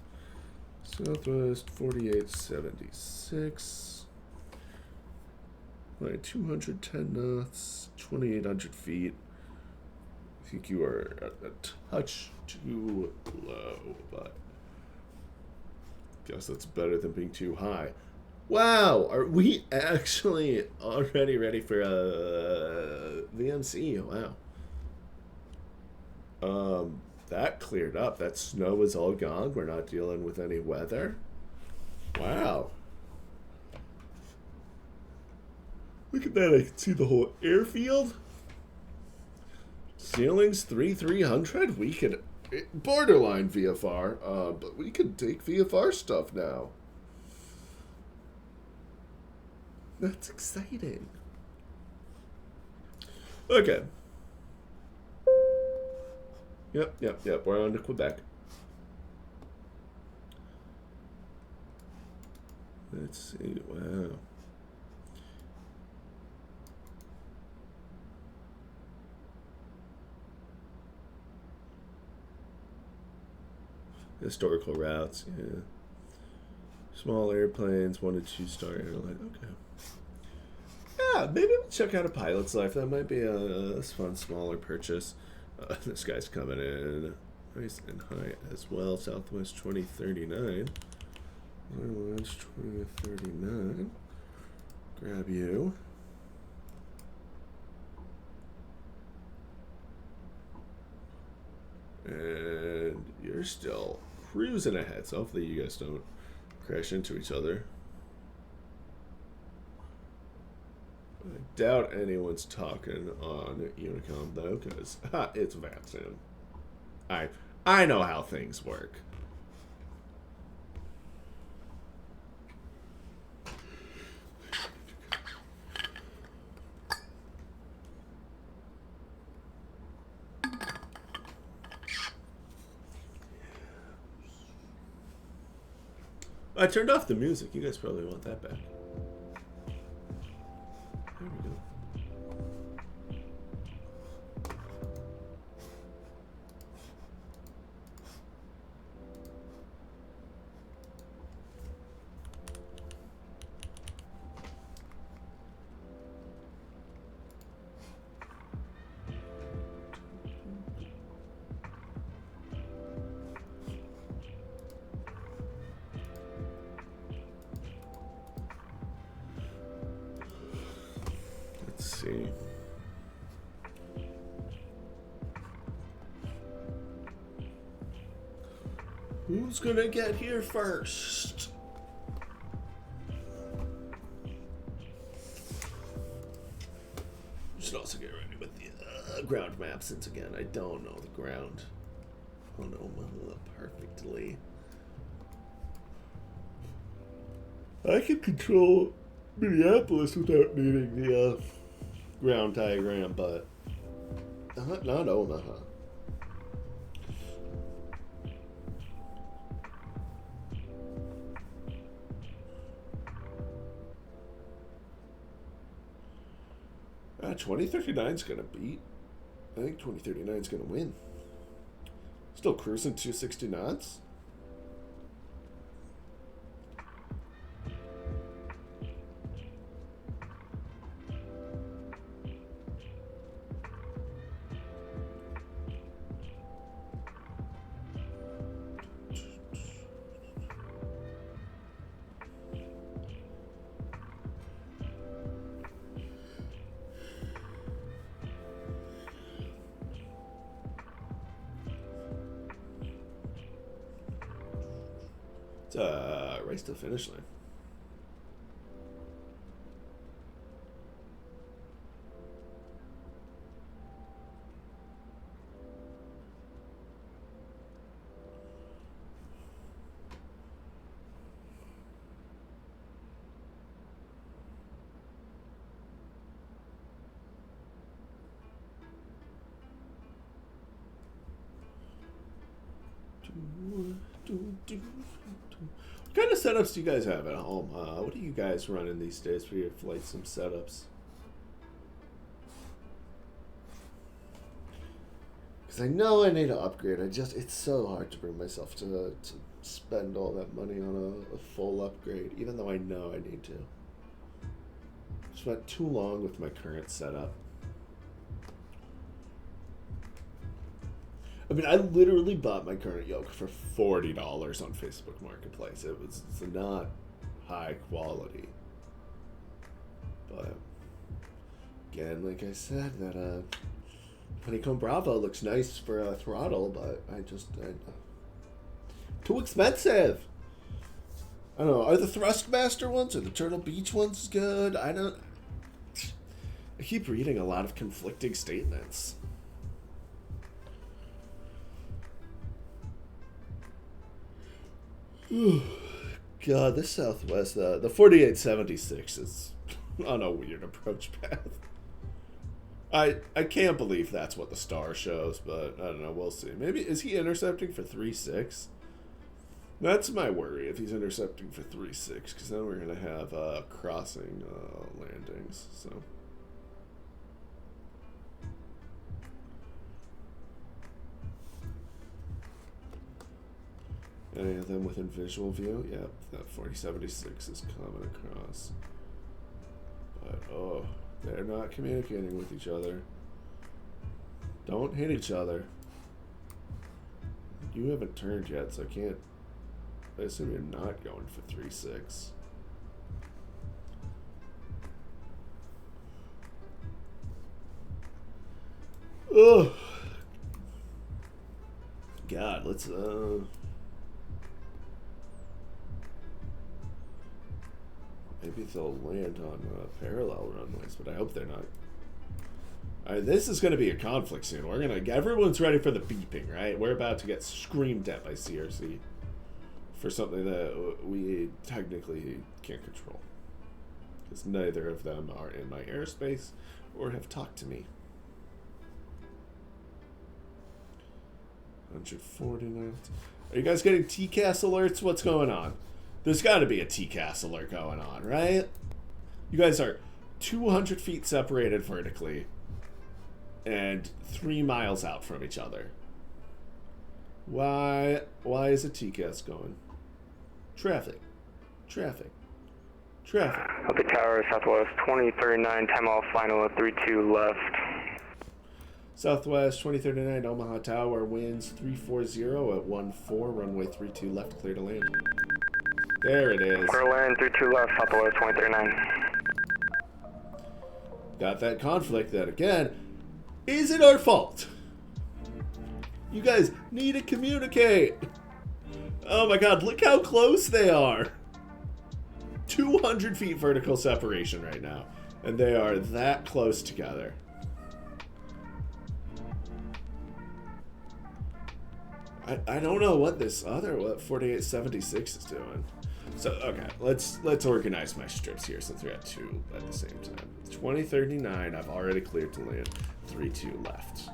Southwest 4876. Like 210 knots, 2,800 feet. I think you are a touch too low, but guess that's better than being too high. Wow, are we actually already ready for VMC? Wow. That cleared up. That snow is all gone. We're not dealing with any weather. Wow. Look at that. I can see the whole airfield. Ceilings 3,300. We could borderline VFR, but we can take VFR stuff now. That's exciting. Okay. Yep. We're on to Quebec. Let's see. Wow. Historical routes, yeah. Small airplanes, 1 to 2 star airline. Okay. Yeah, maybe we'll check out a pilot's life. That might be a fun, smaller purchase. This guy's coming in nice and high as well. Southwest 2039. Airlines 2039. Grab you. And you're still cruising ahead, so hopefully you guys don't crash into each other. I doubt anyone's talking on Unicom though, because it's Vatsun. I know how things work. I turned off the music. You guys probably want that back. There we go. Let's see. Who's gonna get here first? We should also get ready with the ground map, since again I don't know the ground. I don't know Omaha perfectly. I can control Minneapolis without needing the ground diagram, but not Omaha. Ah, 2039's gonna beat. I think 2039's gonna win. Still cruising 260 knots. It's a race to the finish line. What kind of setups do you guys have at home? What are you guys running these days for your flight sim setups? Because I know I need to upgrade. It's so hard to bring myself to spend all that money on a full upgrade, even though I know I need to. Spent too long with my current setup. I mean, I literally bought my current yoke for $40 on Facebook Marketplace. It's not high quality. But, again, like I said, that Honeycomb Bravo looks nice for a throttle, but too expensive. I don't know, are the Thrustmaster ones or the Turtle Beach ones good? I keep reading a lot of conflicting statements. God, this Southwest, the 4876 is on a weird approach path. I can't believe that's what the star shows, but I don't know. We'll see. Maybe, is he intercepting for 3.6? That's my worry, if he's intercepting for 3.6, because then we're going to have crossing landings, so... Any of them within visual view? Yep, that 4076 is coming across. But, oh, they're not communicating with each other. Don't hit each other. You haven't turned yet, so I can't... I assume you're not going for 3.6. Oh, God, let's maybe they'll land on parallel runways, but I hope they're not. This is going to be a conflict soon. Everyone's ready for the beeping, right? We're about to get screamed at by CRC for something that we technically can't control, because neither of them are in my airspace or have talked to me. 149. Are you guys getting TCAS alerts? What's going on? There's got to be a TCAS alert going on, right? You guys are 200 feet separated vertically and 3 miles out from each other. Why is a TCAS going? Traffic. Traffic. Traffic. At the tower, Southwest 2039, 10 mile final, 32 left. Southwest 2039, Omaha Tower, winds 340 at 14, runway 32 left, clear to land. There it is. Clear to land, 32 left, Southwest 2039. Got that conflict that, again, isn't our fault. You guys need to communicate. Oh my God, look how close they are. 200 feet vertical separation right now. And they are that close together. I don't know what this other, what 4876 is doing. So, okay, let's organize my strips here since we're at 2 at the same time. 2039, I've already cleared to land. 3-2 left.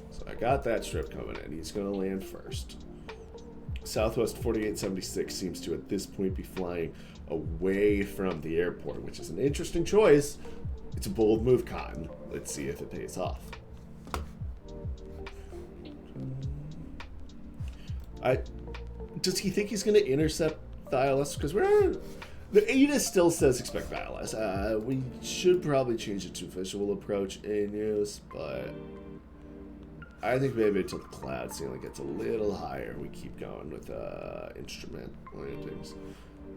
So I got that strip coming in. He's going to land first. Southwest 4876 seems to, at this point, be flying away from the airport, which is an interesting choice. It's a bold move, Cotton. Let's see if it pays off. Does he think he's going to intercept the ILS? Because the ADA still says expect the ILS. We should probably change it to visual approach in use, but I think maybe until the cloud ceiling gets a little higher, we keep going with instrument landings.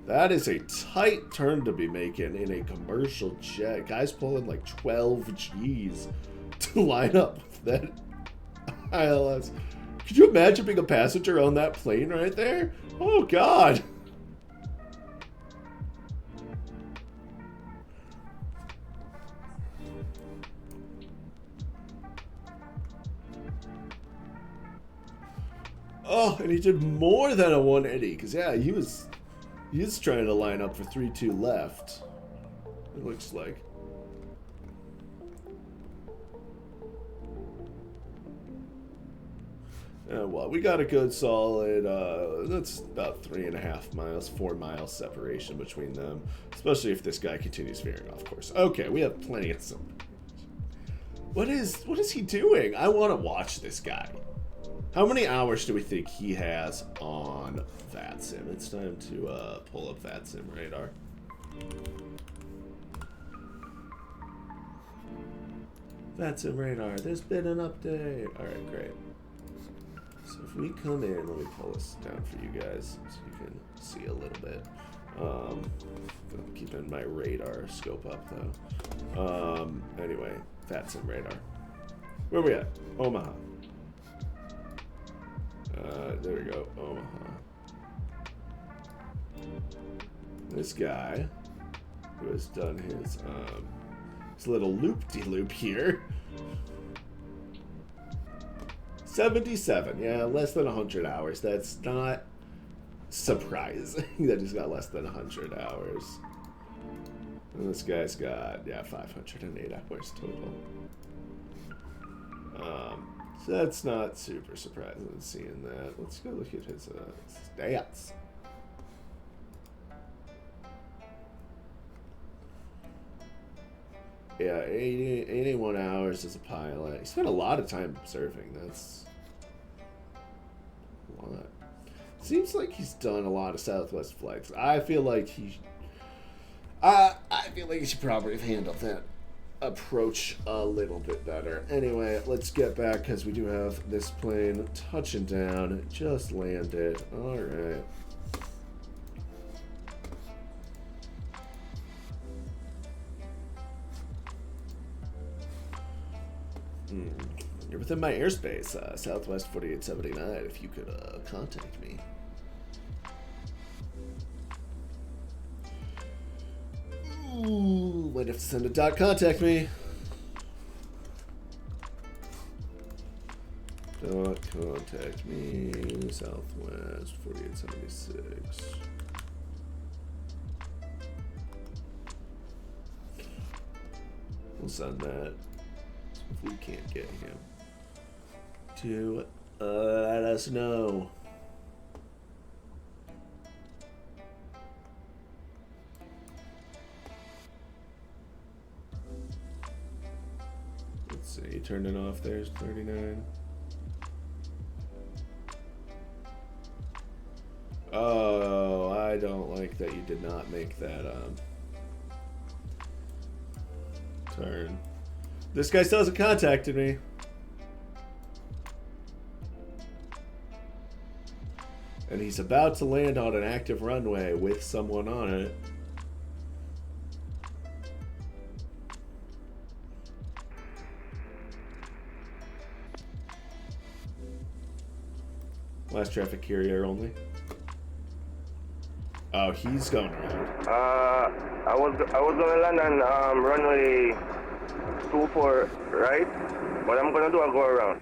That is a tight turn to be making in a commercial jet. Guys pulling like 12 G's to line up with that ILS. Could you imagine being a passenger on that plane right there? Oh, God. Oh, and he did more than a 180. Because, yeah, he was trying to line up for 3-2 left. It looks like. Well, we got a good solid, that's about 3.5 miles, 4 miles separation between them, especially if this guy continues veering off course. Okay, we have plenty of some. What is he doing? I want to watch this guy. How many hours do we think he has on VATSIM? It's time to pull up VATSIM radar. VATSIM radar, there's been an update. All right, great. So if we come in, let me pull this down for you guys so you can see a little bit. Keeping my radar scope up though. Anyway, VATSIM radar. Where are we at? Omaha. There we go, Omaha. This guy who has done his little loop-de-loop here. 77, yeah, less than 100 hours. That's not surprising that he's got less than 100 hours. And this guy's got, yeah, 508 hours total. So that's not super surprising seeing that. Let's go look at his stats. Yeah, 81 hours as a pilot. He spent a lot of time observing. That's a lot. Seems like he's done a lot of Southwest flights. I feel like he should probably have handled that approach a little bit better. Anyway, let's get back because we do have this plane touching down. It just landed. All right. You're within my airspace, Southwest 4879. If you could contact me. Ooh, might have to send a dot. Contact me. Dot contact me. Southwest 4876. We'll send that. If we can't get him to let us know. Let's see, turn it off. There's 39. Oh, I don't like that you did not make that turn. This guy still hasn't contacted me. And he's about to land on an active runway with someone on it. Last traffic carrier only. Oh, he's going around. I was gonna land on runway 24 right, but I'm gonna do a go around.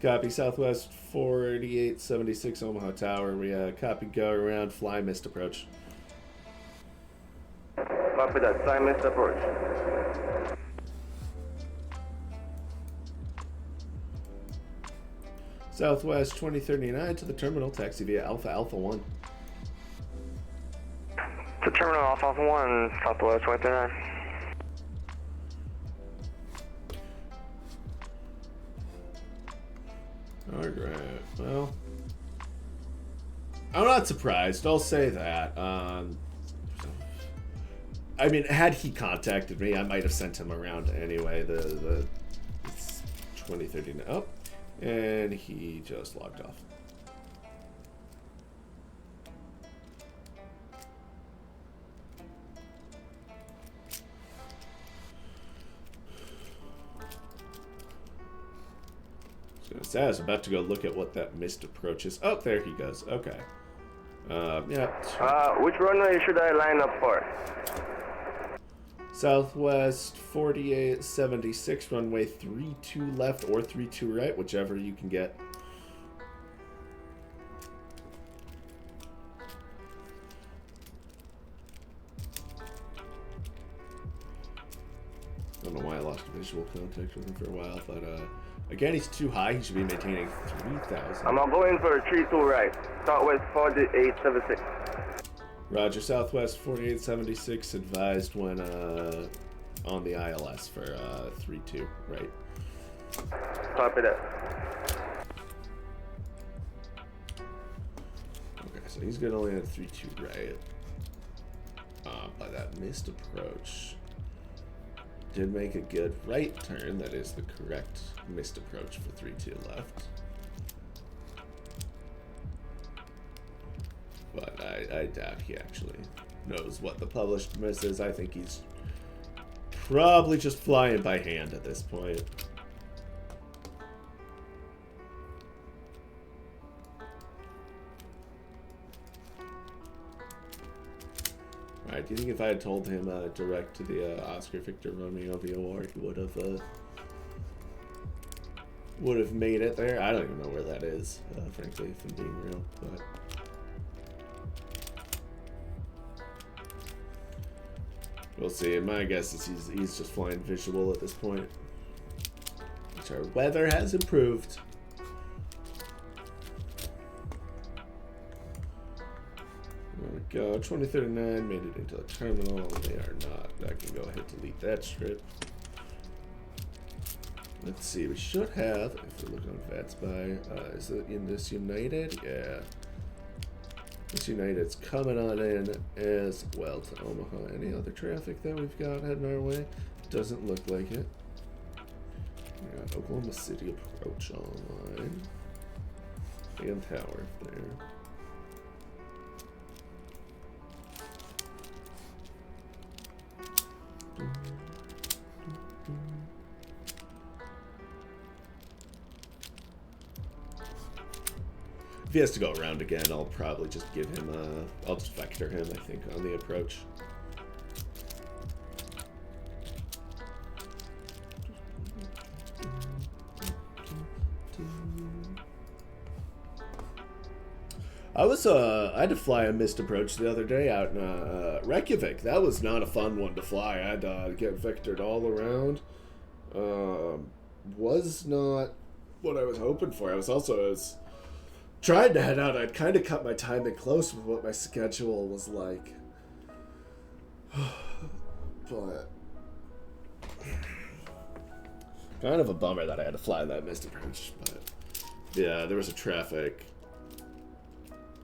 Copy. Southwest 4876 Omaha Tower. We copy. Go around. Fly. Missed approach. Copy that. Fly. Missed approach. Southwest 2039 to the terminal. Taxi via Alpha Alpha 1. To terminal Alpha Alpha 1, Southwest 2039. Alright, well, I'm not surprised, I'll say that. I mean, had he contacted me, I might have sent him around anyway. The 2039. Oh, and he just logged off. I was about to go look at what that missed approach is. Oh, there he goes. Okay. Yeah. Which runway should I line up for? Southwest 4876, runway 32 left or 32 right, whichever you can get. I don't know why I lost visual contact with him for a while, but again, he's too high. He should be maintaining 3,000. I'm going for a 32 right. Southwest 4876. Roger. Southwest 4876 advised when on the ILS for 32 right. Copy that. Okay, so he's gonna land at 32 right. By that missed approach. Did make a good right turn. That is the correct missed approach for 32 left. But I doubt he actually knows what the published miss is. I think he's probably just flying by hand at this point. Alright, do you think if I had told him direct to the Oscar Victor Romeo VOR, he would have made it there? I don't even know where that is, frankly, if I'm being real. But We'll see. My guess is he's just flying visual at this point. Which our weather has improved. There we go. 2039 made it into a terminal. They are not. I can go ahead and delete that strip. Let's see. We should have, if we look on VATS by, is it in this United? Yeah. This United's coming on in as well to Omaha. Any other traffic that we've got heading our way? Doesn't look like it. We got Oklahoma City approach online. And tower there. If he has to go around again, I'll probably just give him I'll just vector him, I think, on the approach. I had to fly a missed approach the other day out in Reykjavik. That was not a fun one to fly. I had to get vectored all around. Was not what I was hoping for. I was tried to head out. I'd kind of cut my timing close with what my schedule was like. But kind of a bummer that I had to fly that missed approach. But yeah, there was a traffic.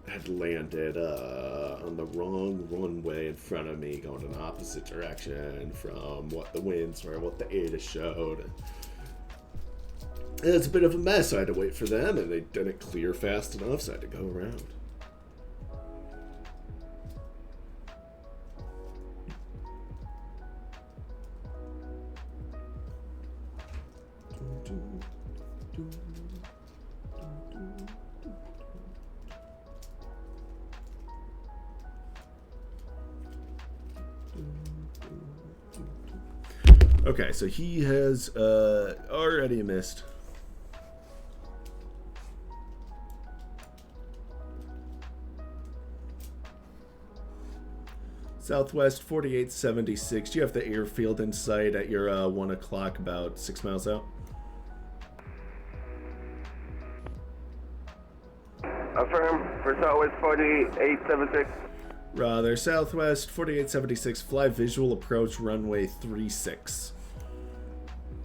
Had landed on the wrong runway in front of me, going in the opposite direction from what the winds were, what the ADA showed. And it's a bit of a mess, so I had to wait for them, and they didn't clear fast enough, so I had to go around. Okay, so he has already missed. Southwest 4876. Do you have the airfield in sight at your 1 o'clock, about 6 miles out? Affirm for Southwest 4876. Rather, Southwest 4876, fly visual approach runway 36.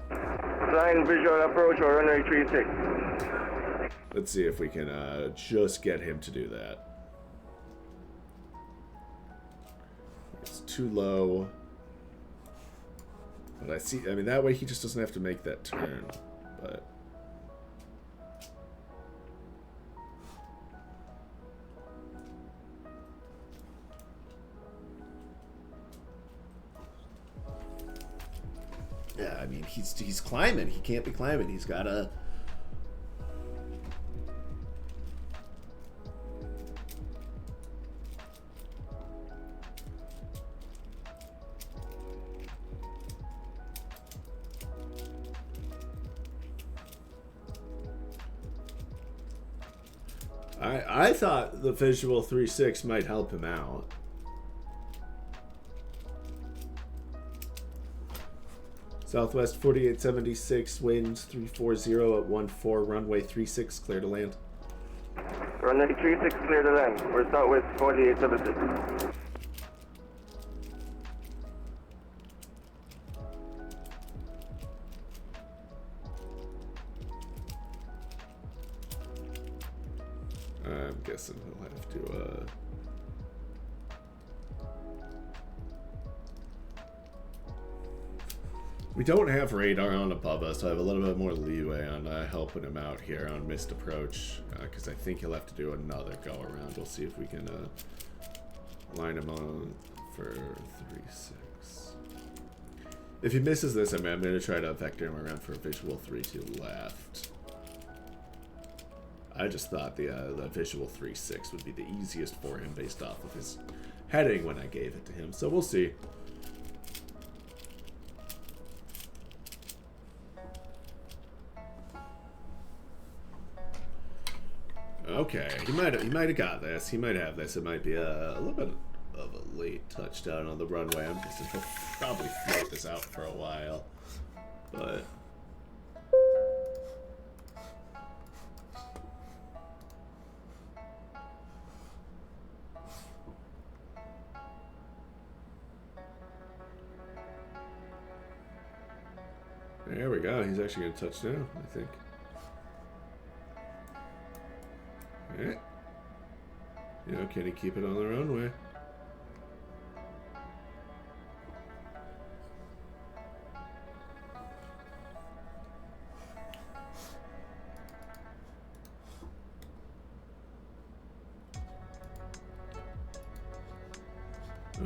Flying visual approach or runway 36. Let's see if we can just get him to do that. It's too low. But I mean, that way he just doesn't have to make that turn. But yeah, I mean, he's climbing. He can't be climbing. He's gotta. I thought the visual 3.6 might help him out. Southwest 4876, winds 340 at 14, runway 36, clear to land. Runway 36, clear to land. We're Southwest 4876. I'm guessing he'll have to, We don't have radar on above us, so I have a little bit more leeway on helping him out here on missed approach, because I think he'll have to do another go around. We'll see if we can line him on for 3.6. If he misses this, I'm going to try to vector him around for a visual 3-2 left. I just thought the visual 3.6 would be the easiest for him based off of his heading when I gave it to him. So we'll see. Okay, he might have got this. He might have this. It might be a little bit of a late touchdown on the runway. I'm guessing he'll probably float this out for a while. But... there we go. He's actually going to touch now, I think. Alright. You know, can he keep it on the runway?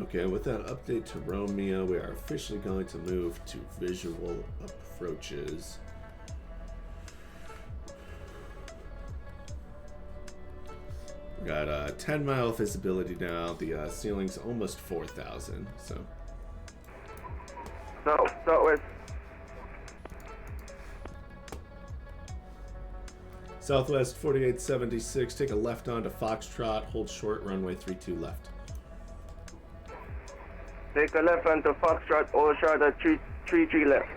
Okay, with that update to Romeo, we are officially going to move to visual approaches. We got 10-mile visibility now. The ceiling's almost 4,000, so. Southwest. Southwest 4876. Take a left onto Foxtrot. Hold short. Runway 32 left. Take a left onto Foxtrot. Hold short at 33 left.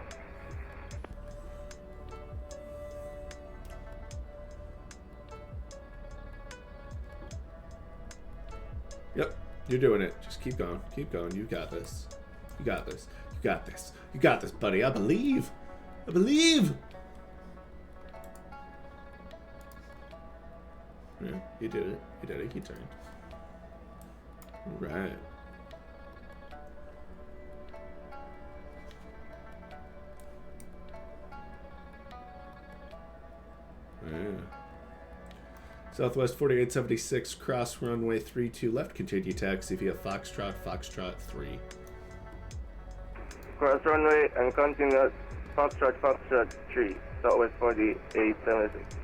Yep, you're doing it. Just keep going. Keep going. You got this. You got this. You got this. You got this, buddy. I believe. I believe. Yeah, he did it. He did it. He turned. All right. Yeah. Southwest 4876, cross runway 32 left, continue taxi via Foxtrot, Foxtrot 3. Cross runway and continue Foxtrot, Foxtrot 3, Southwest 4876.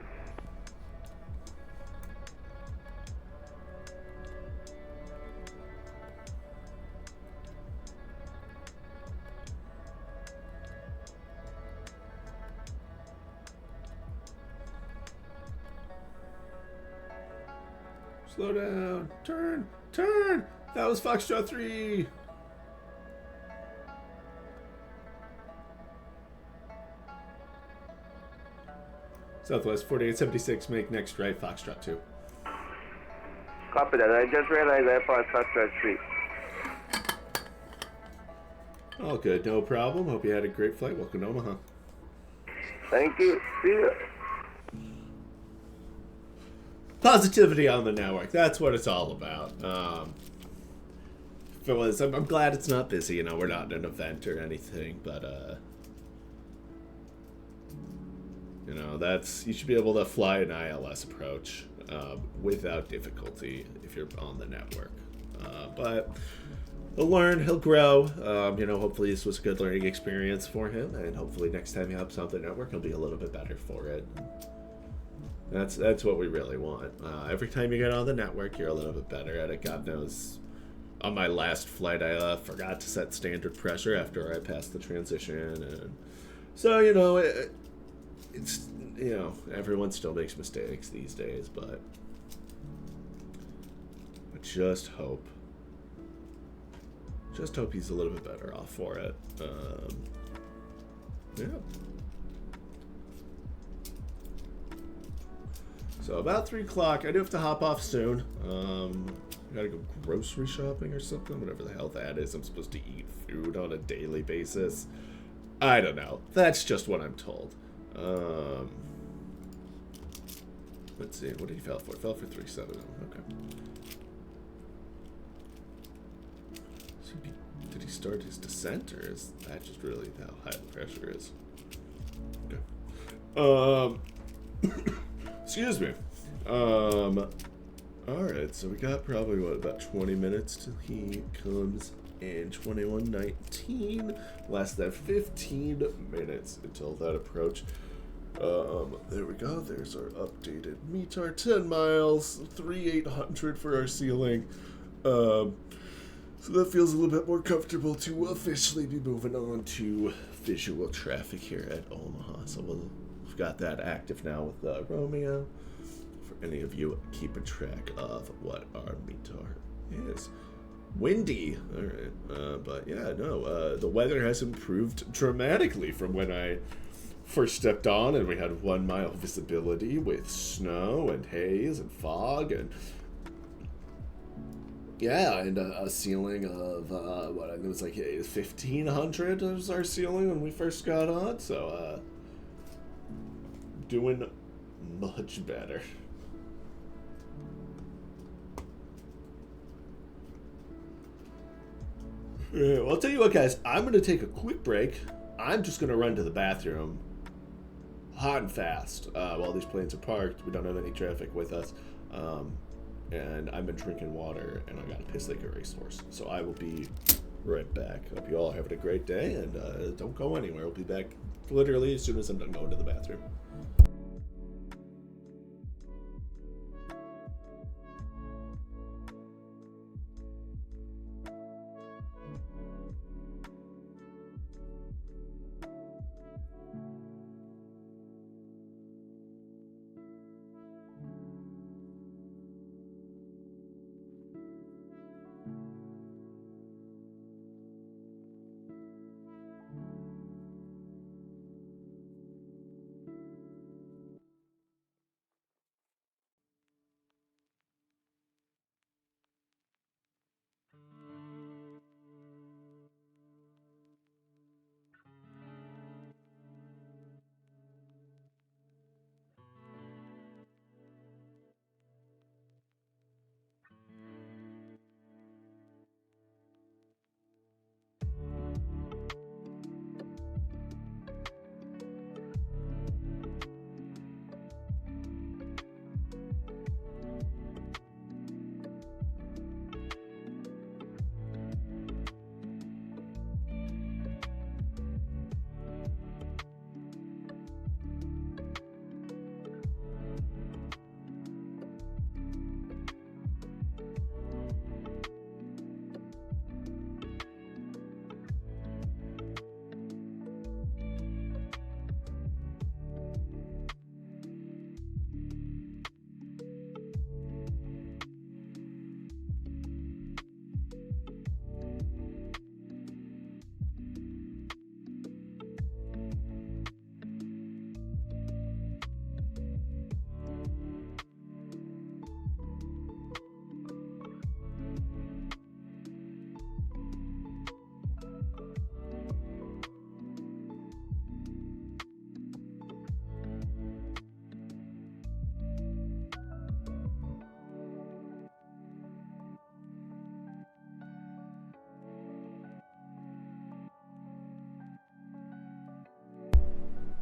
Slow down. Turn. Turn. That was Foxtrot 3. Southwest 4876, make next right, Foxtrot 2. Copy that. I just realized I passed Foxtrot 3. All good, no problem. Hope you had a great flight. Welcome to Omaha. Thank you. See you. Positivity on the network. That's what it's all about. If it was, I'm glad it's not busy. You know, we're not in an event or anything, but you know, you should be able to fly an ILS approach without difficulty if you're on the network. But he'll learn, he'll grow. You know, hopefully this was a good learning experience for him, and hopefully next time he hops on the network, he'll be a little bit better for it. That's what we really want. Every time you get on the network, you're a little bit better at it. God knows, on my last flight, I forgot to set standard pressure after I passed the transition, and so you know, it's you know, everyone still makes mistakes these days, but I just hope he's a little bit better off for it. Yeah. So about 3 o'clock, I do have to hop off soon. I gotta go grocery shopping or something, whatever the hell that is. I'm supposed to eat food on a daily basis. I don't know. That's just what I'm told. Let's see. What did he fail for? He fell for 370. Okay. So did he start his descent, or is that just really how high the pressure is? Okay. Excuse me. Alright, so we got probably, what, about 20 minutes till he comes in. 21:19. Less than 15 minutes until that approach. There we go. There's our updated METAR. 10 miles, 3,800 for our ceiling. So that feels a little bit more comfortable to officially be moving on to visual traffic here at Omaha. So we've got that active now with Romeo. For any of you keeping track of what our METAR is. windy. All right. But yeah, no, the weather has improved dramatically from when I first stepped on and we had 1 mile visibility with snow and haze and fog and yeah, and a ceiling of what I think it was like 1,500 was our ceiling when we first got on. So doing much better. Alright, well, I'll tell you what, guys. I'm going to take a quick break. I'm just going to run to the bathroom hot and fast while these planes are parked. We don't have any traffic with us. And I've been drinking water, and I got to piss like a racehorse. So I will be right back. Hope you all having a great day, and don't go anywhere. I'll be back literally as soon as I'm done going to the bathroom.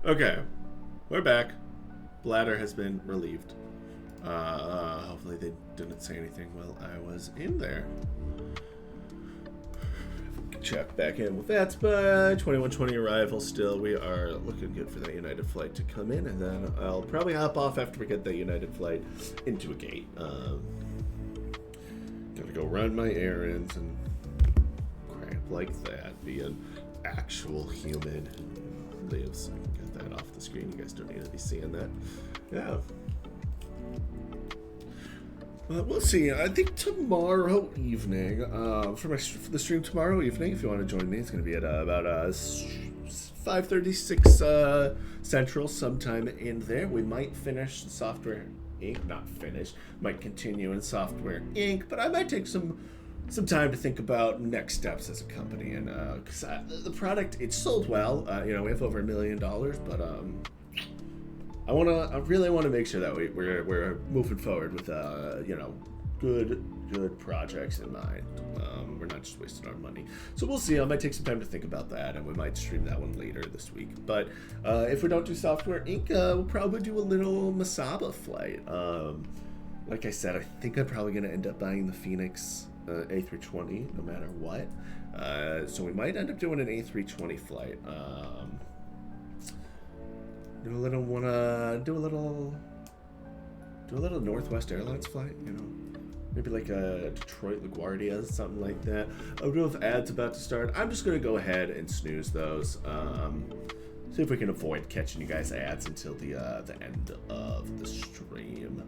Okay, we're back. Bladder has been relieved. Hopefully they didn't say anything while I was in there. Check back in with that spot. 2120 arrival still. We are looking good for that United flight to come in, and then I'll probably hop off after we get that United flight into a gate. Gotta go run my errands and crap like that. Be an actual human who lives. I can get that off the screen. You guys don't need to be seeing that. Yeah. We'll see. I think tomorrow evening, for the stream tomorrow evening, if you want to join me, it's going to be at about 5:36 Central, sometime in there. We might finish Software Inc. Not finish. Might continue in Software Inc. But I might take some time to think about next steps as a company, and because the product, it sold well. We have over $1 million, but I really want to make sure that we're moving forward with good projects in mind. We're not just wasting our money. So we'll see. I might take some time to think about that, and we might stream that one later this week. But if we don't do Software Inc., we'll probably do a little Masaba flight. Like I said, I think I'm probably going to end up buying the Phoenix A320 no matter what. So we might end up doing an A320 flight. Do a little Northwest Airlines flight, maybe like a Detroit LaGuardia, something like that. I don't know if ads about to start. I'm just gonna go ahead and snooze those. See if we can avoid catching you guys ads until the end of the stream.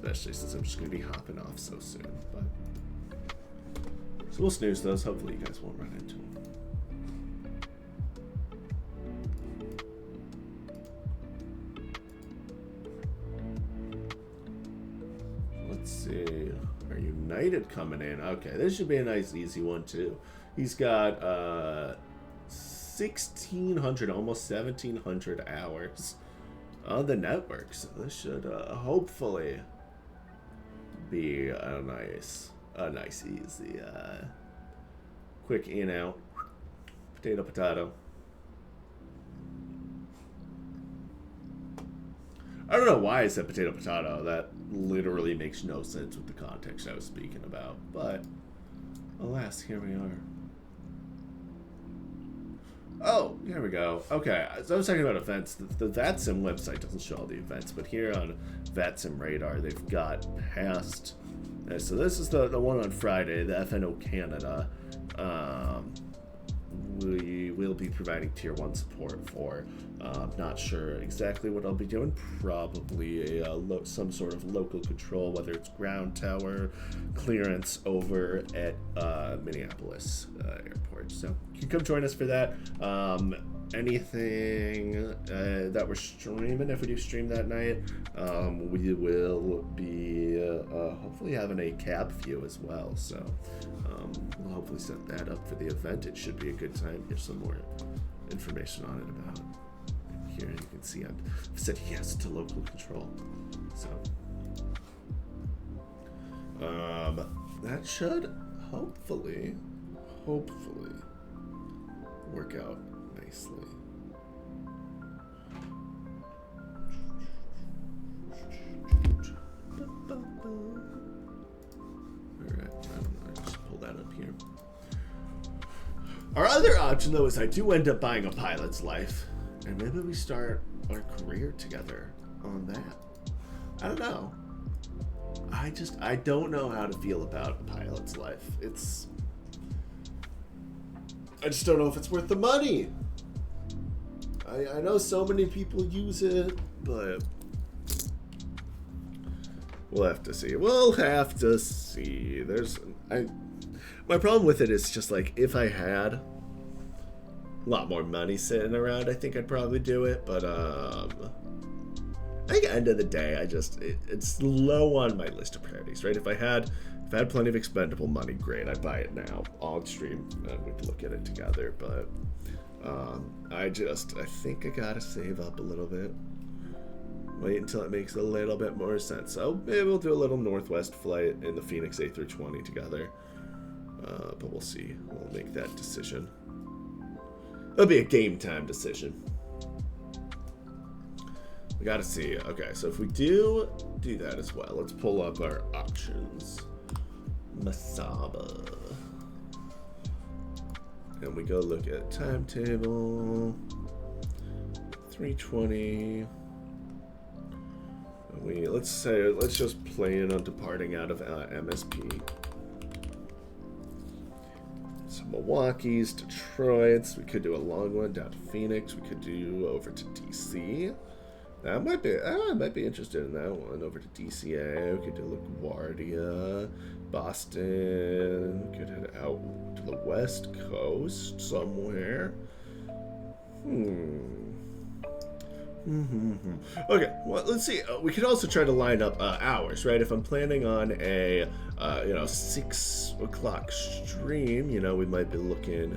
especially since I'm just going to be hopping off so soon. But so we'll snooze those. Hopefully you guys won't run into them. Let's see. Are United coming in? Okay, this should be a nice, easy one too. He's got 1,600, almost 1,700 hours on the network, so this should hopefully be a nice, easy, quick in out, potato. I don't know why I said potato. That literally makes no sense with the context I was speaking about, but alas, here we are. Oh, here we go. Okay, so I was talking about events. The VATSIM website doesn't show all the events, but here on VATSIM Radar, they've got past. So this is the one on Friday, the FNO Canada. We will be providing Tier 1 support for. Not sure exactly what I'll be doing. Probably some sort of local control, whether it's ground tower clearance over at Minneapolis Airport. So you can come join us for that. Anything that we're streaming, if we do stream that night, we will be hopefully having a cab view as well. So we'll hopefully set that up for the event. It should be a good time. Here's some more information on it about it. Here you can see I've said yes to local control. So that should hopefully work out nicely. Alright, I'll just pull that up here. Our other option though is I do end up buying a pilot's life. And maybe we start our career together on that. I don't know. I don't know how to feel about a pilot's life. I just don't know if it's worth the money. I know so many people use it, but we'll have to see. My problem with it is just like, if I had a lot more money sitting around, I think I'd probably do it, but I think at the end of the day, it's low on my list of priorities, right? If I had plenty of expendable money, great, I'd buy it now on stream and we could look at it together, but I think I gotta save up a little bit, wait until it makes a little bit more sense. So maybe we'll do a little Northwest flight in the Phoenix A320 together, but we'll see. We'll make that decision. It'll be a game time decision. We gotta see. Okay, so if we do that as well, let's pull up our options. Masaba. And we go look at timetable. 320. Let's just plan on departing out of MSP. Some Milwaukee's, Detroit's. We could do a long one down to Phoenix. We could do over to DC. I might be interested in that one. Over to DCA. We could do LaGuardia, Boston. We could head out to the West Coast somewhere. Okay, well, let's see. We could also try to line up hours, right? If I'm planning on a 6 o'clock stream, we might be looking,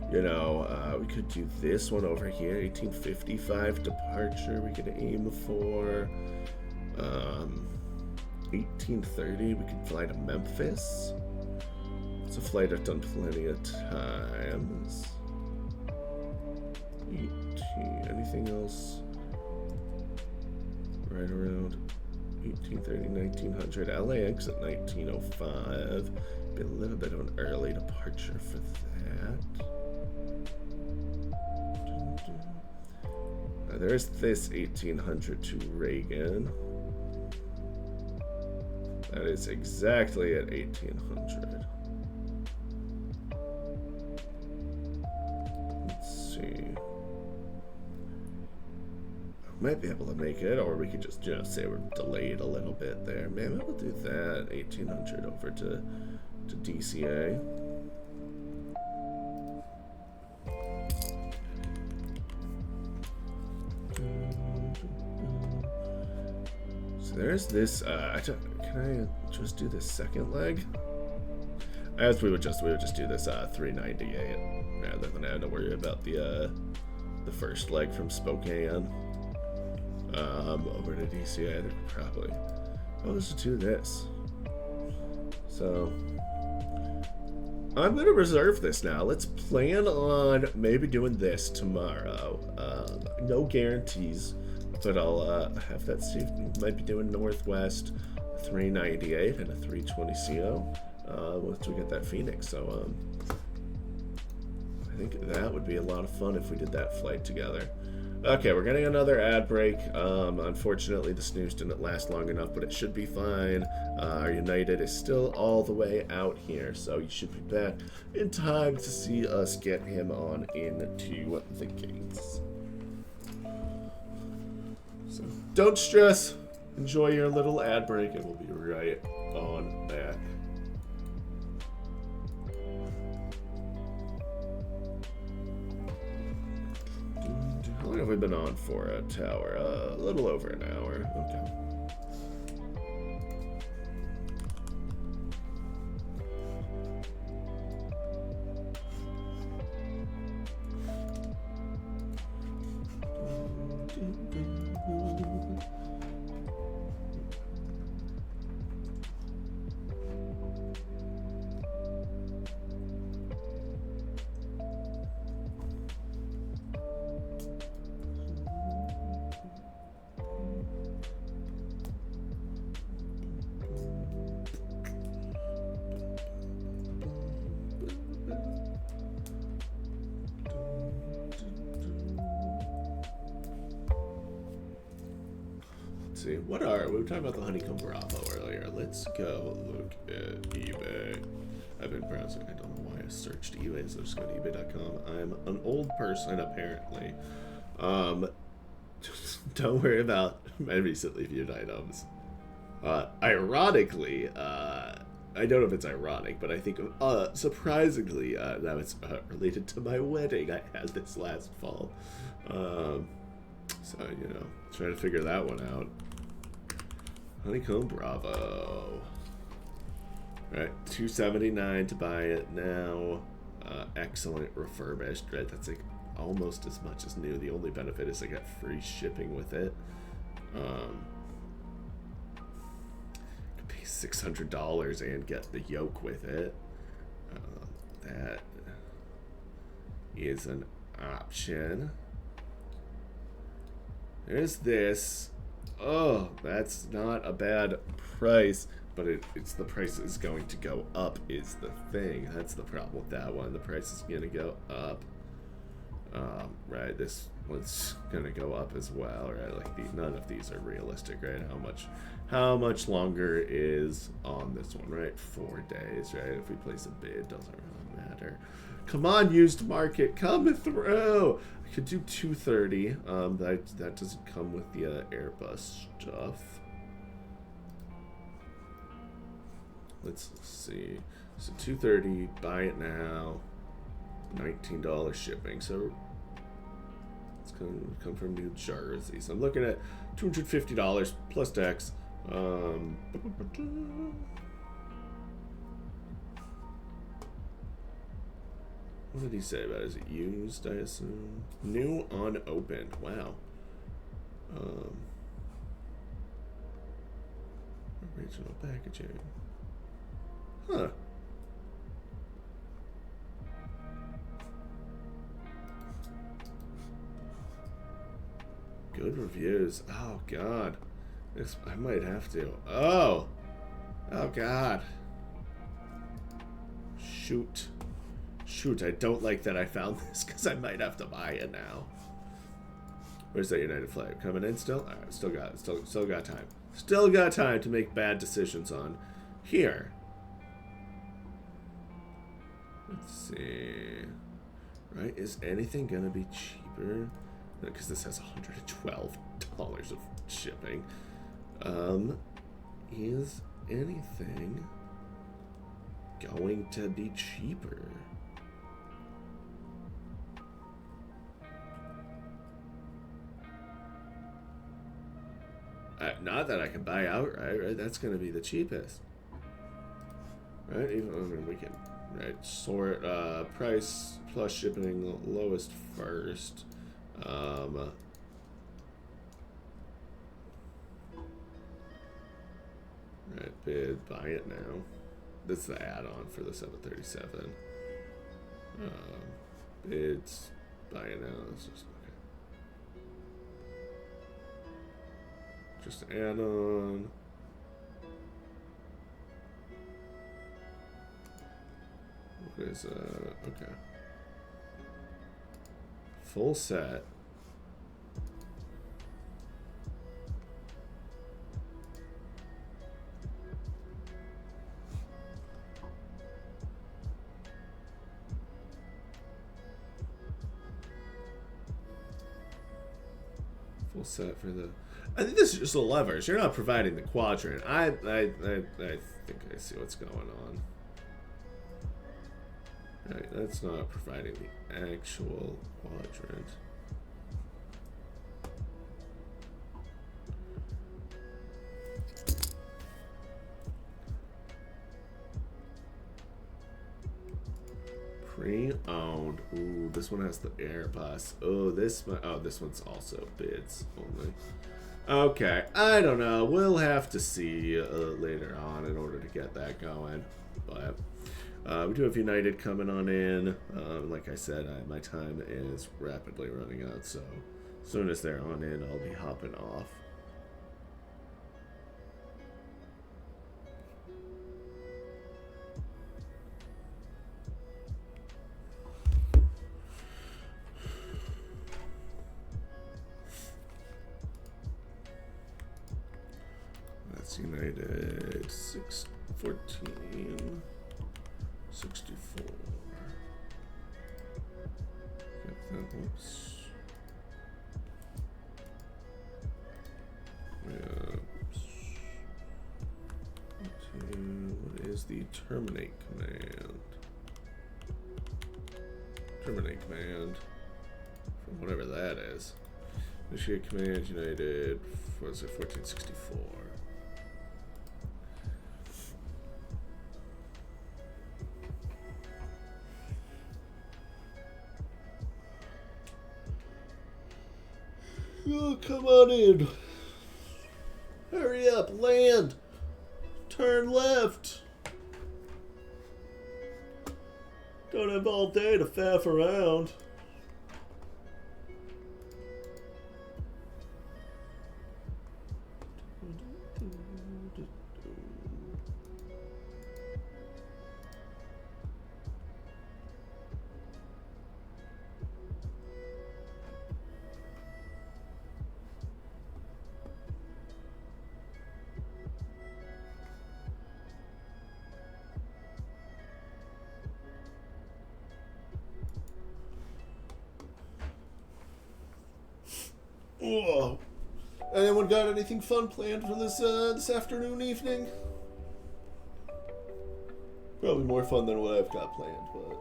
we could do this one over here, 1855 departure. We could aim for 1830. We could fly to Memphis. It's a flight I've done plenty of times. 18. Anything else? Right around 1830, 1900. LAX at 1905. Be a little bit of an early departure for that. There's this 1800 to Reagan. That is exactly at 1800. Let's see. Might be able to make it, or we could just, you know, say we're delayed a little bit there. Maybe we'll do that. 1800 over to DCA. So there's this. Can I just do this second leg? I guess we would just do this 398 rather than have to worry about the first leg from Spokane. Over to DCA, I think probably. Oh, let's just do this. So I'm gonna reserve this now. Let's plan on maybe doing this tomorrow. No guarantees, but I'll have that Steve might be doing Northwest 398 and a 320 CO once we get that Phoenix. So I think that would be a lot of fun if we did that flight together. Okay, we're getting another ad break. Unfortunately, the snooze didn't last long enough, but it should be fine. Our United is still all the way out here, so you should be back in time to see us get him on into the gates. So don't stress. Enjoy your little ad break, and we'll be right on back. How long have we been on for a tower? A little over an hour. Okay. See, we were talking about the Honeycomb Bravo earlier. Let's go look at eBay. I've been browsing. I don't know why I searched eBay, so just go to ebay.com. I'm an old person, apparently. Don't worry about my recently viewed items. Ironically, I don't know if it's ironic, but I think, surprisingly, that was related to my wedding I had this last fall. So, you know, trying to figure that one out. Honeycomb Bravo. Right, $279 to buy it now. Excellent refurbished. Right, that's like almost as much as new. The only benefit is I got free shipping with it. Could pay $600 and get the yoke with it. That is an option. There's this. Oh, that's not a bad price, but it's the price is going to go up is the thing. That's the problem with that one. The price is going to go up. Right, this one's going to go up as well, right? Like none of these are realistic, right? How much longer is on this one, right? 4 days, right? If we place a bid, doesn't really matter. Come on, used market, come through. I could do 230. That doesn't come with the Airbus stuff. Let's see. So 230. Buy it now. $19 shipping. So it's gonna come from New Jersey. So I'm looking at $250 plus tax. What did he say about it? Is it used, I assume? New unopened. Wow. Original packaging. Huh. Good reviews. Oh, God. I might have to. Oh! Oh, God. Shoot. Shoot, I don't like that I found this because I might have to buy it now. Where's that United flight? Coming in still? Alright, still got time. Still got time to make bad decisions on here. Let's see. Right, is anything gonna be cheaper? Because this has 112 of shipping. Is anything going to be cheaper? Not that I can buy outright, right? That's going to be the cheapest. Right? Even, I mean, we can, right, sort, price plus shipping lowest first. Right, bid, buy it now. This is the add-on for the 737. Bids, buy it now. That's just okay. Just add-on. What is okay. Full set. Full set for the. I think this is just the levers. You're not providing the quadrant. I think I see what's going on. Right, that's not providing the actual quadrant. Pre-owned. Ooh, this one has the Airbus. Oh, this one's also bids only. Okay, I don't know. We'll have to see later on in order to get that going. But we do have United coming on in. Like I said, my time is rapidly running out, so as soon as they're on in, I'll be hopping off. That's United 614. 64. Get that, whoops. What is the terminate command? Terminate command. From whatever that is. Initiate command United, what is it, 1464. Oh, come on in. Hurry up, land. Turn left. Don't have all day to faff around. Whoa. Anyone got anything fun planned for this afternoon, evening? Probably more fun than what I've got planned, but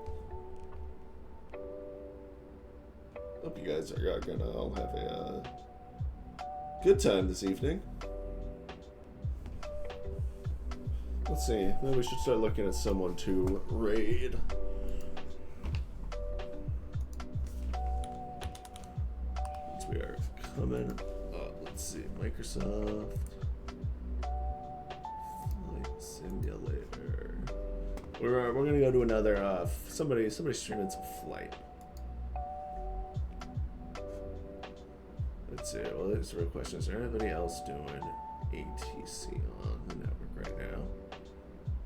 hope you guys are gonna all have a good time this evening. Let's see. Maybe we should start looking at someone to raid. Since we are coming up, let's see. Microsoft Flight Simulator. We're gonna go to another. Somebody streaming some flight. Let's see. Well, there's a real question. Is there anybody else doing ATC on the network right now?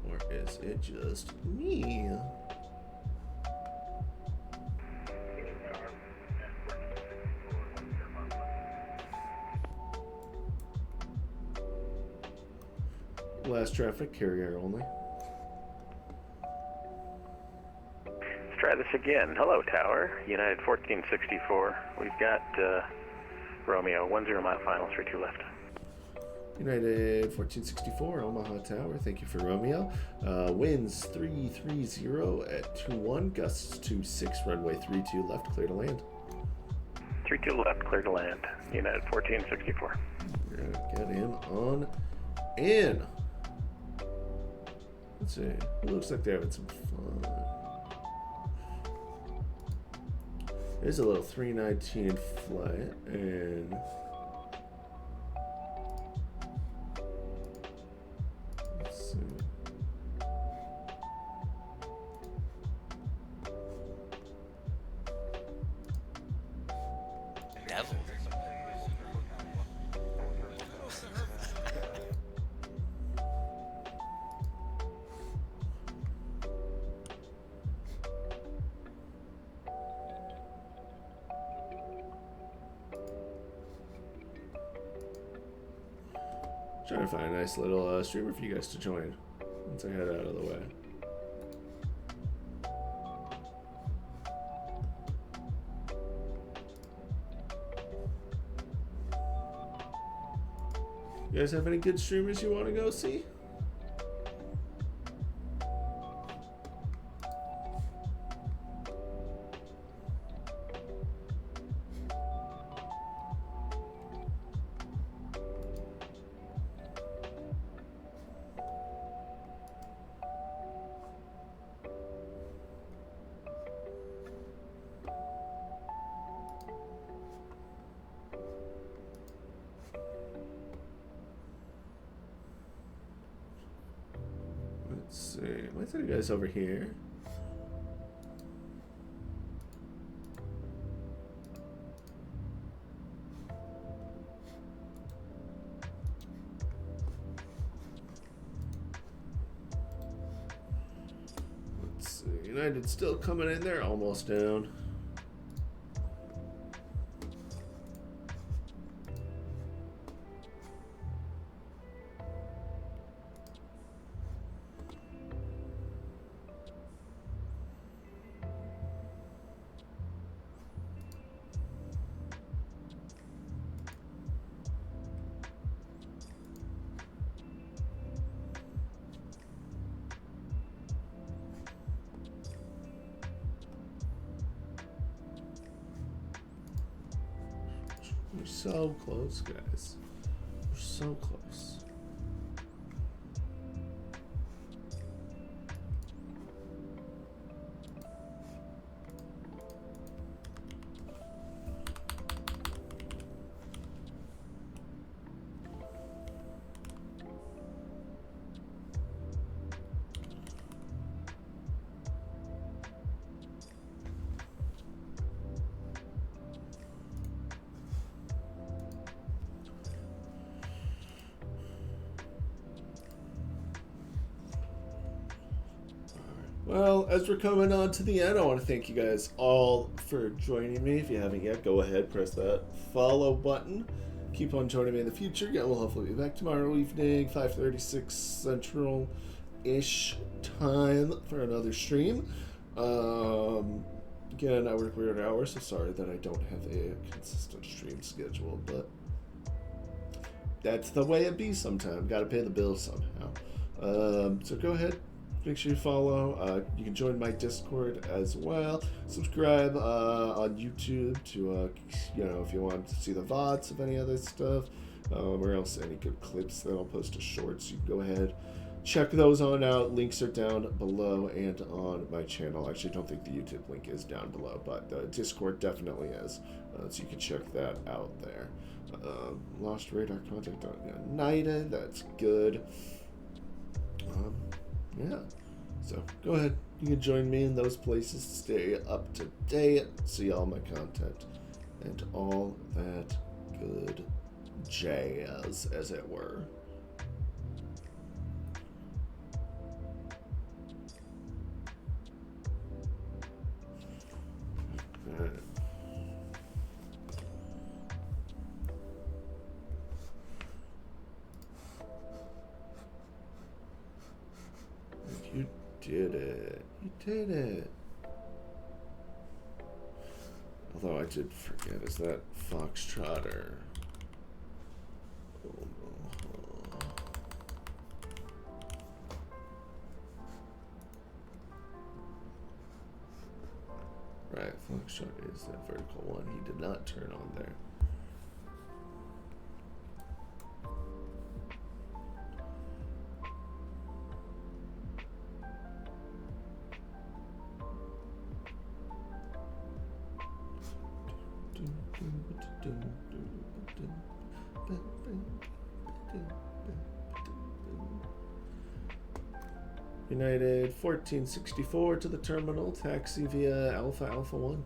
Or is it just me? Last traffic, carrier only. Let's try this again. Hello, Tower. United 1464. We've got Romeo, 10 mile final, 32 left. United 1464, Omaha Tower. Thank you for Romeo. Winds 330 at 21, gusts 26, runway 32 left, clear to land. 32 left, clear to land. United 1464. We're gonna get him on in. Let's see. It looks like they're having some fun. There's a little 319 flight, and let's see. Devil. Trying to find a nice little streamer for you guys to join once I head out of the way. You guys have any good streamers you want to go see? Let's see. Let's send you guys over here. Let's see. United still coming in there, almost down. We're so close, guys. We're so close. Well, as we're coming on to the end, I want to thank you guys all for joining me. If you haven't yet, go ahead, press that follow button. Keep on joining me in the future. Again, we'll hopefully be back tomorrow evening, 5:36 Central-ish time for another stream. Again, I work weird hours, so sorry that I don't have a consistent stream schedule, but that's the way it be sometimes. Got to pay the bills somehow. So go ahead. Make sure you follow. You can join my Discord as well. Subscribe on YouTube to, if you want to see the VODs of any other stuff, or else any good clips that I'll post as shorts. You can go ahead, check those on out. Links are down below and on my channel. I actually don't think the YouTube link is down below, but the Discord definitely is. So you can check that out there. Lost radar contact on United. That's good. Yeah, so go ahead. You can join me in those places. Stay up to date. See all my content and all that good jazz, as it were. All right. You did it. You did it. Although I did forget, is that Foxtrot or... Right, Foxtrot is that vertical one. He did not turn on there. United 1464 to the terminal, taxi via Alpha Alpha 1.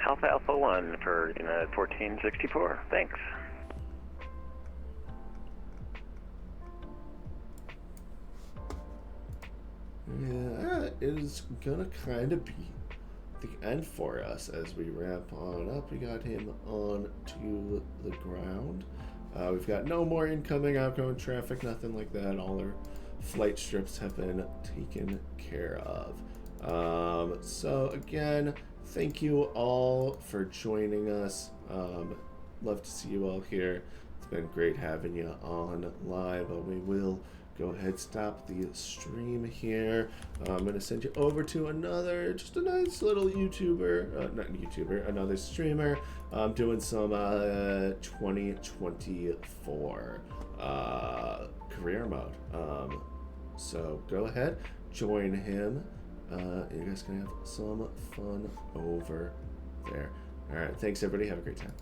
Alpha Alpha 1 for United 1464. Thanks. Yeah, that is gonna kind of be the end for us as we wrap on up. We got him on to the ground. We've got no more incoming, outgoing traffic, nothing like that. All our flight strips have been taken care of. So again, thank you all for joining us. Love to see you all here. It's been great having you on live. We will go ahead, stop the stream here. I'm going to send you over to another, just a nice little YouTuber, not YouTuber, another streamer. Doing some 2024 career mode. So go ahead, join him. You guys can have some fun over there. All right, thanks everybody. Have a great time.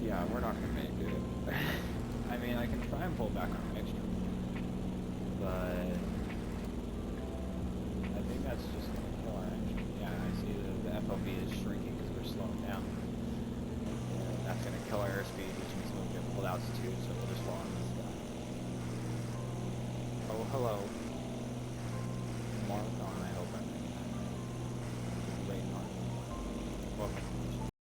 Yeah, we're not gonna make it. I mean, I can try and pull back on mixture, but I think that's just gonna kill our engine. Yeah, I see the FOB is shrinking because we're slowing down. And that's gonna kill our airspeed, which means we'll get pulled altitude, so we'll just fall on this guy. Oh, hello.